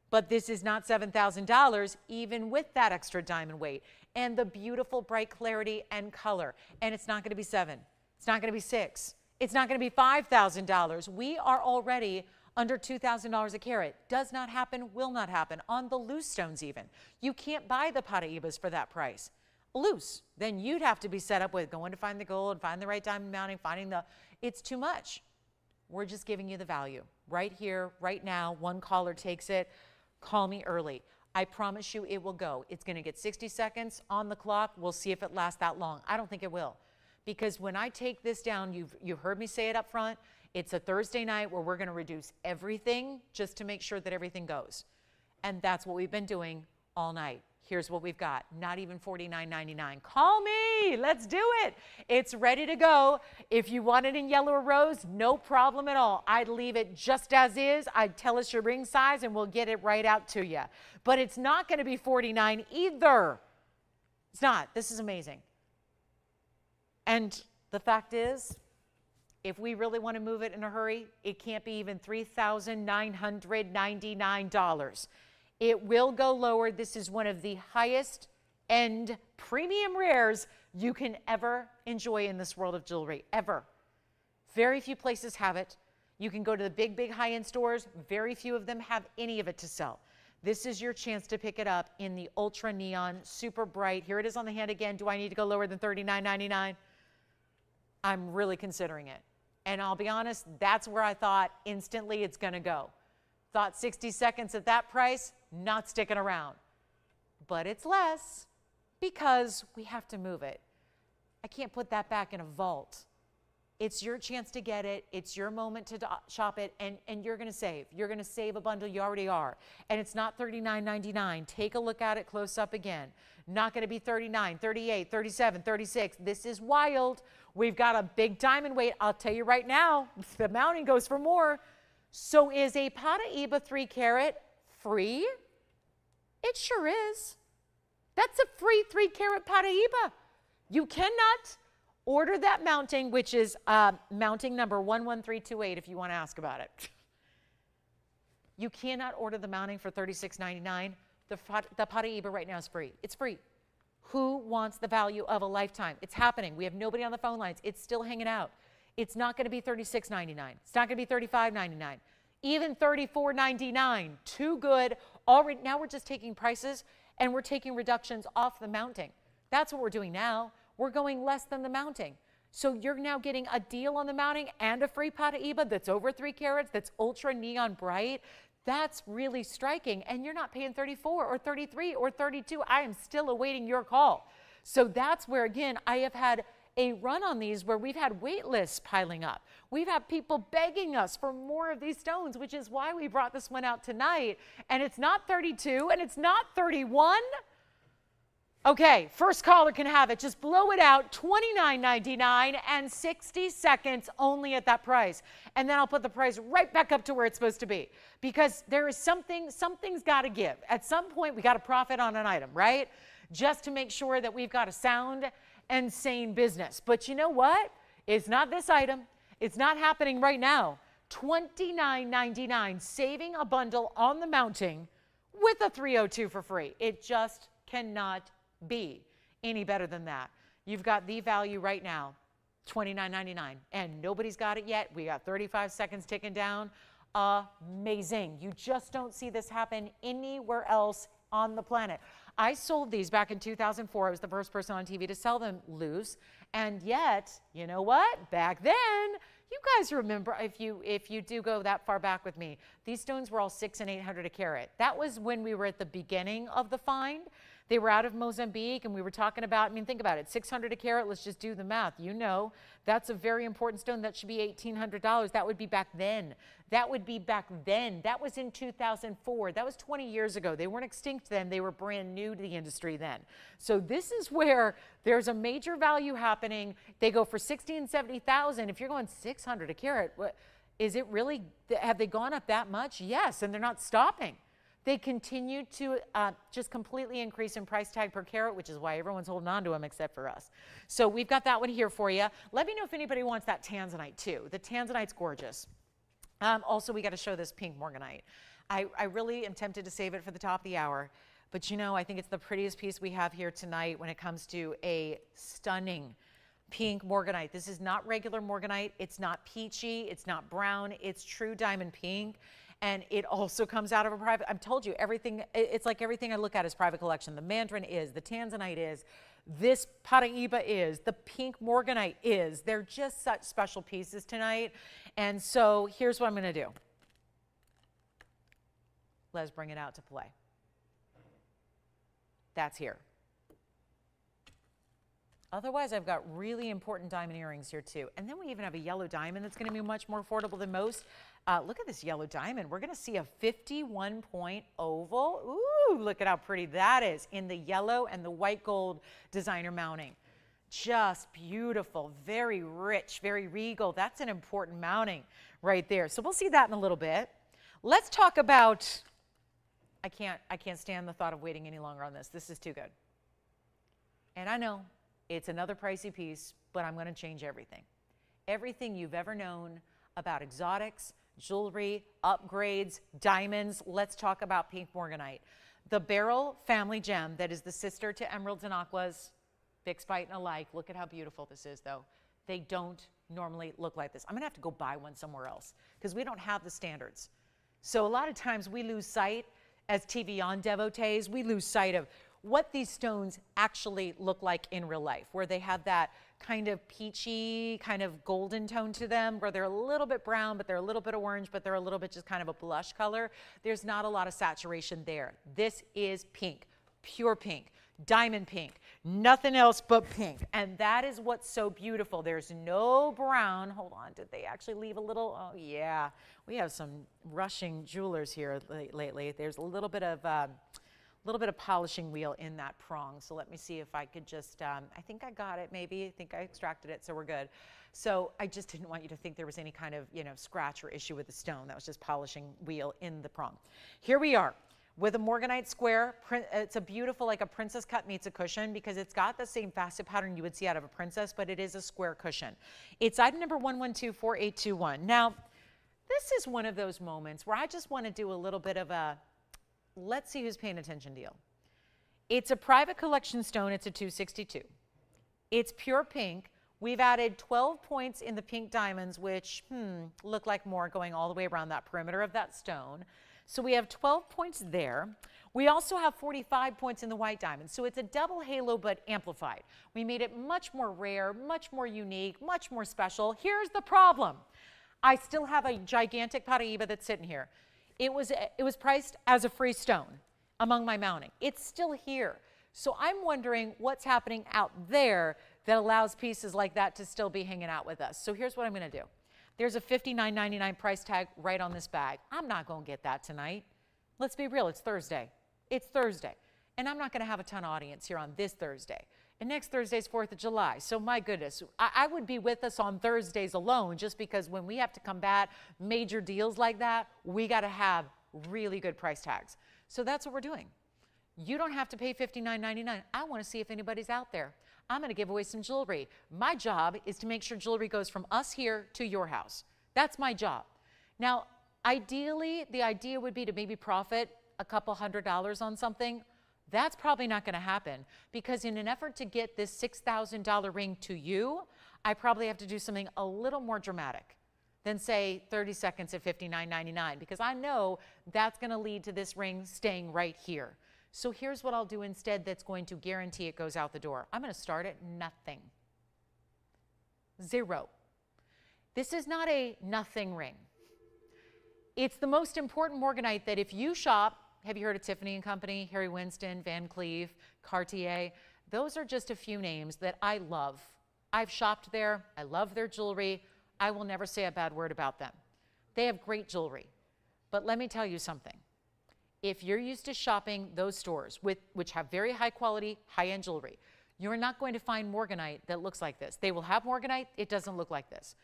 A: but this is not $7,000 even with that extra diamond weight and the beautiful bright clarity and color. And it's not going to be $7,000. It's not going to be $6,000. It's not going to be $5,000. We are already under $2,000 a carat. Does not happen, will not happen on the loose stones even. You can't buy the Paraibas for that price. Loose. Then you'd have to be set up with going to find the gold, find the right diamond mounting, it's too much. We're just giving you the value right here, right now. One caller takes it. Call me early. I promise you it will go. It's going to get 60 seconds on the clock. We'll see if it lasts that long. I don't think it will. Because when I take this down, you've heard me say it up front, it's a Thursday night where we're going to reduce everything just to make sure that everything goes. And that's what we've been doing all night. Here's what we've got. Not even $49.99. Call me. Let's do it. It's ready to go. If you want it in yellow or rose, no problem at all. I'd leave it just as is. I'd tell us your ring size and we'll get it right out to you. But it's not going to be $49 either. It's not. This is amazing. And the fact is, if we really want to move it in a hurry, it can't be even $3,999. It will go lower. This is one of the highest end premium rares you can ever enjoy in this world of jewelry, ever. Very few places have it. You can go to the big high-end stores. Very few of them have any of it to sell. This is your chance to pick it up in the ultra neon, super bright. Here it is on the hand again. Do I need to go lower than $39.99? I'm really considering it. And I'll be honest, that's where I thought instantly it's going to go. Thought 60 seconds at that price, not sticking around. But it's less because we have to move it. I can't put that back in a vault. It's your chance to get it. It's your moment to shop it, and you're going to save. You're going to save a bundle. You already are. And it's not $39.99. Take a look at it close up again. Not going to be $39, $38, $37, $36. This is wild. We've got a big diamond weight. I'll tell you right now, the mounting goes for more. So is a Paraiba 3 carat free? It sure is. That's a free 3 carat Paraiba. You cannot order that mounting, which is mounting number 11328 if you want to ask about it. You cannot order the mounting for $36.99. The Paraiba right now is free. It's free. Who wants the value of a lifetime? It's happening. We have nobody on the phone lines. It's still hanging out. It's not going to be $36.99. It's not going to be $35.99. Even $34.99. Too good. Already, now we're just taking prices and we're taking reductions off the mounting. That's what we're doing now. We're going less than the mounting. So you're now getting a deal on the mounting and a free Paraiba that's over 3 carats, that's ultra neon bright. That's really striking, and you're not paying 34 or 33 or 32. I am still awaiting your call. So that's where, again, I have had a run on these where we've had wait lists piling up. We've had people begging us for more of these stones, which is why we brought this one out tonight. And it's not 32 and it's not 31. Okay, first caller can have it. Just blow it out, $29.99 and 60 seconds only at that price. And then I'll put the price right back up to where it's supposed to be. Because there is something's got to give. At some point, we got to profit on an item, right? Just to make sure that we've got a sound and sane business. But you know what? It's not this item. It's not happening right now. $29.99, saving a bundle on the mounting with a 302 for free. It just cannot be any better than that. You've got the value right now, $29.99, and nobody's got it yet. We got 35 seconds ticking down. Amazing. You just don't see this happen anywhere else on the planet. I sold these back in 2004. I was the first person on TV to sell them loose. And yet, you know what? Back then, you guys remember, if you do go that far back with me, these stones were all $600 and $800 a carat. That was when we were at the beginning of the find. They were out of Mozambique, and we were talking about, I mean, think about it, $600 a carat, let's just do the math. You know, that's a very important stone. That should be $1,800. That would be back then. That would be back then. That was in 2004. That was 20 years ago. They weren't extinct then. They were brand new to the industry then. So this is where there's a major value happening. They go for $60,000 and $70,000. If you're going $600 a carat, what, is it really, have they gone up that much? Yes, and they're not stopping. They continue to just completely increase in price tag per carat, which is why everyone's holding on to them except for us. So we've got that one here for you. Let me know if anybody wants that Tanzanite too. The Tanzanite's gorgeous. Also, we got to show this pink Morganite. I really am tempted to save it for the top of the hour, but you know, I think it's the prettiest piece we have here tonight when it comes to a stunning pink Morganite. This is not regular Morganite. It's not peachy. It's not brown. It's true diamond pink. And it also comes out of a private, I've told you, everything, it's like everything I look at is private collection. The Mandarin is, the Tanzanite is, this Paraiba is, the pink Morganite is. They're just such special pieces tonight. And so here's what I'm going to do. Let's bring it out to play. That's here. Otherwise, I've got really important diamond earrings here too. And then we even have a yellow diamond that's going to be much more affordable than most. Look at this yellow diamond. We're going to see a 51-point oval. Ooh, look at how pretty that is in the yellow and the white gold designer mounting. Just beautiful, very rich, very regal. That's an important mounting right there. So we'll see that in a little bit. Let's talk about, I can't stand the thought of waiting any longer on this. This is too good. And I know it's another pricey piece, but I'm going to change everything. Everything you've ever known about exotics, jewelry, upgrades, diamonds. Let's talk about pink Morganite. The Beryl family gem that is the sister to emeralds and aquas, fixed, bite, and alike. Look at how beautiful this is, though. They don't normally look like this. I'm going to have to go buy one somewhere else because we don't have the standards. So a lot of times we lose sight as TVON devotees. We lose sight of what these stones actually look like in real life, where they have that kind of peachy, kind of golden tone to them, where they're a little bit brown, but they're a little bit orange, but they're a little bit just kind of a blush color. There's not a lot of saturation there. This is pink, pure pink, diamond pink, nothing else but pink. And that is what's so beautiful. There's no brown. Hold on, did they actually leave a little? Oh yeah, we have some rushing jewelers here lately. There's a little bit of little bit of polishing wheel in that prong. So let me see if I could just, I think I got it maybe. I think I extracted it, so we're good. So I just didn't want you to think there was any kind of, scratch or issue with the stone. That was just polishing wheel in the prong. Here we are with a Morganite square. It's a beautiful, like a princess cut meets a cushion, because it's got the same facet pattern you would see out of a princess, but it is a square cushion. It's item number 1124821. Now, this is one of those moments where I just want to do a little bit of a, let's see who's paying attention deal. It's a private collection stone. It's a 262. It's pure pink. We've added 12 points in the pink diamonds, which look like more going all the way around that perimeter of that stone. So we have 12 points there. We also have 45 points in the white diamonds. So it's a double halo, but amplified. We made it much more rare, much more unique, much more special. Here's the problem. I still have a gigantic Paraiba that's sitting here. It was priced as a free stone among my mounting. It's still here. So I'm wondering what's happening out there that allows pieces like that to still be hanging out with us. So here's what I'm going to do. There's a $59.99 price tag right on this bag. I'm not going to get that tonight. Let's be real. It's Thursday. It's Thursday. And I'm not going to have a ton of audience here on this Thursday. And next Thursday's 4th of July. So my goodness, I would be with us on Thursdays alone, just because when we have to combat major deals like that, we got to have really good price tags. So that's what we're doing. You don't have to pay $59.99. I want to see if anybody's out there. I'm going to give away some jewelry. My job is to make sure jewelry goes from us here to your house. That's my job. Now, ideally, the idea would be to maybe profit a couple $100 on something. That's probably not going to happen, because in an effort to get this $6,000 ring to you, I probably have to do something a little more dramatic than, say, 30 seconds at $59.99, because I know that's going to lead to this ring staying right here. So here's what I'll do instead that's going to guarantee it goes out the door. I'm going to start at nothing. 0. This is not a nothing ring. It's the most important Morganite that if you shop, have you heard of Tiffany & Company, Harry Winston, Van Cleef, Cartier? Those are just a few names that I love. I've shopped there. I love their jewelry. I will never say a bad word about them. They have great jewelry. But let me tell you something. If you're used to shopping those stores which have very high quality, high-end jewelry, you're not going to find Morganite that looks like this. They will have Morganite. It doesn't look like this.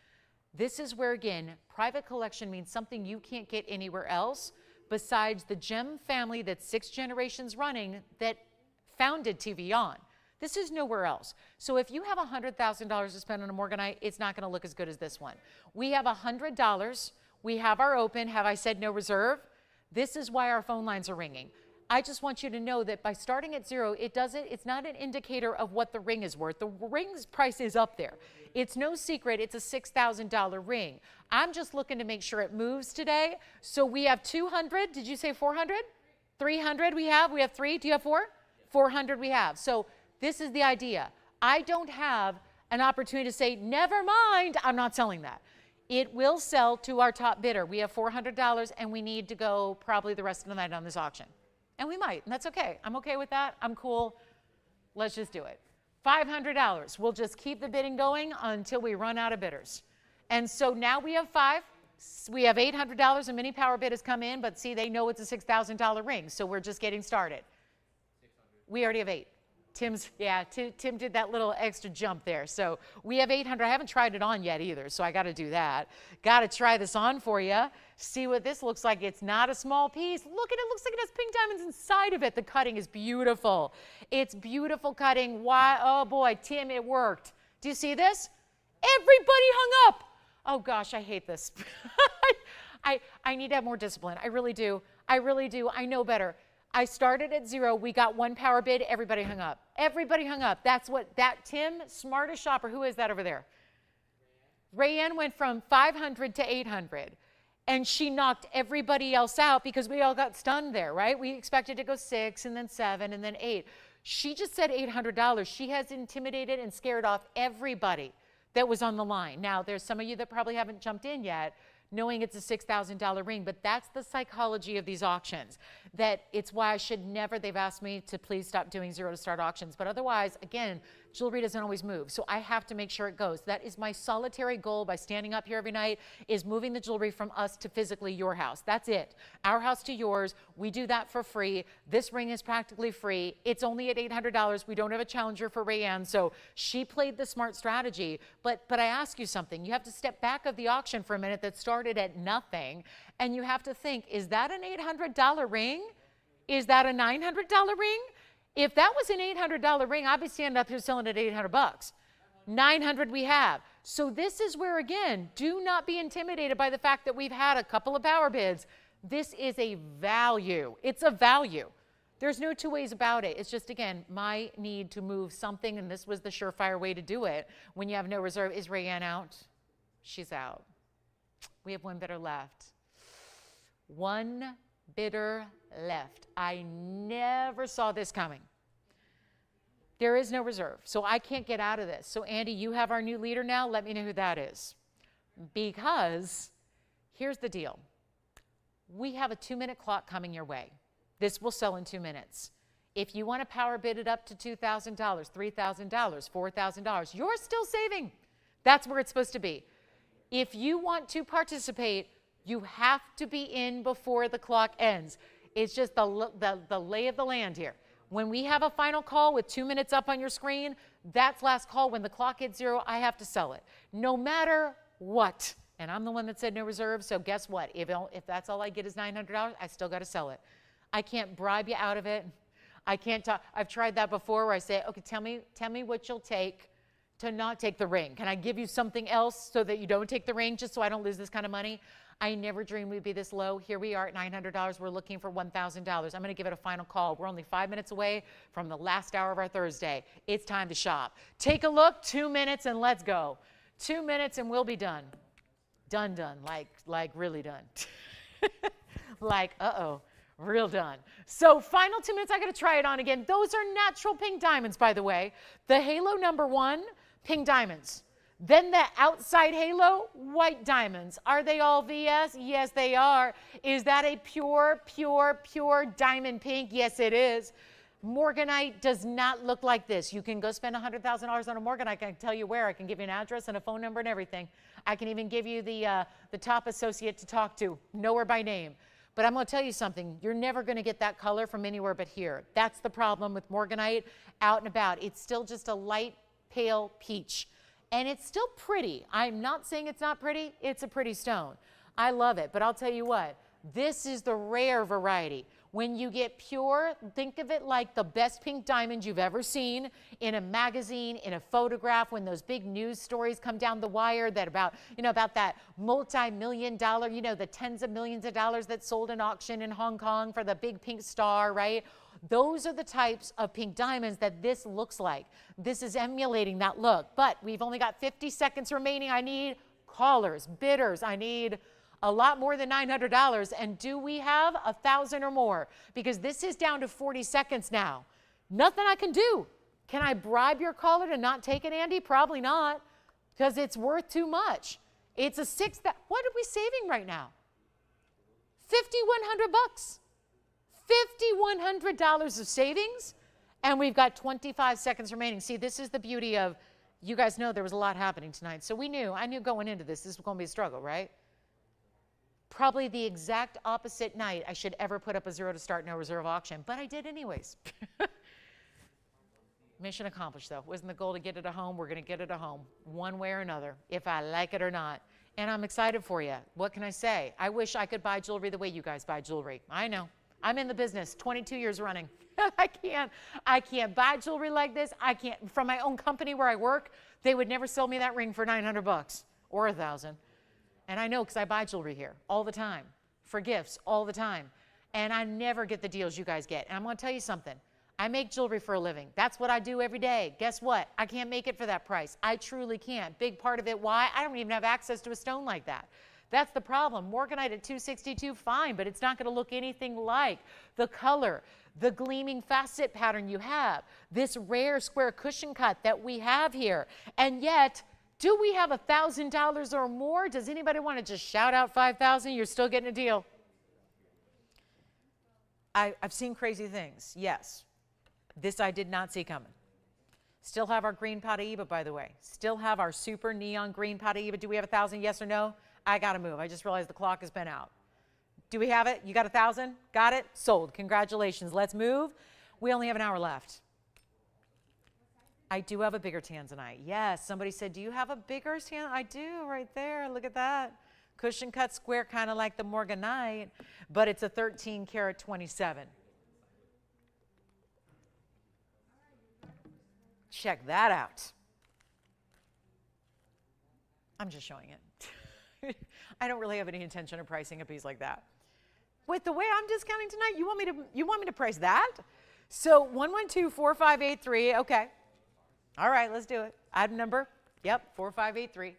A: This is where, again, private collection means something you can't get anywhere else besides the gem family that's 6 generations running that founded TVON. This is nowhere else. So if you have $100,000 to spend on a Morganite, it's not going to look as good as this one. We have $100. We have our open. Have I said no reserve? This is why our phone lines are ringing. I just want you to know that by starting at 0, it's not an indicator of what the ring is worth. The ring's price is up there. It's no secret it's a $6,000 ring. I'm just looking to make sure it moves today. So we have 200. Did you say 400? 300 we have? We have 3. Do you have 4? 400 we have. So this is the idea. I don't have an opportunity to say, never mind, I'm not selling that. It will sell to our top bidder. We have $400, and we need to go probably the rest of the night on this auction. And we might, and that's okay. I'm okay with that. I'm cool. Let's just do it. $500. We'll just keep the bidding going until we run out of bidders. And so now we have 5. We have $800. A mini power bid has come in, but see, they know it's a $6,000 ring, so we're just getting started. 600. We already have 8. Tim did that little extra jump there. So we have 800. I haven't tried it on yet either, so I got to do that. Got to try this on for you. See what this looks like. It's not a small piece. Look at it. Looks like it has pink diamonds inside of it. The cutting is beautiful. It's beautiful cutting. Why? Oh, boy, Tim, it worked. Do you see this? Everybody hung up. Oh, gosh, I hate this. I need to have more discipline. I really do. I really do. I know better. I started at 0. We got 1 power bid. Everybody hung up. Everybody hung up. That's what Tim, smartest shopper. Who is that over there? Rayanne went from 500 to 800. And she knocked everybody else out because we all got stunned there, right? We expected to go 6 and then 7 and then 8. She just said $800. She has intimidated and scared off everybody that was on the line. Now, there's some of you that probably haven't jumped in yet, knowing it's a $6,000 ring, but that's the psychology of these auctions. That it's why I should never, they've asked me to please stop doing 0 to start auctions, but otherwise, again, jewelry doesn't always move. So I have to make sure it goes. That is my solitary goal by standing up here every night, is moving the jewelry from us to physically your house. That's it. Our house to yours. We do that for free. This ring is practically free. It's only at $800. We don't have a challenger for Rayanne, so she played the smart strategy. But I ask you something. You have to step back of the auction for a minute that started at nothing, and you have to think, is that an $800 ring? Is that a $900 ring? If that was an $800 ring, I'd be standing up here selling it at $800. 900 we have. So this is where, again, do not be intimidated by the fact that we've had a couple of power bids. This is a value. It's a value. There's no two ways about it. It's just, again, my need to move something, and this was the surefire way to do it. When you have no reserve, is Rayanne out? She's out. We have one bidder left. One bidder left. I never saw this coming. There is no reserve, so I can't get out of this. So Andy, you have our new leader now. Let me know who that is. Because here's the deal. We have a 2-minute clock coming your way. This will sell in 2 minutes. If you want to power bid it up to $2,000, $3,000, $4,000, you're still saving. That's where it's supposed to be. If you want to participate, you have to be in before the clock ends. It's just the lay of the land here. When we have a final call with 2 minutes up on your screen, that's last call. When the clock hits 0, I have to sell it, no matter what. And I'm the one that said no reserve, so guess what? If that's all I get is $900, I still got to sell it. I can't bribe you out of it. I can't talk. I've tried that before where I say, okay, tell me what you'll take to not take the ring. Can I give you something else so that you don't take the ring, just so I don't lose this kind of money? I never dreamed we'd be this low. Here we are at $900. We're looking for $1,000. I'm going to give it a final call. We're only 5 minutes away from the last hour of our Thursday. It's time to shop. Take a look, 2 minutes, and let's go. 2 minutes and we'll be done. Done, like really done. Like, uh-oh, real done. So final 2 minutes, I got to try it on again. Those are natural pink diamonds, by the way. The halo number 1, pink diamonds. Then the outside halo, white diamonds. Are they all VS? Yes, they are. Is that a pure diamond pink? Yes, it is. Morganite does not look like this. You can go spend $100,000 on a Morganite. I can tell you where. I can give you an address and a phone number and everything. I can even give you the top associate to talk to. Know her by name. But I'm going to tell you something. You're never going to get that color from anywhere but here. That's the problem with Morganite out and about. It's still just a light, pale peach. And it's still pretty. I'm not saying it's not pretty. It's a pretty stone. I love it. But I'll tell you what. This is the rare variety. When you get pure, think of it like the best pink diamond you've ever seen in a magazine, in a photograph, when those big news stories come down the wire that about that multi-million-dollar, the tens of millions of dollars that sold in auction in Hong Kong for the big pink star, right? Those are the types of pink diamonds that this looks like. This is emulating that look. But we've only got 50 seconds remaining. I need callers, bidders. I need a lot more than $900. And do we have 1,000 or more? Because this is down to 40 seconds now. Nothing I can do. Can I bribe your caller to not take it, Andy? Probably not, because it's worth too much. It's a what are we saving right now? $5,100. $5,100 of savings, and we've got 25 seconds remaining. See, this is the beauty of, you guys know there was a lot happening tonight, so I knew going into this was going to be a struggle, right? Probably the exact opposite night I should ever put up a 0 to start, no reserve auction, but I did anyways. Mission accomplished, though. Wasn't the goal to get it at home? We're going to get it at home, one way or another, if I like it or not. And I'm excited for you. What can I say? I wish I could buy jewelry the way you guys buy jewelry. I know. I'm in the business 22 years running. I can't buy jewelry like this. I can't, from my own company where I work, they would never sell me that ring for $900 or 1,000. And I know because I buy jewelry here all the time for gifts all the time. And I never get the deals you guys get. And I'm going to tell you something. I make jewelry for a living. That's what I do every day. Guess what? I can't make it for that price. I truly can't. Big part of it, why? I don't even have access to a stone like that. That's the problem. Morganite at $262, fine, but it's not going to look anything like the color, the gleaming facet pattern you have, this rare square cushion cut that we have here. And yet, do we have $1,000 or more? Does anybody want to just shout out 5,000? You're still getting a deal. I've seen crazy things, yes. This I did not see coming. Still have our green Paraiba, by the way. Still have our super neon green Paraiba. Do we have 1,000? Yes or no? I got to move. I just realized the clock has been out. Do we have it? You got 1,000? Got it? Sold. Congratulations. Let's move. We only have an hour left. I do have a bigger Tanzanite. Yes. Somebody said, do you have a bigger Tanzanite? I do right there. Look at that. Cushion cut square, kind of like the Morganite, but it's a 13 karat 27. Check that out. I'm just showing it. I don't really have any intention of pricing a piece like that. With the way I'm discounting tonight, you want me to price that? So 1124583. Okay. All right, let's do it. Item number. Yep, 4583.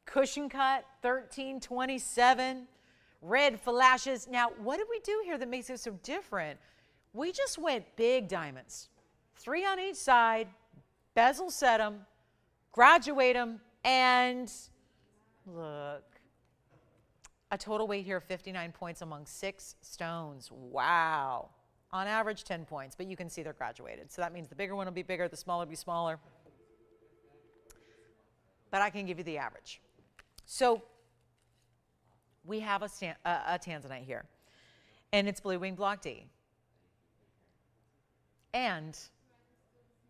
A: Cushion cut 1327. Red flashes. Now, what did we do here that makes it so different? We just went big diamonds. 3 on each side. Bezel set them, graduate them, and look, a total weight here of 59 points among 6 stones. Wow. On average, 10 points, but you can see they're graduated. So that means the bigger one will be bigger, the smaller will be smaller. But I can give you the average. So we have a Tanzanite here, and it's Blue Wing Block D. And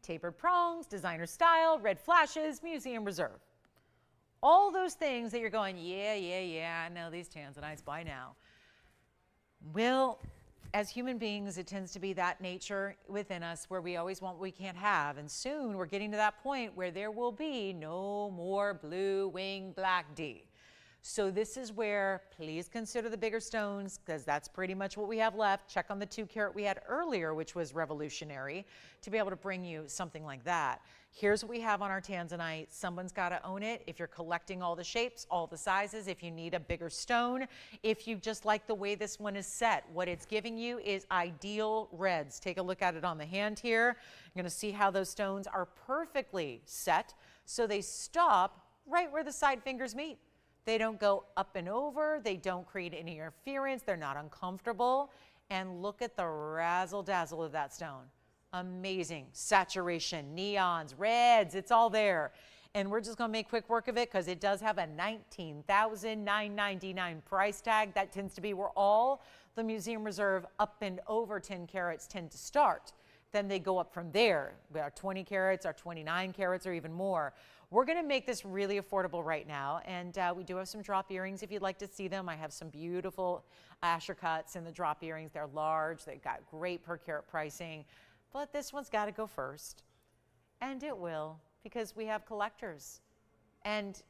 A: tapered prongs, designer style, red flashes, museum reserve. All those things that you're going, yeah, I know these Tanzanites by now. Well, as human beings, it tends to be that nature within us where we always want what we can't have. And soon we're getting to that point where there will be no more Blue Wing Black D. So this is where please consider the bigger stones, because that's pretty much what we have left. Check on the 2 carat we had earlier, which was revolutionary, to be able to bring you something like that. Here's what we have on our Tanzanite. Someone's got to own it. If you're collecting all the shapes, all the sizes, if you need a bigger stone, if you just like the way this one is set, what it's giving you is ideal reds. Take a look at it on the hand here. You're going to see how those stones are perfectly set, so they stop right where the side fingers meet. They don't go up and over. They don't create any interference. They're not uncomfortable. And look at the razzle dazzle of that stone. Amazing. Saturation, neons, reds, it's all there. And we're just going to make quick work of it because it does have a $19,999 price tag. That tends to be where all the museum reserve up and over 10 carats tend to start. Then they go up from there. Our 20 carats, our 29 carats, or even more. We're going to make this really affordable right now, and we do have some drop earrings if you'd like to see them. I have some beautiful Asher cuts in the drop earrings. They're large. They've got great per carat pricing, but this one's got to go first, and it will, because we have collectors. And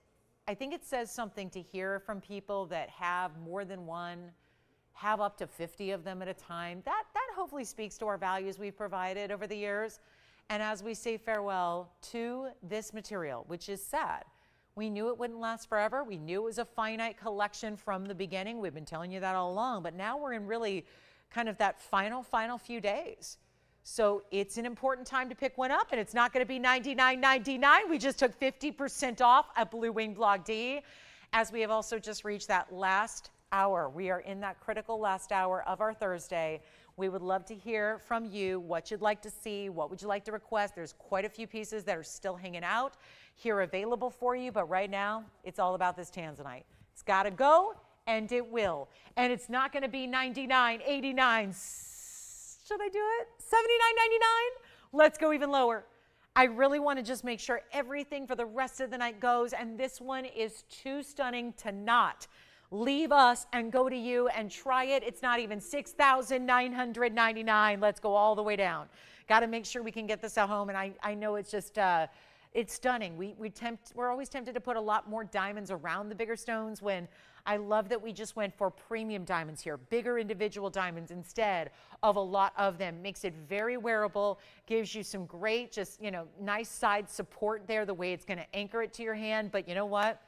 A: I think it says something to hear from people that have more than one, have up to 50 of them at a time. That hopefully speaks to our values we've provided over the years. And as we say farewell to this material, which is sad, we knew it wouldn't last forever. We knew it was a finite collection from the beginning. We've been telling you that all along, but now we're in really kind of that final few days. So it's an important time to pick one up, and it's not going to be $99.99. We just took 50% off a Blue Wing Block D, as we have also just reached that last hour. We are in that critical last hour of our Thursday. We would love to hear from you what you'd like to see, what would you like to request. There's quite a few pieces that are still hanging out here available for you, but right now it's all about this Tanzanite. It's got to go, and it will. And it's not going to be $99.89. Should I do it? $79.99? Let's go even lower. I really want to just make sure everything for the rest of the night goes, and this one is too stunning to not leave us and go to you and try it. It's not even $6,999. Let's go all the way down. Got to make sure we can get this at home, and I know it's just it's stunning. We're always tempted to put a lot more diamonds around the bigger stones, when I love that we just went for premium diamonds here, bigger individual diamonds instead of a lot of them. Makes it very wearable, gives you some great, just, nice side support there, the way it's going to anchor it to your hand. But you know what?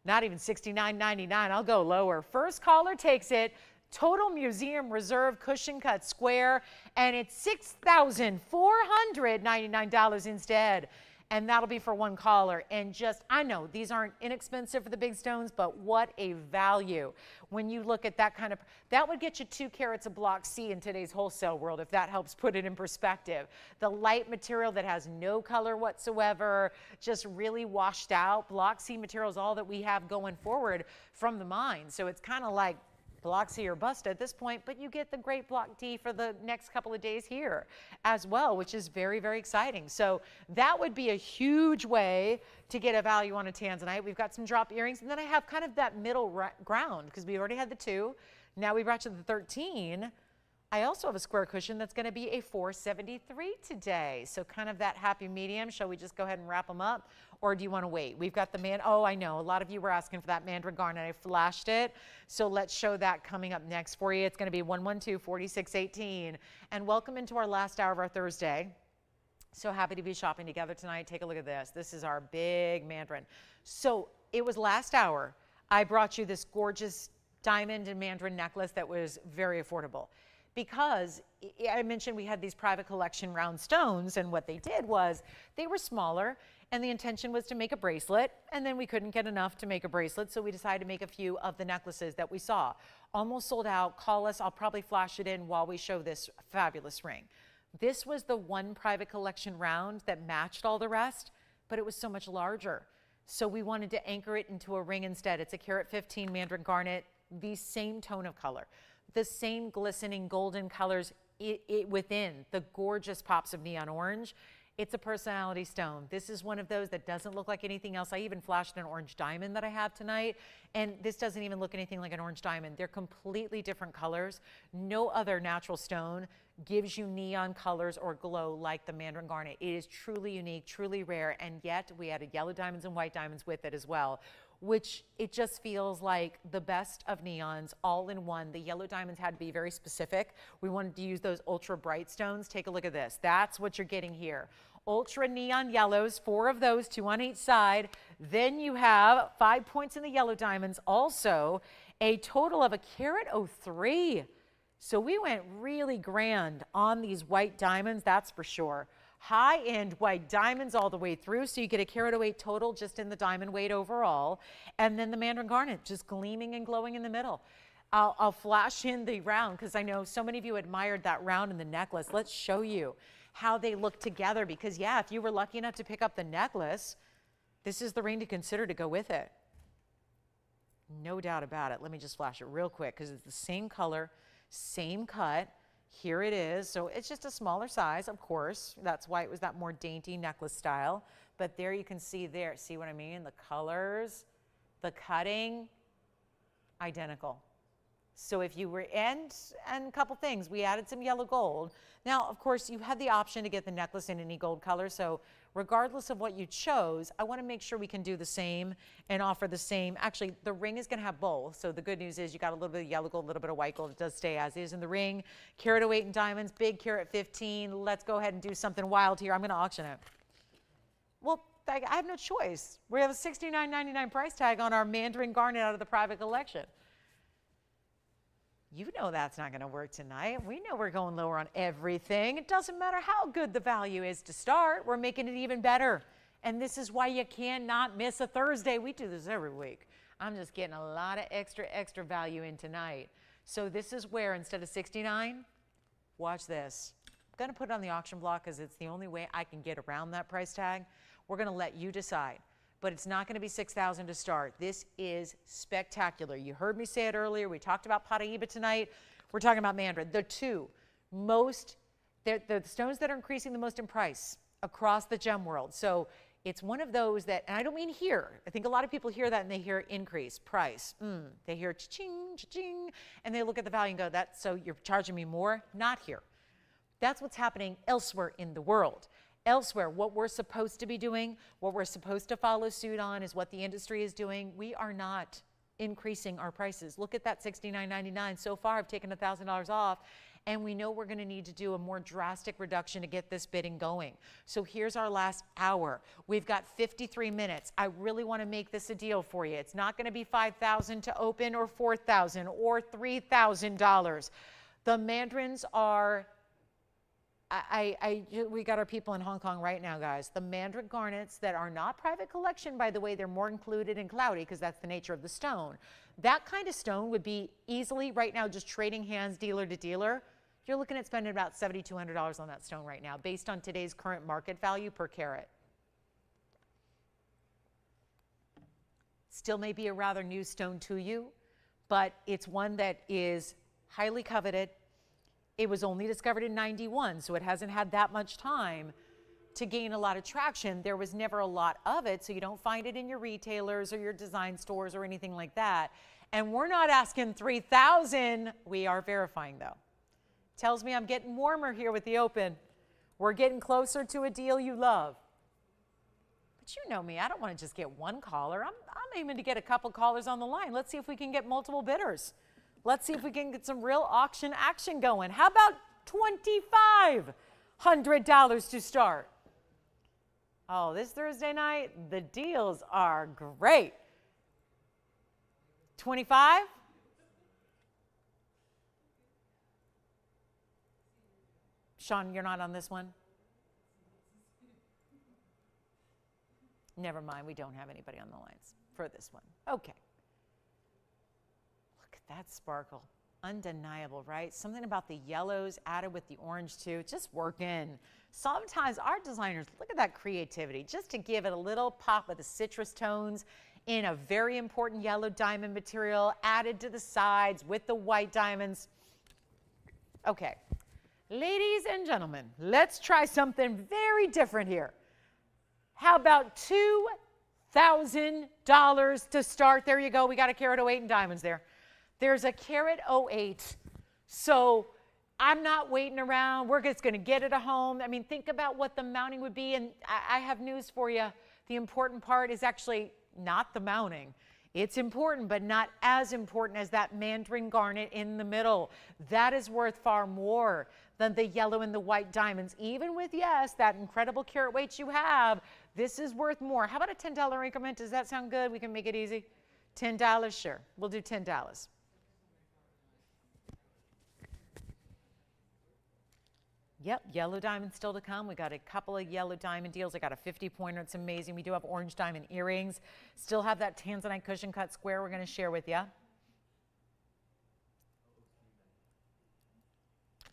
A: Not even $69.99. I'll go lower. First caller takes it. Total museum reserve cushion cut square, and it's $6,499 instead. and that'll be for one caller. And just, I know these aren't inexpensive for the big stones, but what a value when you look at that kind of, that would get you 2 carats of block C in today's wholesale world, if that helps put it in perspective. The light material that has no color whatsoever, just really washed out. Block C material is all that we have going forward from the mine. So it's kind of like block C or bust at this point, but you get the great block D for the next couple of days here as well, which is very, very exciting. So that would be a huge way to get a value on a Tanzanite. We've got some drop earrings, and then I have kind of that middle ground because we already had the 2. Now we brought you the 13. I also have a square cushion that's going to be a $473 today. So kind of that happy medium. Shall we just go ahead and wrap them up? Or do you want to wait? We've got the oh, I know. A lot of you were asking for that Mandarin garnet. I flashed it. So let's show that coming up next for you. It's going to be 112-4618. And welcome into our last hour of our Thursday. So happy to be shopping together tonight. Take a look at this. This is our big Mandarin. So it was last hour. I brought you this gorgeous diamond and Mandarin necklace that was very affordable. Because I mentioned we had these private collection round stones, and what they did was they were smaller, and the intention was to make a bracelet, and then we couldn't get enough to make a bracelet, so we decided to make a few of the necklaces that we saw. Almost sold out. Call us. I'll probably flash it in while we show this fabulous ring. This was the one private collection round that matched all the rest, but it was so much larger. So we wanted to anchor it into a ring instead. It's a carat 15 Mandarin garnet, the same tone of color. The same glistening golden colors within the gorgeous pops of neon orange. It's a personality stone. This is one of those that doesn't look like anything else. I even flashed an orange diamond that I have tonight, and this doesn't even look anything like an orange diamond. They're completely different colors. No other natural stone gives you neon colors or glow like the Mandarin garnet. It is truly unique, truly rare, and yet we added yellow diamonds and white diamonds with it as well, which it just feels like the best of neons all in one. The yellow diamonds had to be very specific. We wanted to use those ultra bright stones. Take a look at this. That's what you're getting here. Ultra neon yellows, 4 of those, 2 on each side. Then you have 5 points in the yellow diamonds. Also, a total of a carat 03. So we went really grand on these white diamonds, that's for sure. High-end white diamonds all the way through, so you get a carat 08 total just in the diamond weight overall. And then the Mandarin garnet just gleaming and glowing in the middle. I'll flash in the round because I know so many of you admired that round in the necklace. Let's show you how they look together because, yeah, if you were lucky enough to pick up the necklace, this is the ring to consider to go with it. No doubt about it. Let me just flash it real quick because it's the same color, same cut. Here it is. So it's just a smaller size, of course. That's why it was that more dainty necklace style. But there you can see there. See what I mean? The colors, the cutting, identical. So if you were, and a couple things, we added some yellow gold. Now, of course, you had the option to get the necklace in any gold color. So regardless of what you chose, I want to make sure we can do the same and offer the same. Actually, the ring is going to have both. So the good news is you got a little bit of yellow gold, a little bit of white gold. It does stay as is in the ring. Carat 08 in diamonds, big carat 15. Let's go ahead and do something wild here. I'm going to auction it. Well, I have no choice. We have a $69.99 price tag on our Mandarin garnet out of the private collection. You know that's not going to work tonight. We know we're going lower on everything. It doesn't matter how good the value is to start. We're making it even better. And this is why you cannot miss a Thursday. We do this every week. I'm just getting a lot of extra value in tonight. So this is where instead of 69, watch this. I'm going to put it on the auction block because it's the only way I can get around that price tag. We're going to let you decide. But it's not going to be $6,000 to start. This is spectacular. You heard me say it earlier. We talked about Paraiba tonight. We're talking about Mandarin. The two most, the stones that are increasing the most in price across the gem world. So it's one of those that, and I don't mean here. I think a lot of people hear that and they hear increase, price. They hear cha-ching, cha-ching, and they look at the value and go, that's so you're charging me more? Not here. That's what's happening elsewhere in the world. Elsewhere, what we're supposed to be doing, what we're supposed to follow suit on is what the industry is doing. We are not increasing our prices. Look at that $69.99. So far, I've taken $1,000 off, and we know we're going to need to do a more drastic reduction to get this bidding going. So here's our last hour. We've got 53 minutes. I really want to make this a deal for you. It's not going to be $5,000 to open or $4,000 or $3,000. The Mandarins are We got our people in Hong Kong right now, guys. The Mandarin garnets that are not private collection, by the way, they're more included in cloudy because that's the nature of the stone. That kind of stone would be easily right now just trading hands dealer to dealer. You're looking at spending about $7,200 on that stone right now based on today's current market value per carat. Still may be a rather new stone to you, but it's one that is highly coveted. It was only discovered in '91, so it hasn't had that much time to gain a lot of traction. There was never a lot of it, so you don't find it in your retailers or your design stores or anything like that. And we're not asking $3,000. We are verifying, though. Tells me I'm getting warmer here with the open. We're getting closer to a deal you love. But you know me, I don't want to just get one caller. I'm aiming to get a couple callers on the line. Let's see if we can get multiple bidders. Let's see if we can get some real auction action going. How about $2,500 to start? Oh, this Thursday night, the deals are great. 25? Sean, you're not on this one? Never mind, we don't have anybody on the lines for this one. Okay. Look at that sparkle. Undeniable, right? Something about the yellows added with the orange too, just working. Sometimes our designers, look at that creativity, just to give it a little pop of the citrus tones in a very important yellow diamond material added to the sides with the white diamonds. Okay, ladies and gentlemen, let's try something very different here. How about $2,000 to start? There you go. We got a carat 08 in diamonds there. There's a carat 08. So I'm not waiting around. We're just going to get it at home. I mean, think about what the mounting would be. And I have news for you. The important part is actually not the mounting. It's important, but not as important as that Mandarin garnet in the middle. That is worth far more than the yellow and the white diamonds. Even with, yes, that incredible carat weight you have, this is worth more. How about a $10 increment? Does that sound good? We can make it easy. $10, sure. We'll do $10. Yep, yellow diamond still to come. We got a couple of yellow diamond deals. I got a 50-pointer. It's amazing. We do have orange diamond earrings. Still have that Tanzanite cushion cut square we're going to share with you.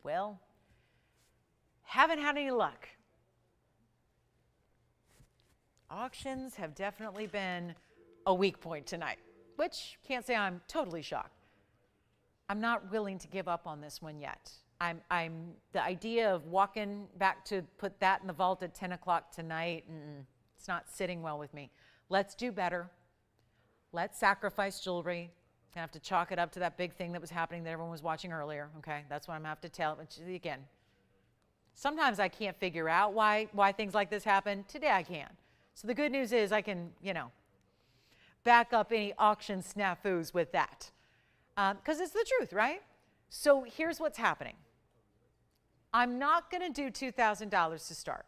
A: Well, haven't had any luck. Auctions have definitely been a weak point tonight, which can't say I'm totally shocked. I'm not willing to give up on this one yet. The idea of walking back to put that in the vault at 10 o'clock tonight, it's not sitting well with me. Let's do better. Let's sacrifice jewelry. I have to chalk it up to that big thing that was happening that everyone was watching earlier. Okay, that's what I'm gonna have to tell. Which, again, sometimes I can't figure out why things like this happen. Today I can. So the good news is I can, back up any auction snafus with that, because it's the truth, right? So here's what's happening. I'm not going to do $2,000 to start.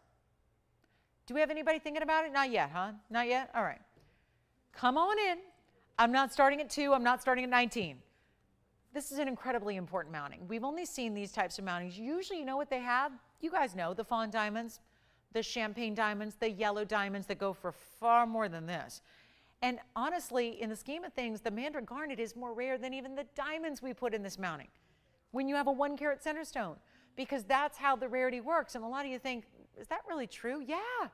A: Do we have anybody thinking about it? Not yet, huh? Not yet? All right. Come on in. I'm not starting at 2. I'm not starting at 19. This is an incredibly important mounting. We've only seen these types of mountings. Usually, you know what they have? You guys know the fawn diamonds, the champagne diamonds, the yellow diamonds that go for far more than this. And honestly, in the scheme of things, the Mandarin garnet is more rare than even the diamonds we put in this mounting when you have a 1-carat center stone, because that's how the rarity works. And a lot of you think, is that really true? Yeah.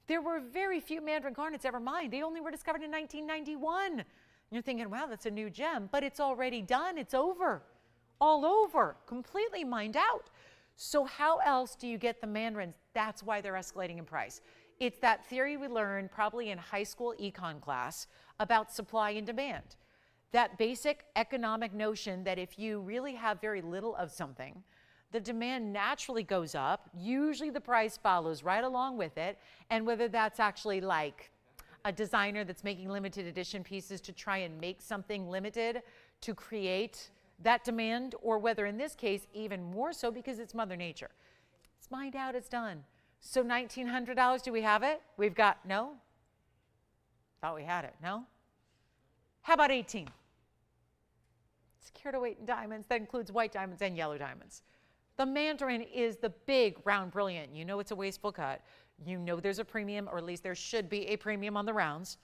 A: There were very few Mandarin garnets ever mined. They only were discovered in 1991. And you're thinking, wow, that's a new gem, but it's already done. It's over, all over, completely mined out. So how else do you get the Mandarins? That's why they're escalating in price. It's that theory we learned probably in high school econ class about supply and demand. That basic economic notion that if you really have very little of something, the demand naturally goes up. Usually the price follows right along with it. And whether that's actually like a designer that's making limited edition pieces to try and make something limited to create that demand, or whether in this case, even more so because it's Mother Nature. It's mined out, it's done. So $1,900, do we have it? We've got, no? Thought we had it, no? How about 18? It's carat weight in diamonds. That includes white diamonds and yellow diamonds. The Mandarin is the big round brilliant. You know it's a wasteful cut. You know there's a premium, or at least there should be a premium on the rounds.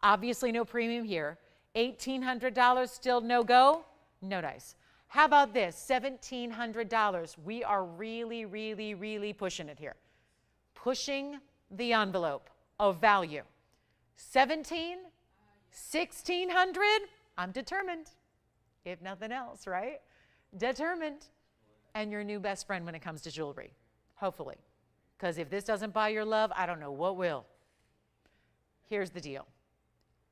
A: Obviously no premium here. $1,800 still no go? No dice. How about this? $1,700. We are really, really, really pushing it here. Pushing the envelope of value. 17, 1,600. I'm determined. If nothing else, right? Determined. And your new best friend when it comes to jewelry. Hopefully. Because if this doesn't buy your love, I don't know what will. Here's the deal.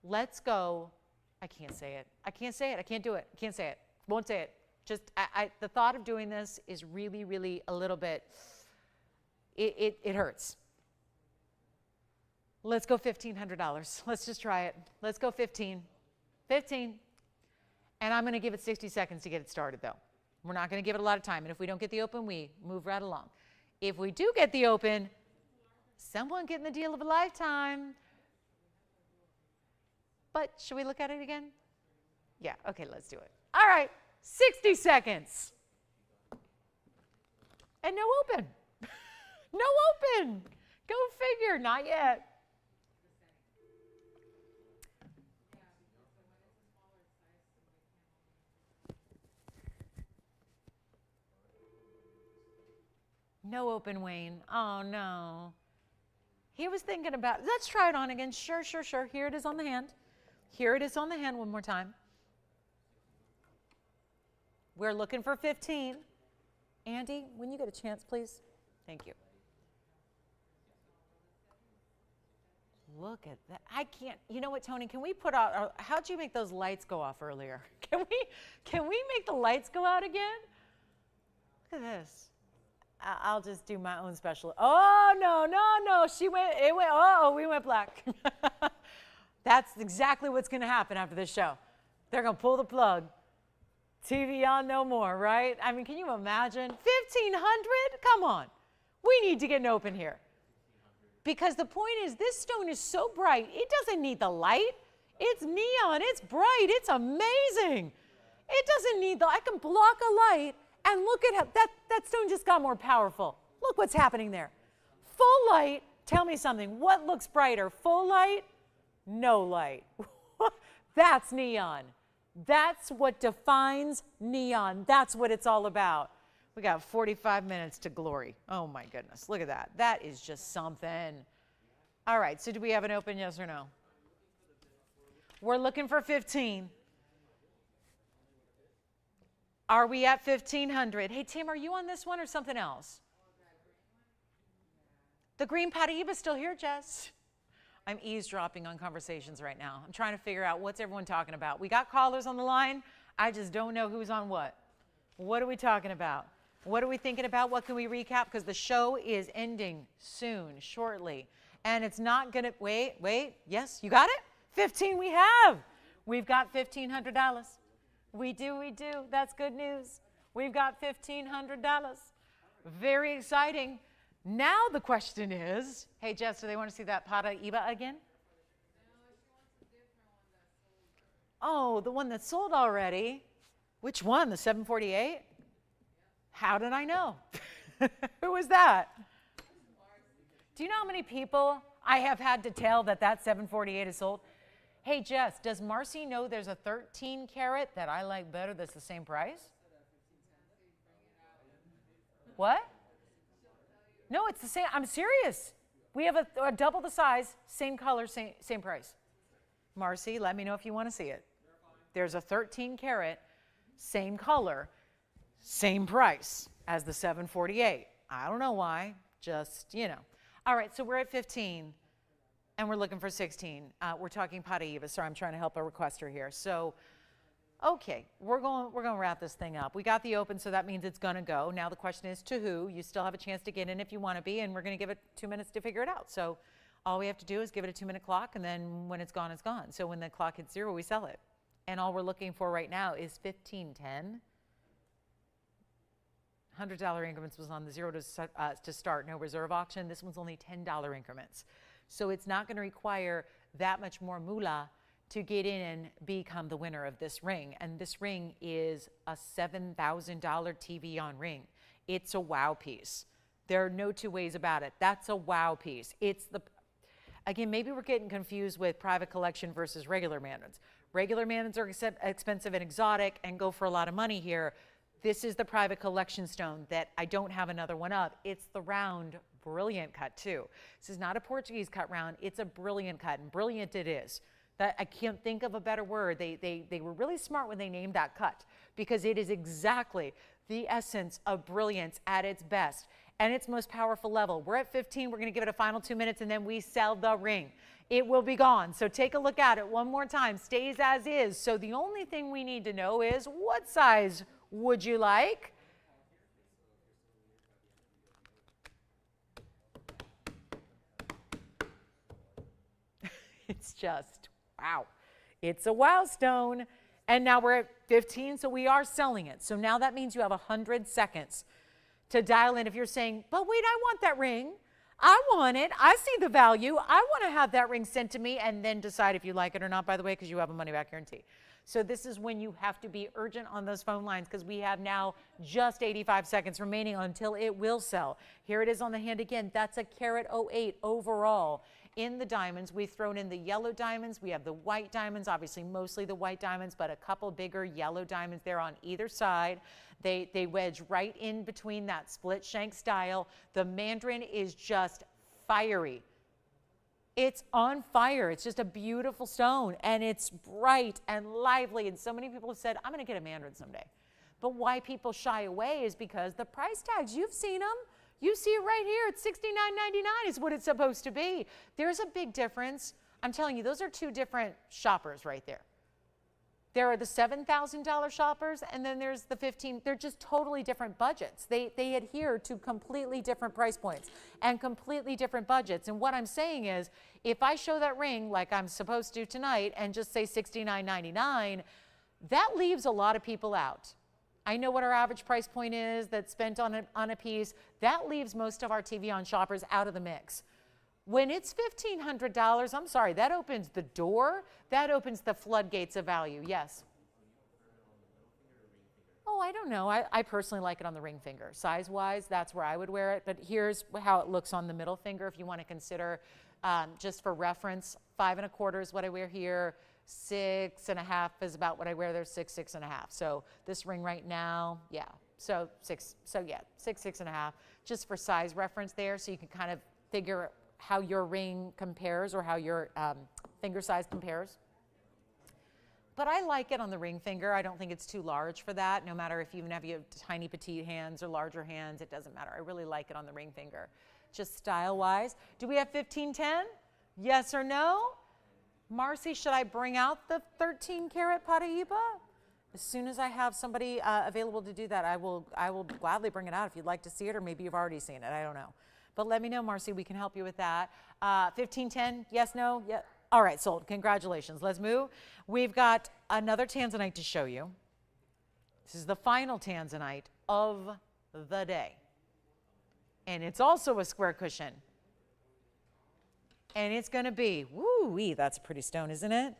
A: Let's go. I can't say it. I can't say it. I can't do it. I can't say it. Won't say it. Just the thought of doing this is really, really a little bit, it hurts. Let's go $1,500. Let's just try it. Let's go 15. 15. And I'm going to give it 60 seconds to get it started, though. We're not going to give it a lot of time. And if we don't get the open, we move right along. If we do get the open, someone getting the deal of a lifetime. But should we look at it again? Yeah, okay, let's do it. All right, 60 seconds. And no open. No open. Go figure, not yet. No open, Wayne. Oh, no. He was thinking about, let's try it on again. Sure, sure, sure. Here it is on the hand. Here it is on the hand one more time. We're looking for 15. Andy, when you get a chance, please. Thank you. Look at that. I can't, you know what, Tony, can we put out, how'd you make those lights go off earlier? Can we make the lights go out again? Look at this. I'll just do my own special. Oh, no, no, no. We went black. That's exactly what's going to happen after this show. They're going to pull the plug. TVON no more, right? I mean, can you imagine? 1,500? Come on. We need to get an open here. Because the point is, this stone is so bright, it doesn't need the light. It's neon. It's bright. It's amazing. It doesn't need I can block a light. And look at how that stone just got more powerful. Look what's happening there. Full light, tell me something. What looks brighter, full light? No light. That's neon. That's what defines neon. That's what it's all about. We got 45 minutes to glory. Oh my goodness, look at that. That is just something. All right, so do we have an open, yes or no? We're looking for 15. Are we at 1,500? Hey, Tim, are you on this one or something else? The green Paraiba is still here, Jess. I'm eavesdropping on conversations right now. I'm trying to figure out what's everyone talking about. We got callers on the line. I just don't know who's on what. What are we talking about? What are we thinking about? What can we recap? Because the show is ending soon, shortly. And it's not going to, wait. Yes, you got it? 15 we have. We've got $1,500. We do. That's good news. We've got $1,500. Very exciting. Now the question is, hey, Jess, do they want to see that Paraiba again? Oh, the one that's sold already. Which one? The 748? How did I know? Who was that? Do you know how many people I have had to tell that 748 is sold? Hey, Jess, does Marcy know there's a 13 karat that I like better that's the same price? What? No, it's the same. I'm serious. We have a double the size, same color, same price. Marcy, let me know if you want to see it. There's a 13 karat, same color, same price as the 748. I don't know why, just, you know. All right, so we're at 15. And we're looking for 16. We're talking Paraiba. Sorry, I'm trying to help a requester here. So, okay, we're going to wrap this thing up. We got the open, so that means it's going to go. Now the question is to who? You still have a chance to get in if you want to be, and we're going to give it 2 minutes to figure it out. So all we have to do is give it a 2-minute clock, and then when it's gone, it's gone. So when the clock hits 0, we sell it. And all we're looking for right now is 1510. $100 increments was on the 0 to start, no reserve auction. This one's only $10 increments. So it's not going to require that much more moolah to get in and become the winner of this ring. And this ring is a $7,000 TVON ring. It's a wow piece. There are no two ways about it. That's a wow piece. Again, maybe we're getting confused with private collection versus regular mandrins. Regular mandrins are expensive and exotic and go for a lot of money here. This is the private collection stone that I don't have another one of. It's the round, brilliant cut too. This is not a Portuguese cut round. It's a brilliant cut, and brilliant it is. That, I can't think of a better word. They were really smart when they named that cut, because it is exactly the essence of brilliance at its best and its most powerful level. We're at 15. We're going to give it a final 2 minutes, and then we sell the ring. It will be gone. So take a look at it one more time. Stays as is. So the only thing we need to know is, what size would you like? It's just, wow. It's a wow stone. And now we're at 15, so we are selling it. So now that means you have 100 seconds to dial in. If you're saying, but wait, I want that ring. I want it. I see the value. I want to have that ring sent to me, and then decide if you like it or not, by the way, because you have a money back guarantee. So this is when you have to be urgent on those phone lines, because we have now just 85 seconds remaining until it will sell. Here it is on the hand again. That's a carat 08 overall. In the diamonds, we've thrown in the yellow diamonds. We have the white diamonds, obviously mostly the white diamonds, but a couple bigger yellow diamonds there on either side. They wedge right in between that split shank style. The Mandarin is just fiery. It's on fire. It's just a beautiful stone, and it's bright and lively. And so many people have said, I'm going to get a Mandarin someday. But why people shy away is because the price tags, you've seen them. You see it right here. It's $69.99 is what it's supposed to be. There's a big difference. I'm telling you, those are two different shoppers right there. There are the $7,000 shoppers, and then there's the 15. They're just totally different budgets. They adhere to completely different price points and completely different budgets. And what I'm saying is, if I show that ring like I'm supposed to tonight and just say $69.99, that leaves a lot of people out. I know what our average price point is that's spent on a piece. That leaves most of our TVON shoppers out of the mix. When it's $1,500, I'm sorry, that opens the door. That opens the floodgates of value. Yes? Oh, I don't know. I personally like it on the ring finger. Size-wise, that's where I would wear it. But here's how it looks on the middle finger if you want to consider, just for reference. 5 1/4 is what I wear here. 6 1/2 is about what I wear there. 6 1/2. So this ring right now, yeah. So 6 1/2. Just for size reference there, so you can kind of figure how your ring compares, or how your finger size compares. But I like it on the ring finger. I don't think it's too large for that. No matter if you have tiny petite hands or larger hands, it doesn't matter. I really like it on the ring finger. Just style-wise. Do we have 1510? Yes or no? Marcy, should I bring out the 13 karat Paraiba? As soon as I have somebody available to do that, I will gladly bring it out if you'd like to see it, or maybe you've already seen it. I don't know. But let me know, Marcy. We can help you with that. 1510, yes, no? Yeah. All right, sold. Congratulations. Let's move. We've got another Tanzanite to show you. This is the final Tanzanite of the day. And it's also a square cushion. And it's going to be, woo-wee, that's a pretty stone, isn't it?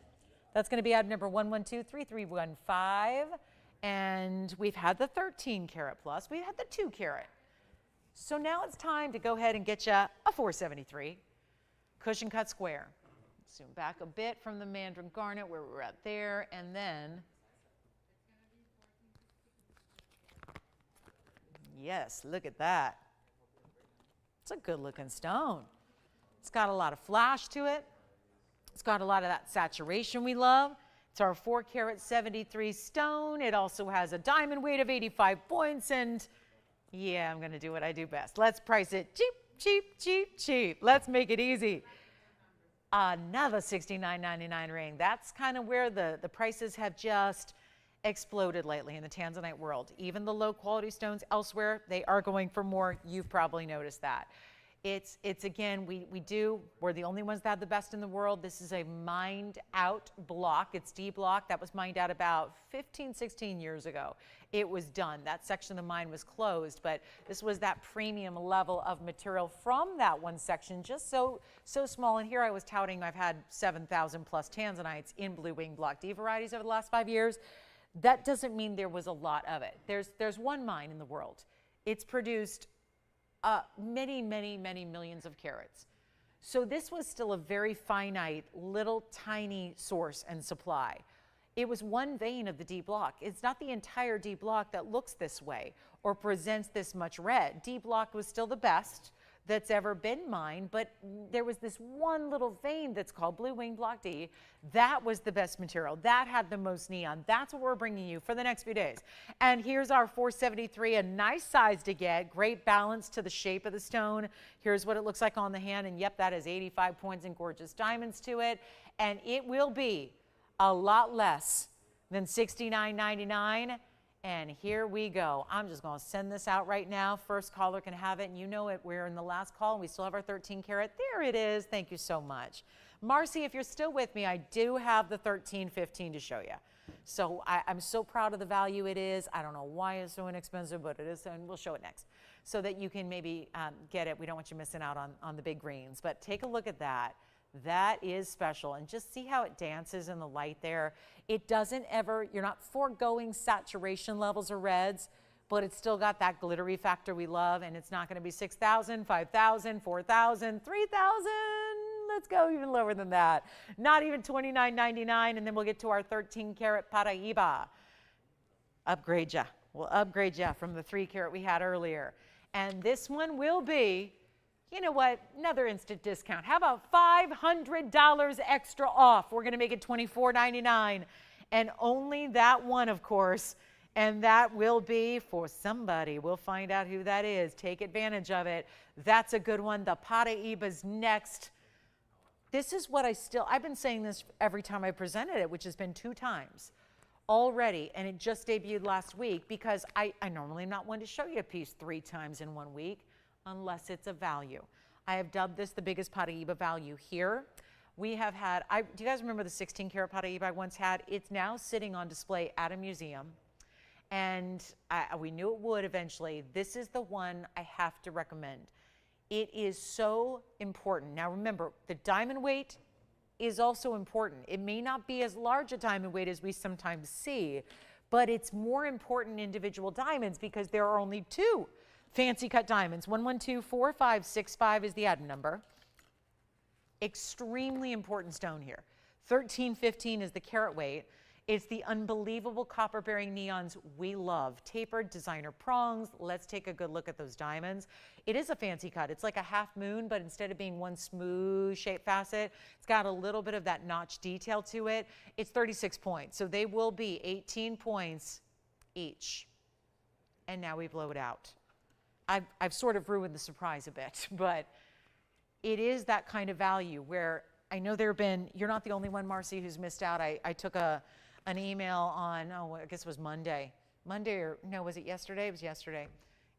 A: That's going to be item number 1123315. And we've had the 13 karat plus. We've had the 2 karat. So now it's time to go ahead and get you a 473 cushion cut square. Zoom back a bit from the Mandarin garnet where we're at there, and then, yes, look at that. It's a good looking stone. It's got a lot of flash to it. It's got a lot of that saturation we love. It's our 4 karat 73 stone. It also has a diamond weight of 85 points, and yeah, I'm going to do what I do best. Let's price it cheap, cheap, cheap, cheap. Let's make it easy. Another $69.99 ring. That's kind of where the prices have just exploded lately in the Tanzanite world. Even the low quality stones elsewhere, they are going for more. You've probably noticed that. It's again, we're the only ones that have the best in the world. This is a mined out block. It's D block. That was mined out about 15, 16 years ago. It was done. That section of the mine was closed, but this was that premium level of material from that one section, just so small. And here I was touting I've had 7,000 plus Tanzanites in blue wing block D varieties over the last 5 years. That doesn't mean there was a lot of it. There's one mine in the world. it's produced many, many, many millions of carats. So this was still a very finite, little tiny source and supply. It was one vein of the D block. It's not the entire D block that looks this way or presents this much red. D block was still the best that's ever been mined, but there was this one little vein that's called Blue Wing Block D. That was the best material. That had the most neon. That's what we're bringing you for the next few days. And here's our 473, a nice size to get, great balance to the shape of the stone. Here's what it looks like on the hand, and yep, that is 85 points and gorgeous diamonds to it. And it will be a lot less than $69.99. And here we go. I'm just going to send this out right now. First caller can have it. And you know it. We're in the last call, and we still have our 13 karat. There it is. Thank you so much. Marcy, if you're still with me, I do have the 1315 to show you. So I'm so proud of the value it is. I don't know why it's so inexpensive, but it is, and we'll show it next so that you can maybe get it. We don't want you missing out on the big greens. But take a look at that. That is special, and just see how it dances in the light there. It doesn't ever, you're not foregoing saturation levels or reds, but it's still got that glittery factor we love, and it's not going to be 6,000, 5,000, 4,000, 3,000. Let's go even lower than that. Not even $29.99, and then we'll get to our 13 karat Paraiba. Upgrade ya. We'll upgrade ya from the 3 karat we had earlier. And this one will be, you know what, another instant discount. How about $500 extra off? We're going to make it $24.99. And only that one, of course. And that will be for somebody. We'll find out who that is. Take advantage of it. That's a good one. The Paraiba's next. This is what I've been saying this every time I presented it, which has been 2 times already. And it just debuted last week because I normally am not one to show you a piece 3 times in 1 week. Unless it's a value. I have dubbed this the biggest Paraiba value here. We have had, do you guys remember the 16 karat Paraiba I once had? It's now sitting on display at a museum. And we knew it would eventually. This is the one I have to recommend. It is so important. Now remember, the diamond weight is also important. It may not be as large a diamond weight as we sometimes see, but it's more important individual diamonds because there are only 2 fancy cut diamonds. 1124565 is the add number. Extremely important stone here. 1315 is the carat weight. It's the unbelievable copper bearing neons we love. Tapered designer prongs. Let's take a good look at those diamonds. It is a fancy cut. It's like a half moon, but instead of being one smooth shaped facet, it's got a little bit of that notch detail to it. It's 36 points. So they will be 18 points each. And now we blow it out. I've sort of ruined the surprise a bit, but it is that kind of value where I know there have been, you're not the only one, Marcy, who's missed out. I took an email on, I guess it was Monday. Monday or, no, was it yesterday? It was yesterday.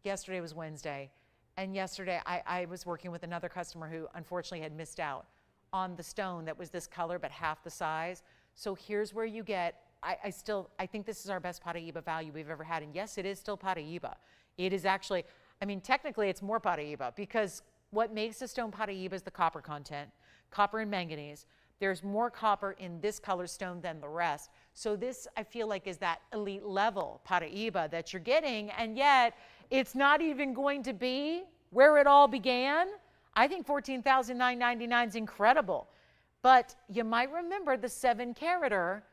A: Yesterday was Wednesday. And yesterday I was working with another customer who unfortunately had missed out on the stone that was this color but half the size. So here's where you get, I think this is our best Paraiba value we've ever had. And yes, it is still Paraiba. It is actually, I mean, technically it's more Paraiba because what makes the stone Paraiba is the copper content, copper and manganese. There's more copper in this color stone than the rest. So this, I feel like, is that elite level Paraiba that you're getting, and yet it's not even going to be where it all began. I think $14,999 is incredible. But you might remember the 7 carater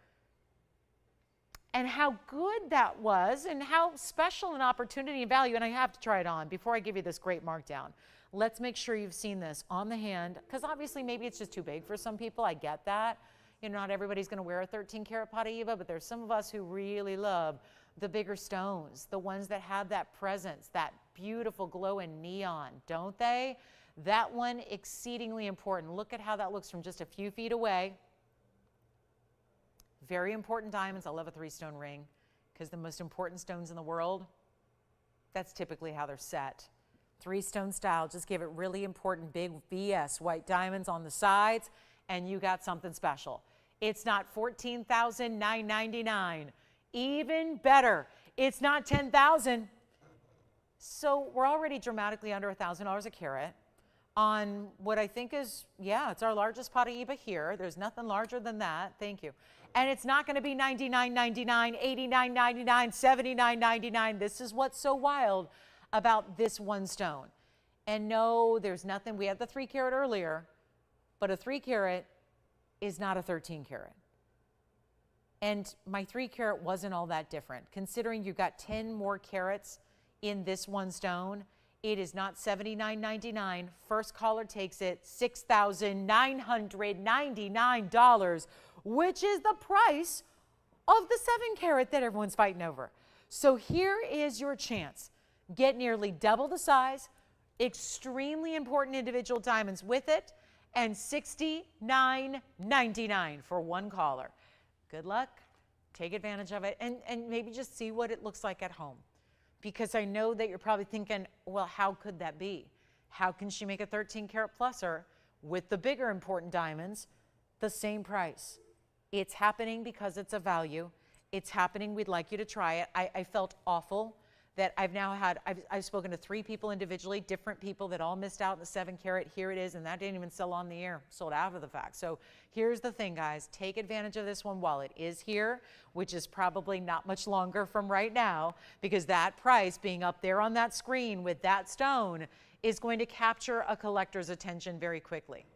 A: and how good that was and how special an opportunity and value. And I have to try it on before I give you this great markdown. Let's make sure you've seen this on the hand, because obviously maybe it's just too big for some people. I get that. You know, not everybody's going to wear a 13 karat Paraiba, but there's some of us who really love the bigger stones, the ones that have that presence, that beautiful glow in neon, don't they? That one, exceedingly important. Look at how that looks from just a few feet away. Very important diamonds. I love a 3-stone ring because the most important stones in the world, that's typically how they're set. 3-stone style. Just give it really important big VS white diamonds on the sides and you got something special. It's not $14,999. Even better, it's not $10,000. So we're already dramatically under $1,000 a carat on what I think is, yeah, it's our largest Paraiba here. There's nothing larger than that. Thank you. And it's not going to be $99.99, $89.99, $79.99. This is what's so wild about this one stone. And no, there's nothing, we had the 3 carat earlier, but a 3 carat is not a 13 carat. And my 3 carat wasn't all that different. Considering you've got 10 more carats in this one stone, it is not $79.99. First caller takes it $6,999, which is the price of the 7 carat that everyone's fighting over. So here is your chance. Get nearly double the size, extremely important individual diamonds with it, and $69.99 for one caller. Good luck. Take advantage of it, and maybe just see what it looks like at home. Because I know that you're probably thinking, well, how could that be? How can she make a 13 karat pluser with the bigger important diamonds the same price? It's happening because it's a value. It's happening. We'd like you to try it. I felt awful that I've spoken to 3 people individually, different people that all missed out on the 7 carat. Here it is, and that didn't even sell on the air, sold after the fact. So here's the thing, guys. Take advantage of this one while it is here, which is probably not much longer from right now, because that price being up there on that screen with that stone is going to capture a collector's attention very quickly.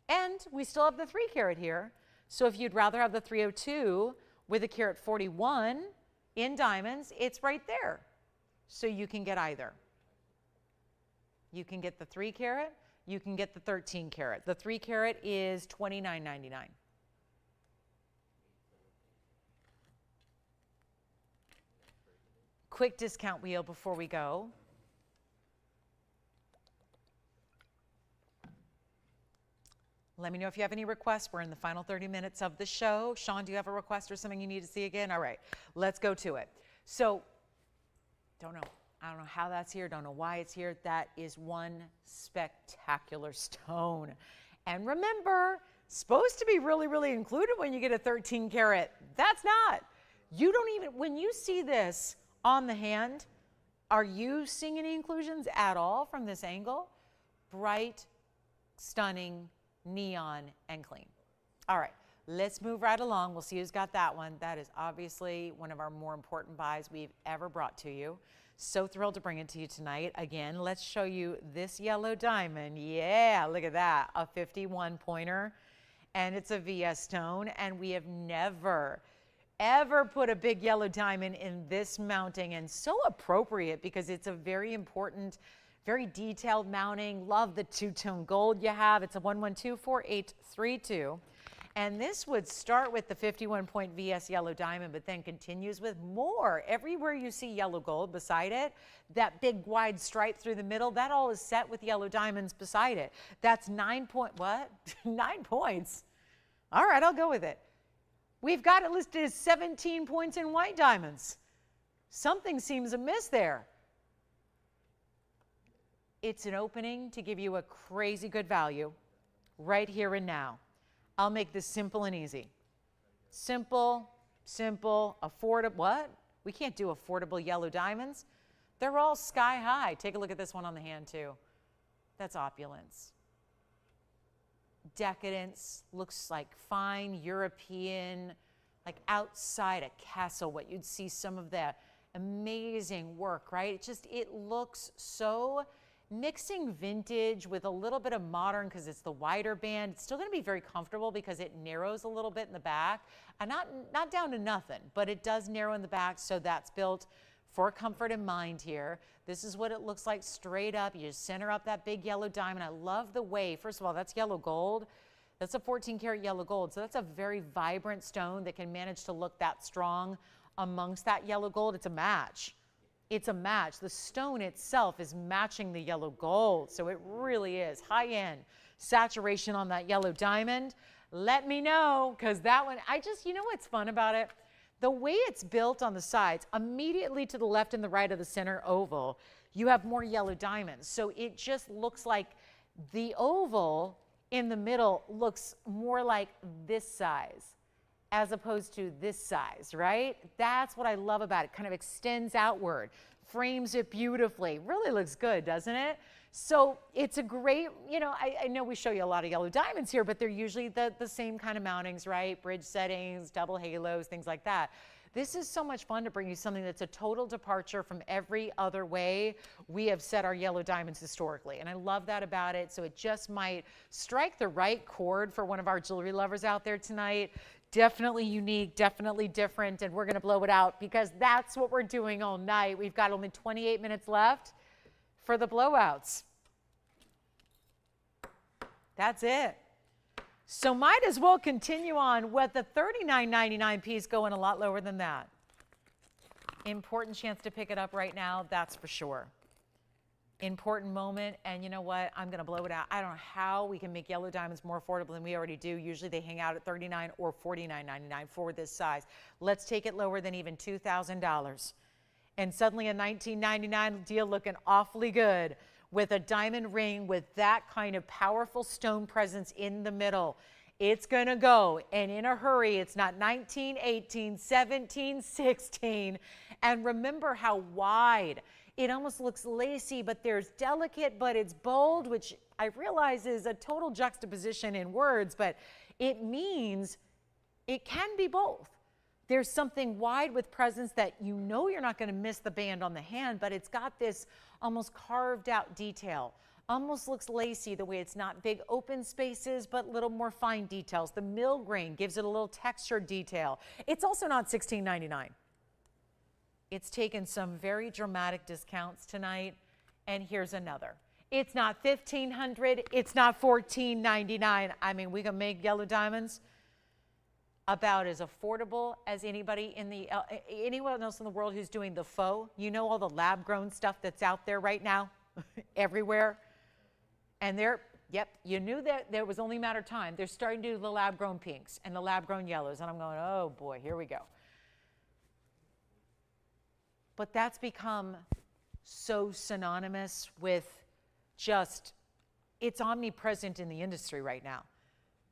A: And we still have the 3 carat here. So if you'd rather have the 302 with a carat 41 in diamonds, it's right there. So you can get either. You can get the 3 carat, you can get the 13 carat. The 3 carat is $29.99. Quick discount wheel before we go. Let me know if you have any requests. We're in the final 30 minutes of the show. Sean, do you have a request or something you need to see again? All right, let's go to it. So, don't know. I don't know how that's here. Don't know why it's here. That is one spectacular stone. And remember, supposed to be really, really included when you get a 13 carat. That's not. You don't even, when you see this on the hand, are you seeing any inclusions at all from this angle? Bright, stunning, neon, and clean. All right, let's move right along. We'll see who's got that one. That is obviously one of our more important buys we've ever brought to you. So thrilled to bring it to you tonight. Again, let's show you this yellow diamond. Yeah, look at that, a 51 pointer, and it's a VS stone, and we have never, ever put a big yellow diamond in this mounting, and so appropriate because it's a very important, very detailed mounting. Love the two-tone gold you have. It's a 1124832. And this would start with the 51-point VS yellow diamond, but then continues with more. Everywhere you see yellow gold beside it, that big wide stripe through the middle, that all is set with yellow diamonds beside it. That's 9 points. All right, I'll go with it. We've got it listed as 17 points in white diamonds. Something seems amiss there. It's an opening to give you a crazy good value right here and now. I'll make this simple and easy. Simple, affordable. What? We can't do affordable yellow diamonds. They're all sky high. Take a look at this one on the hand too. That's opulence. Decadence, looks like fine European, like outside a castle, what you'd see some of that amazing work, right? It looks so mixing vintage with a little bit of modern because it's the wider band. It's still going to be very comfortable because it narrows a little bit in the back. And not down to nothing, but it does narrow in the back, so that's built for comfort in mind here. This is what it looks like straight up. You just center up that big yellow diamond. I love the way, first of all, that's yellow gold. That's a 14 karat yellow gold. So that's a very vibrant stone that can manage to look that strong amongst that yellow gold. It's a match. It's a match. The stone itself is matching the yellow gold. So it really is high end saturation on that yellow diamond. Let me know, because that one, you know what's fun about it? The way it's built on the sides, immediately to the left and the right of the center oval, you have more yellow diamonds. So it just looks like the oval in the middle looks more like this size as opposed to this size, right? That's what I love about it. Kind of extends outward, frames it beautifully. Really looks good, doesn't it? So it's a great, I know we show you a lot of yellow diamonds here, but they're usually the same kind of mountings, right? Bridge settings, double halos, things like that. This is so much fun to bring you something that's a total departure from every other way we have set our yellow diamonds historically. And I love that about it. So it just might strike the right chord for one of our jewelry lovers out there tonight. Definitely unique, definitely different, and we're gonna blow it out because that's what we're doing all night. We've got only 28 minutes left for the blowouts. That's it. So might as well continue on with the $39.99 piece going a lot lower than that. Important chance to pick it up right now, that's for sure. Important moment, and you know what? I'm going to blow it out. I don't know how we can make yellow diamonds more affordable than we already do. Usually they hang out at $39 or $49.99 for this size. Let's take it lower than even $2,000. And suddenly a $19.99 deal looking awfully good with a diamond ring with that kind of powerful stone presence in the middle. It's going to go, and in a hurry. It's not 19, 18, 17, 16. And remember how wide. It almost looks lacy, but there's delicate, but it's bold, which I realize is a total juxtaposition in words, but it means it can be both. There's something wide with presence that you're not going to miss the band on the hand, but it's got this almost carved out detail. Almost looks lacy the way it's not big open spaces, but little more fine details. The mill grain gives it a little textured detail. It's also not $16.99. It's taken some very dramatic discounts tonight, and here's another. It's not $1,500, it's not $14.99. I mean, we can make yellow diamonds about as affordable as anyone else in the world who's doing the faux. You know, all the lab-grown stuff that's out there right now, everywhere. And you knew that there was only a matter of time. They're starting to do the lab-grown pinks and the lab-grown yellows, and I'm going, oh boy, here we go. But that's become so synonymous with it's omnipresent in the industry right now.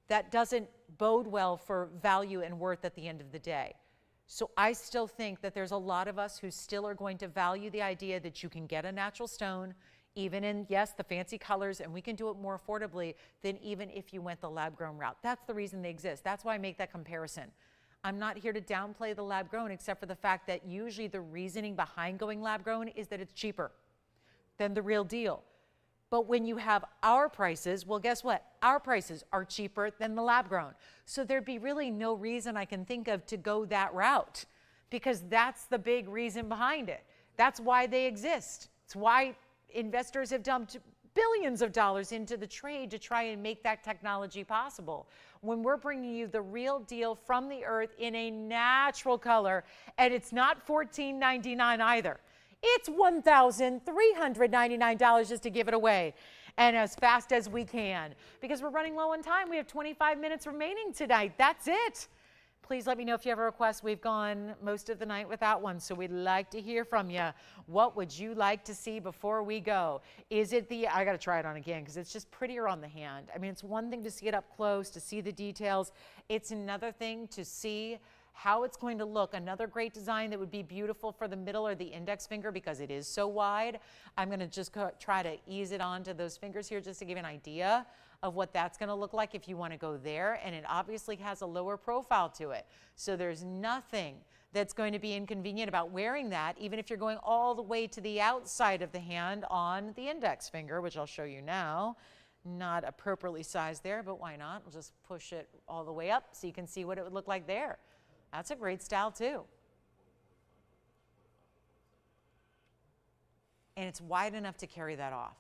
A: That doesn't bode well for value and worth at the end of the day. So I still think that there's a lot of us who still are going to value the idea that you can get a natural stone, even in, yes, the fancy colors, and we can do it more affordably than even if you went the lab-grown route. That's the reason they exist. That's why I make that comparison. I'm not here to downplay the lab-grown, except for the fact that usually the reasoning behind going lab-grown is that it's cheaper than the real deal. But when you have our prices, well, guess what? Our prices are cheaper than the lab-grown. So there'd be really no reason I can think of to go that route, because that's the big reason behind it. That's why they exist. It's why investors have dumped billions of dollars into the trade to try and make that technology possible. When we're bringing you the real deal from the earth in a natural color, and it's not $14.99 either. It's $1,399 just to give it away, and as fast as we can, because we're running low on time. We have 25 minutes remaining tonight. That's it. Please let me know if you have a request. We've gone most of the night without one, so we'd like to hear from you. What would you like to see before we go? Is it I got to try it on again because it's just prettier on the hand. I mean, it's one thing to see it up close, to see the details. It's another thing to see how it's going to look. Another great design that would be beautiful for the middle or the index finger because it is so wide. I'm going to just try to ease it onto those fingers here just to give you an idea of what that's going to look like if you want to go there. And it obviously has a lower profile to it. So there's nothing that's going to be inconvenient about wearing that, even if you're going all the way to the outside of the hand on the index finger, which I'll show you now. Not appropriately sized there, but why not? We'll just push it all the way up so you can see what it would look like there. That's a great style too. And it's wide enough to carry that off.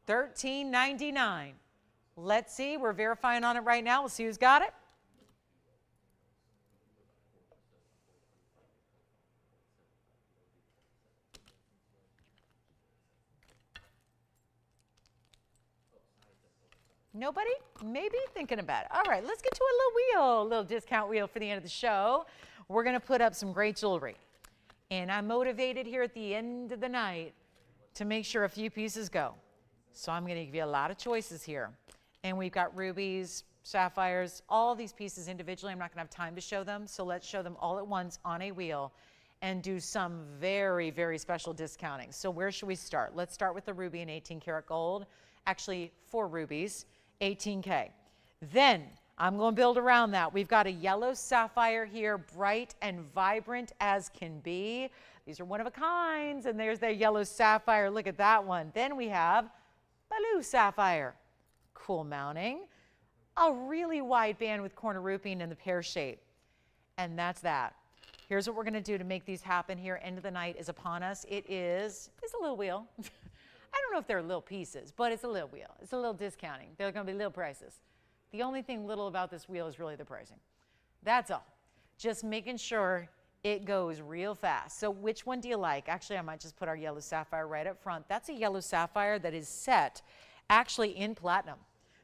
A: $13.99. Let's see, we're verifying on it right now. We'll see who's got it. Nobody? Maybe thinking about it. All right, let's get to a little discount wheel for the end of the show. We're going to put up some great jewelry. And I'm motivated here at the end of the night to make sure a few pieces go. So I'm going to give you a lot of choices here. And we've got rubies, sapphires, all these pieces individually. I'm not going to have time to show them, so let's show them all at once on a wheel. and do some very, very special discounting. So where should we start? Let's start with the ruby in 18 karat gold. Actually, 4 rubies, 18K. Then I'm going to build around that. We've got a yellow sapphire here, bright and vibrant as can be. These are one of a kinds, and there's their yellow sapphire. Look at that one. Then we have blue sapphire. Cool mounting. A really wide band with corner roofing in the pear shape. And that's that. Here's what we're going to do to make these happen here. End of the night is upon us. It's a little wheel. I don't know if they're little pieces, but it's a little wheel. It's a little discounting. They're going to be little prices. The only thing little about this wheel is really the pricing. That's all. Just making sure it goes real fast. So which one do you like? Actually, I might just put our yellow sapphire right up front. That's a yellow sapphire that is set actually in platinum.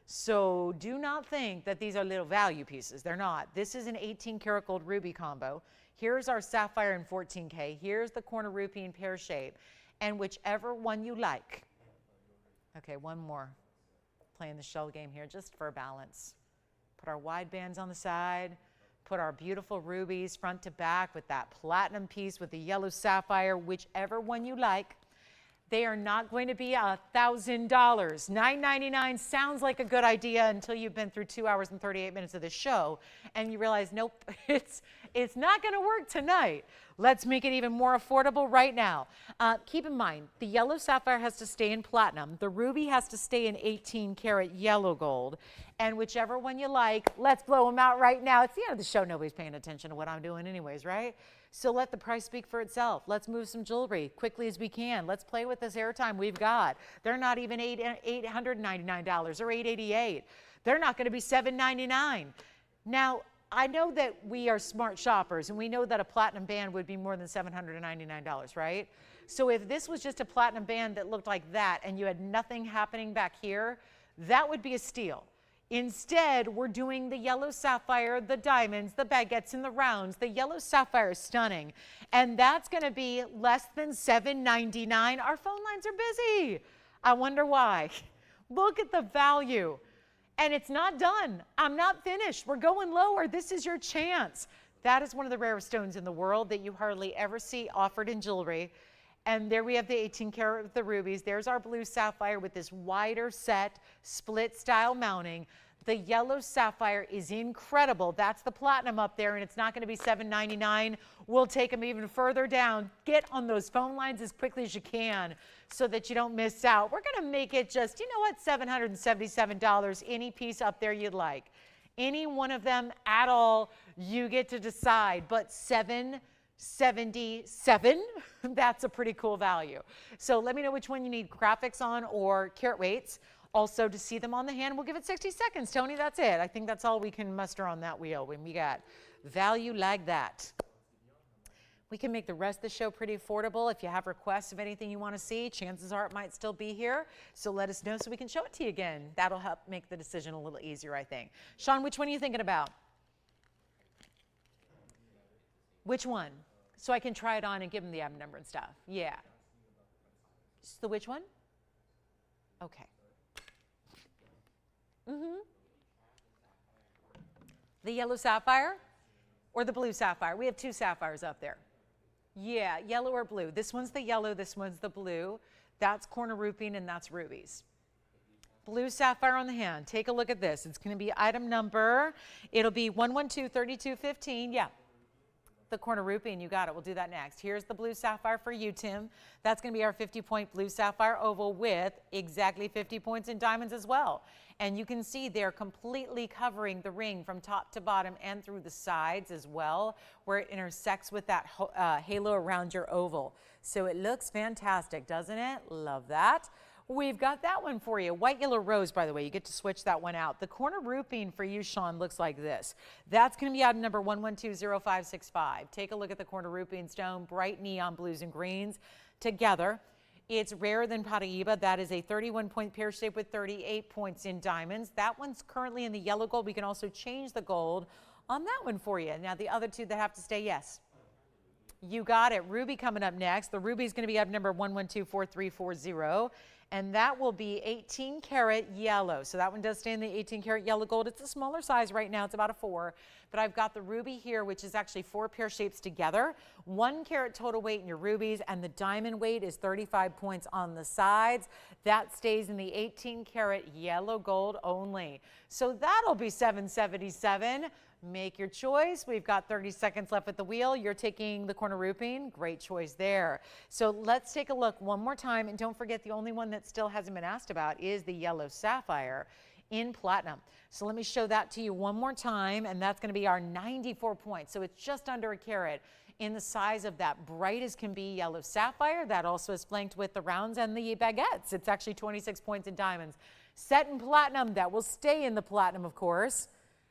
A: So do not think that these are little value pieces. They're not. This is an 18 karat gold ruby combo. Here's our sapphire in 14K. Here's the corner ruby in pear shape. And whichever one you like. Okay, one more. Playing the shell game here just for a balance. Put our wide bands on the side. Put our beautiful rubies front to back with that platinum piece with the yellow sapphire, whichever one you like. They are not going to be $1,000. $9.99 sounds like a good idea until you've been through 2 hours and 38 minutes of the show and you realize, nope, it's not going to work tonight. Let's make it even more affordable right now. Keep in mind, the yellow sapphire has to stay in platinum. The ruby has to stay in 18 karat yellow gold. And whichever one you like, let's blow them out right now. It's the end of the show. Nobody's paying attention to what I'm doing anyways, right? So let the price speak for itself. Let's move some jewelry quickly as we can. Let's play with this airtime we've got. They're not even $899 or $888. They're not going to be $799. Now, I know that we are smart shoppers, and we know that a platinum band would be more than $799, right? So if this was just a platinum band that looked like that and you had nothing happening back here, that would be a steal. Instead, we're doing the yellow sapphire, the diamonds, the baguettes, and the rounds. The yellow sapphire is stunning, and that's going to be less than $799. Our phone lines are busy. I wonder why. Look at the value. And it's not done. I'm not finished. We're going lower. This is your chance. That is one of the rarest stones in the world that you hardly ever see offered in jewelry. And there we have the 18 karat with the rubies. There's our blue sapphire with this wider set, split style mounting. The yellow sapphire is incredible. That's the platinum up there, and it's not going to be $799. We'll take them even further down. Get on those phone lines as quickly as you can so that you don't miss out. We're going to make it just, you know what, $777, any piece up there you'd like. Any one of them at all, you get to decide, but $777, that's a pretty cool value. So let me know which one you need graphics on or carat weights. Also, to see them on the hand, we'll give it 60 seconds. Tony, that's it. I think that's all we can muster on that wheel when we got value like that. We can make the rest of the show pretty affordable. If you have requests of anything you want to see, chances are it might still be here. So let us know so we can show it to you again. That'll help make the decision a little easier, I think. Sean, which one are you thinking about? Which one? So I can try it on and give them the item number and stuff. Yeah. So which one? Okay. The yellow sapphire or the blue sapphire? We have 2 sapphires up there. Yeah, yellow or blue. This one's the yellow, this one's the blue. That's corner roofing and that's rubies. Blue sapphire on the hand. Take a look at this. It's going to be item number. It'll be 1123215. Yeah. The corner roofing, you got it. We'll do that next. Here's the blue sapphire for you, Tim. That's going to be our 50-point blue sapphire oval with exactly 50 points in diamonds as well. And you can see they're completely covering the ring from top to bottom and through the sides as well, where it intersects with that halo around your oval. So it looks fantastic, doesn't it? Love that. We've got that one for you. White, yellow, rose, by the way. You get to switch that one out. The corner roofing for you, Sean, looks like this. That's going to be item number 1120565. Take a look at the corner roofing stone, bright neon blues and greens together. It's rarer than Paraiba. That is a 31-point pear shape with 38 points in diamonds. That one's currently in the yellow gold. We can also change the gold on that one for you. Now, the other two that have to stay, yes. You got it. Ruby coming up next. The ruby is going to be up number 1124340. And that will be 18 karat yellow. So that one does stay in the 18 karat yellow gold. It's a smaller size right now. It's about a 4. But I've got the ruby here, which is actually 4 pear shapes together. 1 carat total weight in your rubies. And the diamond weight is 35 points on the sides. That stays in the 18 karat yellow gold only. So that'll be $777. Make your choice. We've got 30 seconds left at the wheel. You're taking the corner roofing. Great choice there. So let's take a look one more time. And don't forget, the only one that still hasn't been asked about is the yellow sapphire in platinum. So let me show that to you one more time. And that's going to be our 94 points. So it's just under a carat in the size of that bright as can be yellow sapphire. That also is flanked with the rounds and the baguettes. It's actually 26 points in diamonds. Set in platinum. That will stay in the platinum, of course.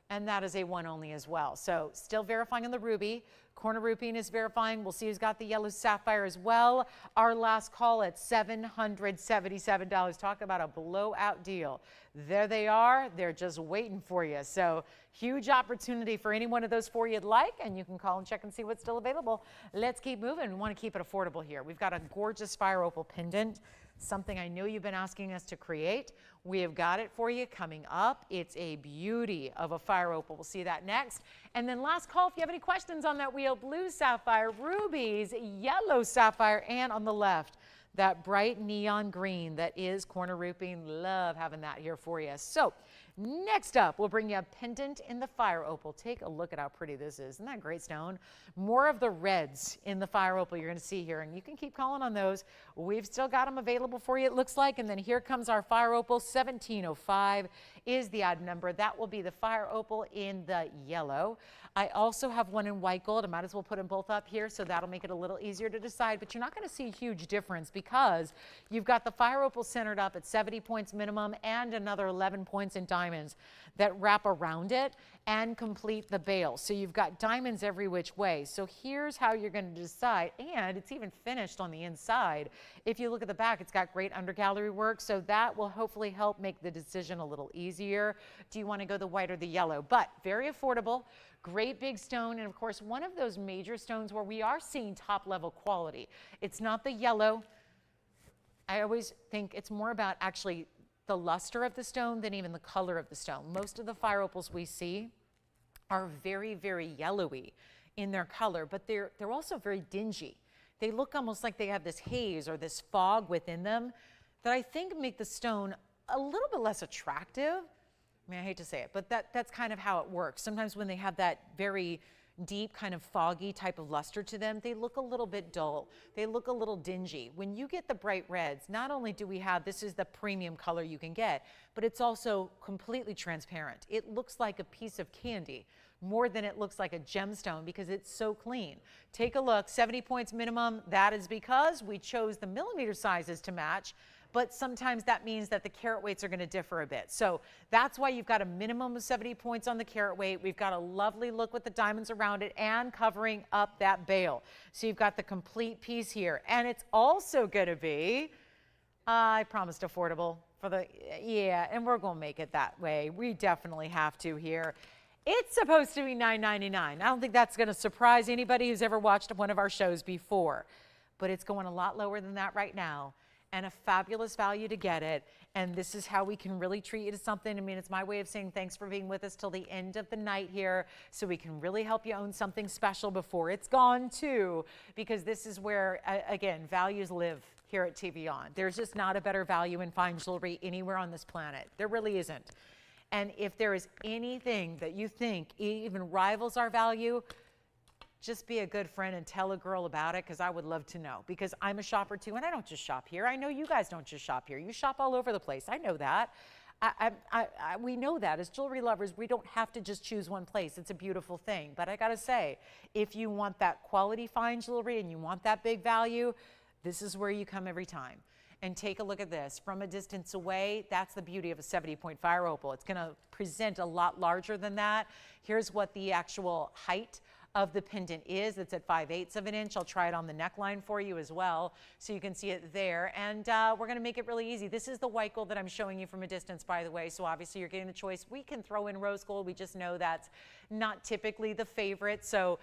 A: And that is a 1 only as well. So still verifying on the ruby. Corner roofing is verifying. We'll see who's got the yellow sapphire as well. Our last call at $777. Talk about a blowout deal. There they are. They're just waiting for you. So huge opportunity for any one of those 4 you'd like. And you can call and check and see what's still available. Let's keep moving. We want to keep it affordable here. We've got a gorgeous fire opal pendant. Something I know you've been asking us to create. We have got it for you coming up. It's a beauty of a fire opal. We'll see that next. And then last call, if you have any questions on that wheel, blue sapphire, rubies, yellow sapphire, and on the left, that bright neon green that is corner roofing. Love having that here for you. So next up, we'll bring you a pendant in the fire opal. Take a look at how pretty this is. Isn't that great stone? More of the reds in the fire opal you're going to see here, and you can keep calling on those. We've still got them available for you, it looks like. And then here comes our fire opal. 1705 is the odd number. That will be the fire opal in the yellow. I also have one in white gold. I might as well put them both up here, so that'll make it a little easier to decide. But you're not going to see a huge difference because you've got the fire opal centered up at 70 points minimum and another 11 points in diamonds that wrap around it and complete the bail. So you've got diamonds every which way. So here's how you're going to decide. And it's even finished on the inside. If you look at the back, it's got great undergallery work. So that will hopefully help make the decision a little easier. Do you want to go the white or the yellow? But very affordable. Great big stone, and of course one of those major stones where we are seeing top level quality. It's not the yellow. I always think it's more about actually the luster of the stone than even the color of the stone. Most of the fire opals we see are very, very yellowy in their color, but they're also very dingy. They look almost like they have this haze or this fog within them that I think make the stone a little bit less attractive. I mean, I hate to say it, but that's kind of how it works. Sometimes when they have that very deep kind of foggy type of luster to them, they look a little bit dull. They look a little dingy. When you get the bright reds, not only do we have, this is the premium color you can get, but it's also completely transparent. It looks like a piece of candy more than it looks like a gemstone because it's so clean. Take a look, 70 points minimum. That is because we chose the millimeter sizes to match, but sometimes that means that the carat weights are going to differ a bit. So that's why you've got a minimum of 70 points on the carat weight. We've got a lovely look with the diamonds around it and covering up that bail. So you've got the complete piece here. And it's also going to be, I promised affordable for the, yeah, and we're going to make it that way. We definitely have to here. It's supposed to be $9.99. I don't think that's going to surprise anybody who's ever watched one of our shows before, but it's going a lot lower than that right now. And a fabulous value to get it. And this is how we can really treat you to something. I mean, it's my way of saying thanks for being with us till the end of the night here, so we can really help you own something special before it's gone too, because this is where, again, values live here at TVON. There's just not a better value in fine jewelry anywhere on this planet. There really isn't. And if there is anything that you think even rivals our value, just be a good friend and tell a girl about it, because I would love to know. Because I'm a shopper too, and I don't just shop here. I know you guys don't just shop here. You shop all over the place. I know that. We know that. As jewelry lovers, we don't have to just choose one place. It's a beautiful thing. But I got to say, if you want that quality fine jewelry and you want that big value, this is where you come every time. And take a look at this. From a distance away, that's the beauty of a 70-point fire opal. It's going to present a lot larger than that. Here's what the actual height of the pendant is. It's at 5/8 of an inch. I'll try it on the neckline for you as well so you can see it there. And we're going to make it really easy. This is the white gold that I'm showing you from a distance, by the way. So obviously you're getting the choice. We can throw in rose gold. We just know that's not typically the favorite. So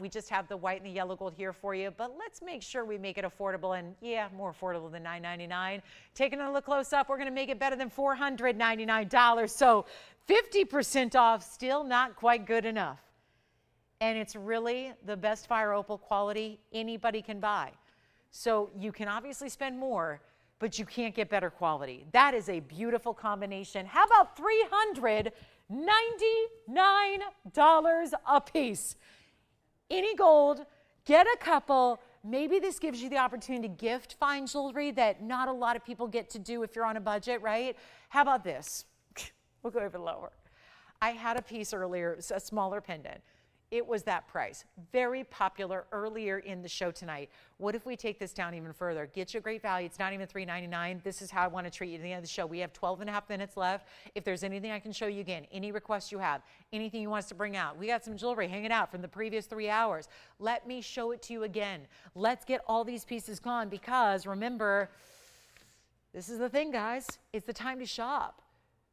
A: we just have the white and the yellow gold here for you. But let's make sure we make it affordable, and yeah, more affordable than $9.99. Taking a look close up, we're going to make it better than $499. So 50% off, still not quite good enough. And it's really the best fire opal quality anybody can buy. So you can obviously spend more, but you can't get better quality. That is a beautiful combination. How about $399 a piece? Any gold, get a couple. Maybe this gives you the opportunity to gift fine jewelry that not a lot of people get to do if you're on a budget, right? How about this? We'll go even lower. I had a piece earlier, a smaller pendant. It was that price. Very popular earlier in the show tonight. What if we take this down even further? Get you a great value. It's not even $399. This is how I want to treat you at the end of the show. We have 12.5 minutes left. If there's anything I can show you again, any requests you have, anything you want us to bring out. We got some jewelry hanging out from the previous 3 hours. Let me show it to you again. Let's get all these pieces gone because remember, this is the thing, guys. It's the time to shop.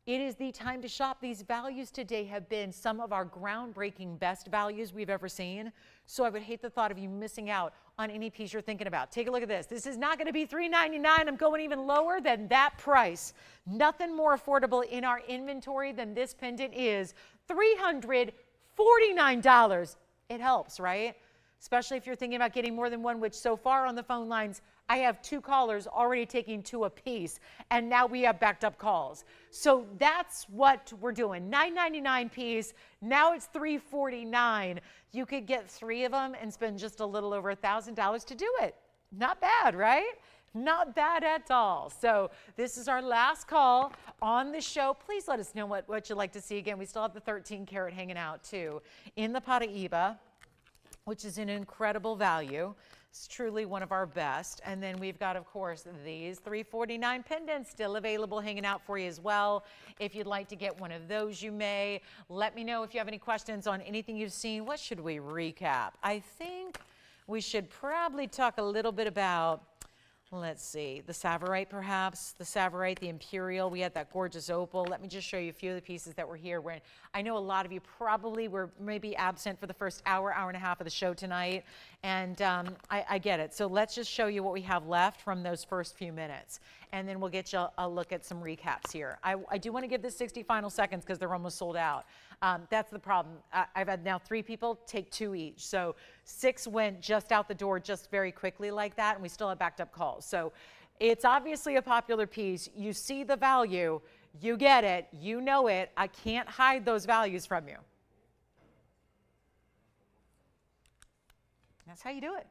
A: It is the time to shop. These values today have been some of our groundbreaking best values we've ever seen. So I would hate the thought of you missing out on any piece you're thinking about. Take a look at this. This is not going to be $399. I'm going even lower than that price. Nothing more affordable in our inventory than this pendant is $349. It helps, right? Especially if you're thinking about getting more than one, which so far on the phone lines, I have 2 callers already taking 2 apiece, and now we have backed up calls. So that's what we're doing. $9.99 piece. Now it's $349. You could get 3 of them and spend just a little over $1,000 to do it. Not bad, right? Not bad at all. So this is our last call on the show. Please let us know what you'd like to see. Again, we still have the 13 karat hanging out too in the Paraiba, which is an incredible value. It's truly one of our best. And then we've got, of course, these $349 pendants still available hanging out for you as well. If you'd like to get one of those, you may. Let me know if you have any questions on anything you've seen. What should we recap? I think we should probably talk a little bit about, let's see, the Savorite perhaps, the Savorite, the Imperial. We had that gorgeous opal. Let me just show you a few of the pieces that were here. I know a lot of you probably were maybe absent for the first hour, hour and a half of the show tonight, and I get it. So let's just show you what we have left from those first few minutes, and then we'll get you a look at some recaps here. I do want to give this 60 final seconds because they're almost sold out. That's the problem. I've had now 3 people take 2 each. So 6 went just out the door just very quickly like that, and we still have backed up calls. So it's obviously a popular piece. You see the value, you get it, you know it. I can't hide those values from you. That's how you do it.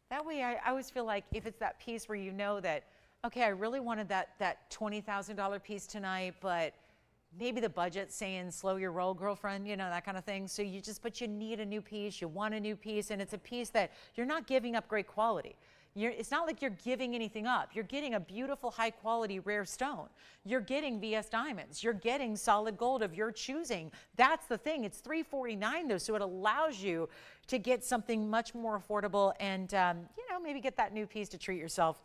A: That way I always feel like if it's that piece where you know that, okay, I really wanted that $20,000 piece tonight, but maybe the budget's saying slow your roll, girlfriend, you know, that kind of thing. So but you need a new piece, you want a new piece, and it's a piece that you're not giving up great quality. It's not like you're giving anything up. You're getting a beautiful, high quality, rare stone. You're getting VS diamonds. You're getting solid gold of your choosing. That's the thing. It's $349 though, so it allows you to get something much more affordable and, you know, maybe get that new piece to treat yourself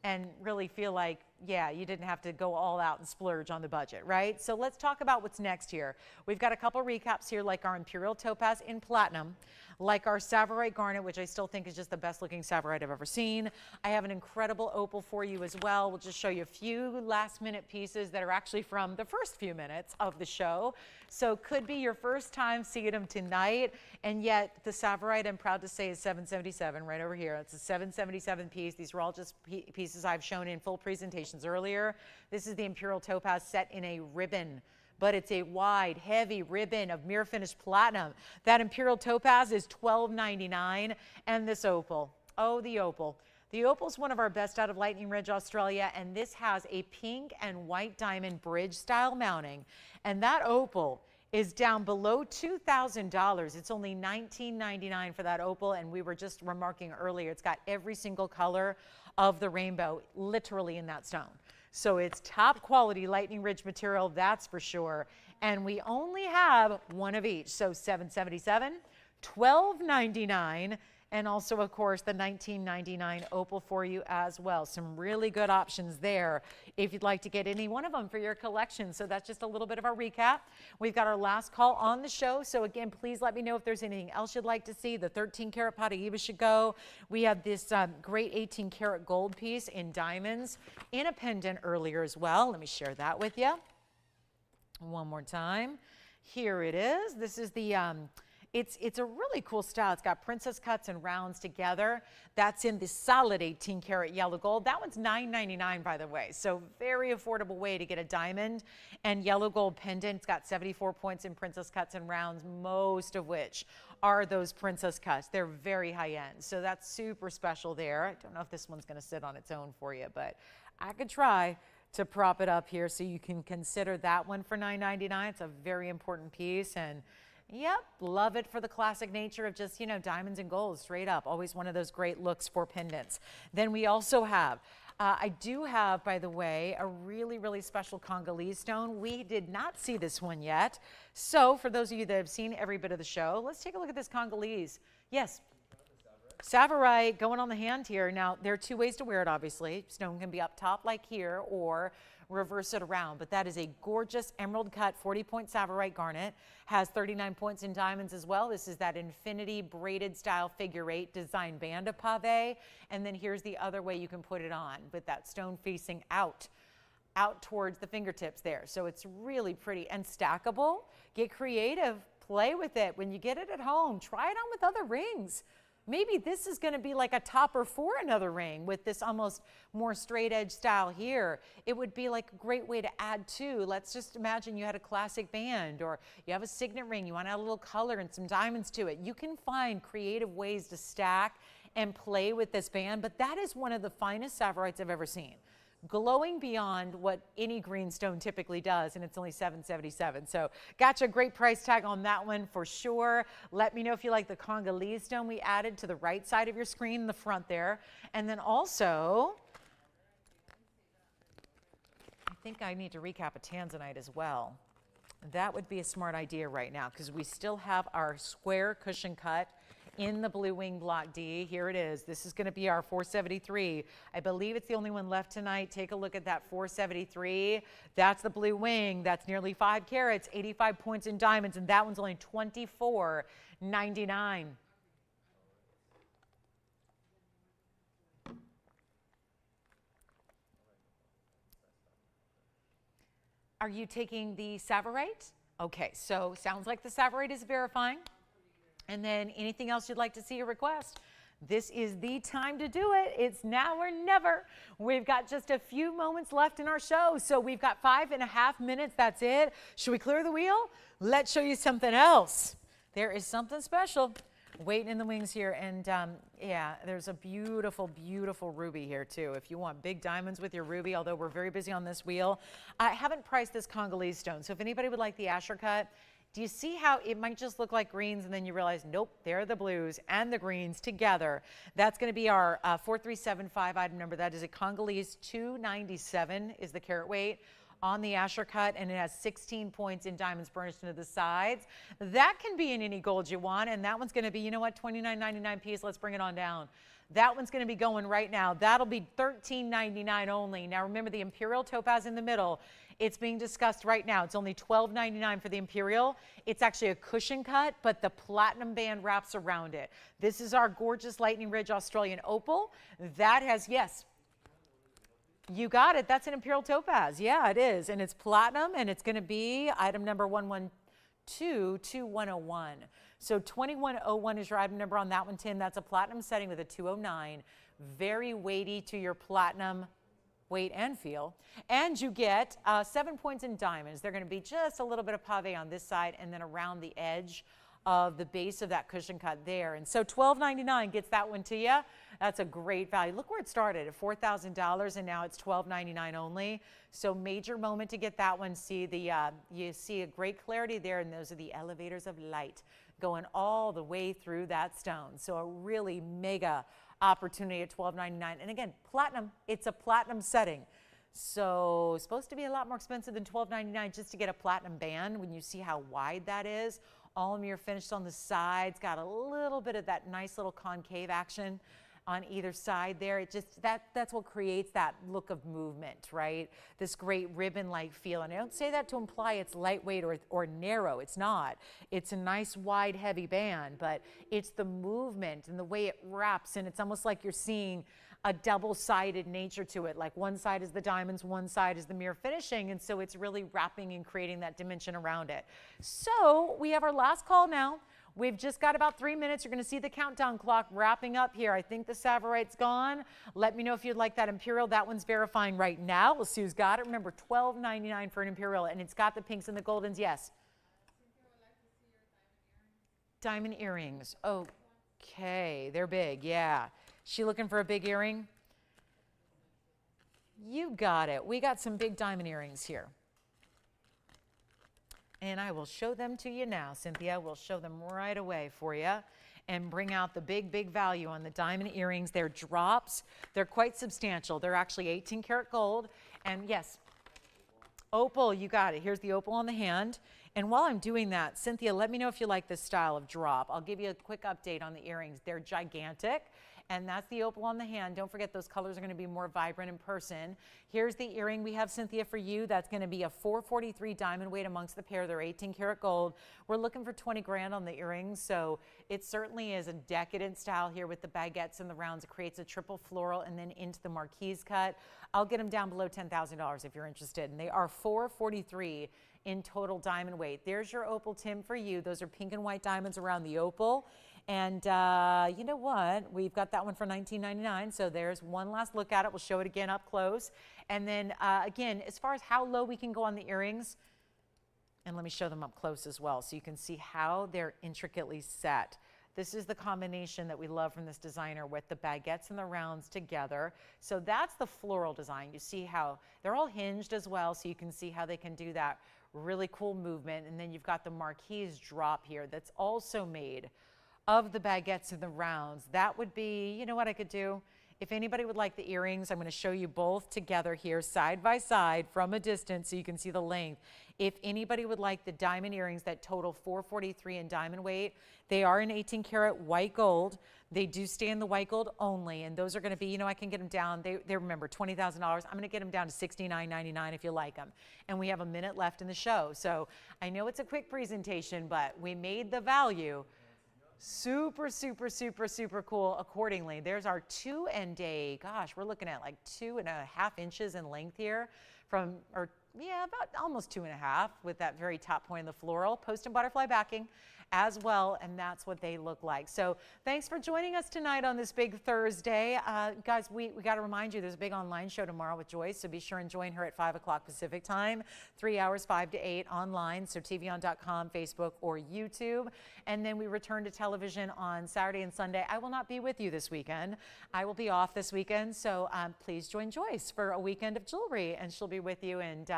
A: and really feel like, yeah, you didn't have to go all out and splurge on the budget, right? So let's talk about what's next here. We've got a couple recaps here, like our Imperial topaz in platinum, like our Savorite garnet, which I still think is just the best looking Savorite I've ever seen. I have an incredible opal for you as well. We'll just show you a few last minute pieces that are actually from the first few minutes of the show. So could be your first time seeing them tonight. And yet the Savorite, I'm proud to say, is $777 right over here. It's a $777 piece. These are all just pieces I've shown in full presentations earlier. This is the Imperial topaz set in a ribbon, but it's a wide, heavy ribbon of mirror finished platinum. That Imperial topaz is $12.99, and this opal, oh, the opal. The opal is one of our best out of Lightning Ridge, Australia, and this has a pink and white diamond bridge style mounting, and that opal is down below $2,000. It's only $19.99 for that opal, and we were just remarking earlier, it's got every single color of the rainbow literally in that stone. So it's top quality Lightning Ridge material, that's for sure. and we only have one of each. So $777, $12.99, and also, of course, the $19.99 opal for you as well. Some really good options there if you'd like to get any one of them for your collection. So that's just a little bit of our recap. We've got our last call on the show. So again, please let me know if there's anything else you'd like to see. The 13-karat Paraiba should go. We have this great 18-karat gold piece in diamonds in a pendant earlier as well. Let me share that with you one more time. Here it is. This is the It's a really cool style. It's got princess cuts and rounds together. That's in the solid 18-karat yellow gold. That one's $9.99, by the way. So very affordable way to get a diamond and yellow gold pendant. It's got 74 points in princess cuts and rounds, most of which are those princess cuts. They're very high end. So that's super special there. I don't know if this one's going to sit on its own for you, but I could try to prop it up here so you can consider that one for $9.99. It's a very important piece, and yep, love it for the classic nature of just, you know, diamonds and gold straight up. Always one of those great looks for pendants. Then we also have, I do have, by the way, a really, really special Congolese stone. We did not see this one yet. So for those of you that have seen every bit of the show, let's take a look at this Congolese. Yes. Savorite going on the hand here. Now, there are two ways to wear it, obviously. Stone can be up top like here or reverse it around, but that is a gorgeous emerald cut 40-point Savorite garnet. Has 39 points in diamonds as well. This is that infinity braided style figure 8 design band of pave. And then here's the other way you can put it on with that stone facing out towards the fingertips there. So it's really pretty and stackable. Get creative, play with it. When you get it at home, try it on with other rings. Maybe this is going to be like a topper for another ring with this almost more straight edge style here. It would be like a great way to add to. Let's just imagine you had a classic band or you have a signet ring. You want to add a little color and some diamonds to it. You can find creative ways to stack and play with this band, but that is one of the finest Savorites I've ever seen. Glowing beyond what any green stone typically does, and it's only $777. So gotcha, great price tag on that one for sure. Let me know if you like the Congolese stone we added to the right side of your screen in the front there. And then also, I think I need to recap a Tanzanite as well. That would be a smart idea right now because we still have our square cushion cut in the blue wing block D. Here it is. This is going to be our 473. I believe it's the only one left tonight. Take a look at that 473. That's the blue wing. That's nearly 5 carats, 85 points in diamonds, and that one's only $24.99. Are you taking the Savorite? Okay, so sounds like the Savorite is verifying. And then anything else you'd like to see or request? This is the time to do it. It's now or never. We've got just a few moments left in our show. So we've got 5.5 minutes. That's it. Should we clear the wheel? Let's show you something else. There is something special waiting in the wings here. And yeah, there's a beautiful, beautiful ruby here too. If you want big diamonds with your ruby, although we're very busy on this wheel. I haven't priced this Congolese stone. So if anybody would like the Asher cut, do you see how it might just look like greens and then you realize, nope, they're the blues and the greens together. That's going to be our 4375 item number. That is a Congolese 297 is the carat weight on the Asher cut, and it has 16 points in diamonds burnished into the sides. That can be in any gold you want, and that one's going to be, you know what, $29.99 piece. Let's bring it on down. That one's going to be going right now. That'll be $13.99 only. Now remember the Imperial topaz in the middle. It's being discussed right now. It's only $12.99 for the Imperial. It's actually a cushion cut, but the platinum band wraps around it. This is our gorgeous Lightning Ridge Australian opal. That has, yes, you got it. That's an Imperial topaz. Yeah, it is. And it's platinum, and it's going to be item number 112-2101. So 2101 is your item number on that one, Tim. That's a platinum setting with a 209. Very weighty to your platinum weight and feel. And you get 7 points in diamonds. They're going to be just a little bit of pave on this side and then around the edge of the base of that cushion cut there. And so $12.99 gets that one to you. That's a great value. Look where it started at $4,000 and now it's $12.99 only. So major moment to get that one. See the you see a great clarity there, and those are the elevators of light going all the way through that stone. So a really mega opportunity at $12.99. And again, platinum, it's a platinum setting. So supposed to be a lot more expensive than $12.99 just to get a platinum band when you see how wide that is. All mirror finished on the sides, got a little bit of that nice little concave action on either side there. It just, that's what creates that look of movement, right? This great ribbon-like feel. And I don't say that to imply it's lightweight or narrow. It's not. It's a nice, wide, heavy band, but it's the movement and the way it wraps, and it's almost like you're seeing a double-sided nature to it. Like one side is the diamonds, one side is the mirror finishing, and so it's really wrapping and creating that dimension around it. So we have our last call now. We've just got about 3 minutes. You're going to see the countdown clock wrapping up here. I think the Savorite's gone. Let me know if you'd like that Imperial. That one's verifying right now. We'll see who's got it. Remember, $12.99 for an Imperial, and it's got the pinks and the goldens. Yes? Diamond earrings. Okay, they're big. Yeah. She looking for a big earring? You got it. We got some big diamond earrings here. And I will show them to you now, Cynthia. We'll show them right away for you and bring out the big, big value on the diamond earrings. They're drops. They're quite substantial. They're actually 18 karat gold. And yes, opal, you got it. Here's the opal on the hand. And while I'm doing that, Cynthia, let me know if you like this style of drop. I'll give you a quick update on the earrings. They're gigantic. And that's the opal on the hand. Don't forget those colors are going to be more vibrant in person. Here's the earring we have, Cynthia, for you. That's going to be a 443 diamond weight amongst the pair. They're 18 karat gold. We're looking for 20 grand on the earrings. So it certainly is a decadent style here with the baguettes and the rounds. It creates a triple floral and then into the marquise cut. I'll get them down below $10,000 if you're interested. And they are 443 in total diamond weight. There's your opal, Tim, for you. Those are pink and white diamonds around the opal. And you know what? We've got that one for $19.99. So there's one last look at it. We'll show it again up close. And then again, as far as how low we can go on the earrings, and let me show them up close as well so you can see how they're intricately set. This is the combination that we love from this designer with the baguettes and the rounds together. So that's the floral design. You see how they're all hinged as well, so you can see how they can do that really cool movement. And then you've got the marquise drop here that's also made of the baguettes and the rounds. That would be, you know what I could do? If anybody would like the earrings, I'm going to show you both together here side by side from a distance so you can see the length. If anybody would like the diamond earrings that total 443 in diamond weight, they are in 18 karat white gold. They do stay in the white gold only, and those are going to be, you know, I can get them down. They remember $20,000. I'm going to get them down to $69.99 if you like them. And we have a minute left in the show. So I know it's a quick presentation, but we made the value super, super, super, super cool accordingly. There's our 2 and a, gosh, we're looking at like 2.5 inches in length here from, or yeah, about almost 2.5 with that very top point of the floral, post and butterfly backing as well, and that's what they look like. So thanks for joining us tonight on this big Thursday. Guys, we got to remind you there's a big online show tomorrow with Joyce, so be sure and join her at 5 o'clock Pacific time, 3 hours, 5 to 8 online, so TVON.com, Facebook, or YouTube. And then we return to television on Saturday and Sunday. I will not be with you this weekend. I will be off this weekend, so please join Joyce for a weekend of jewelry, and she'll be with you. And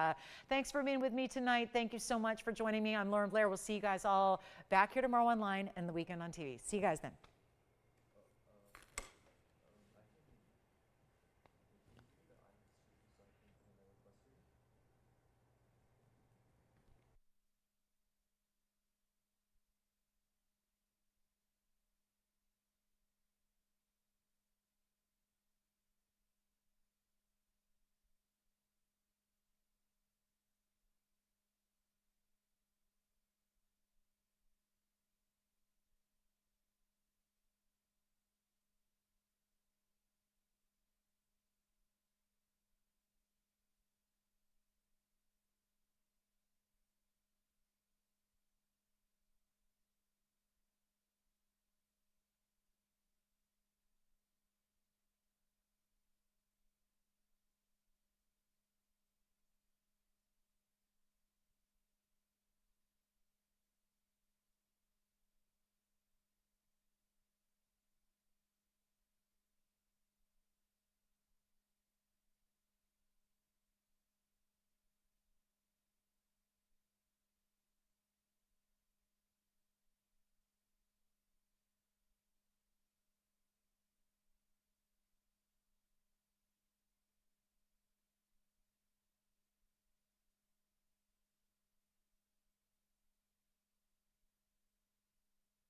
A: thanks for being with me tonight. Thank you so much for joining me. I'm Lauren Blair. We'll see you guys all back here tomorrow online and the weekend on TV. See you guys then.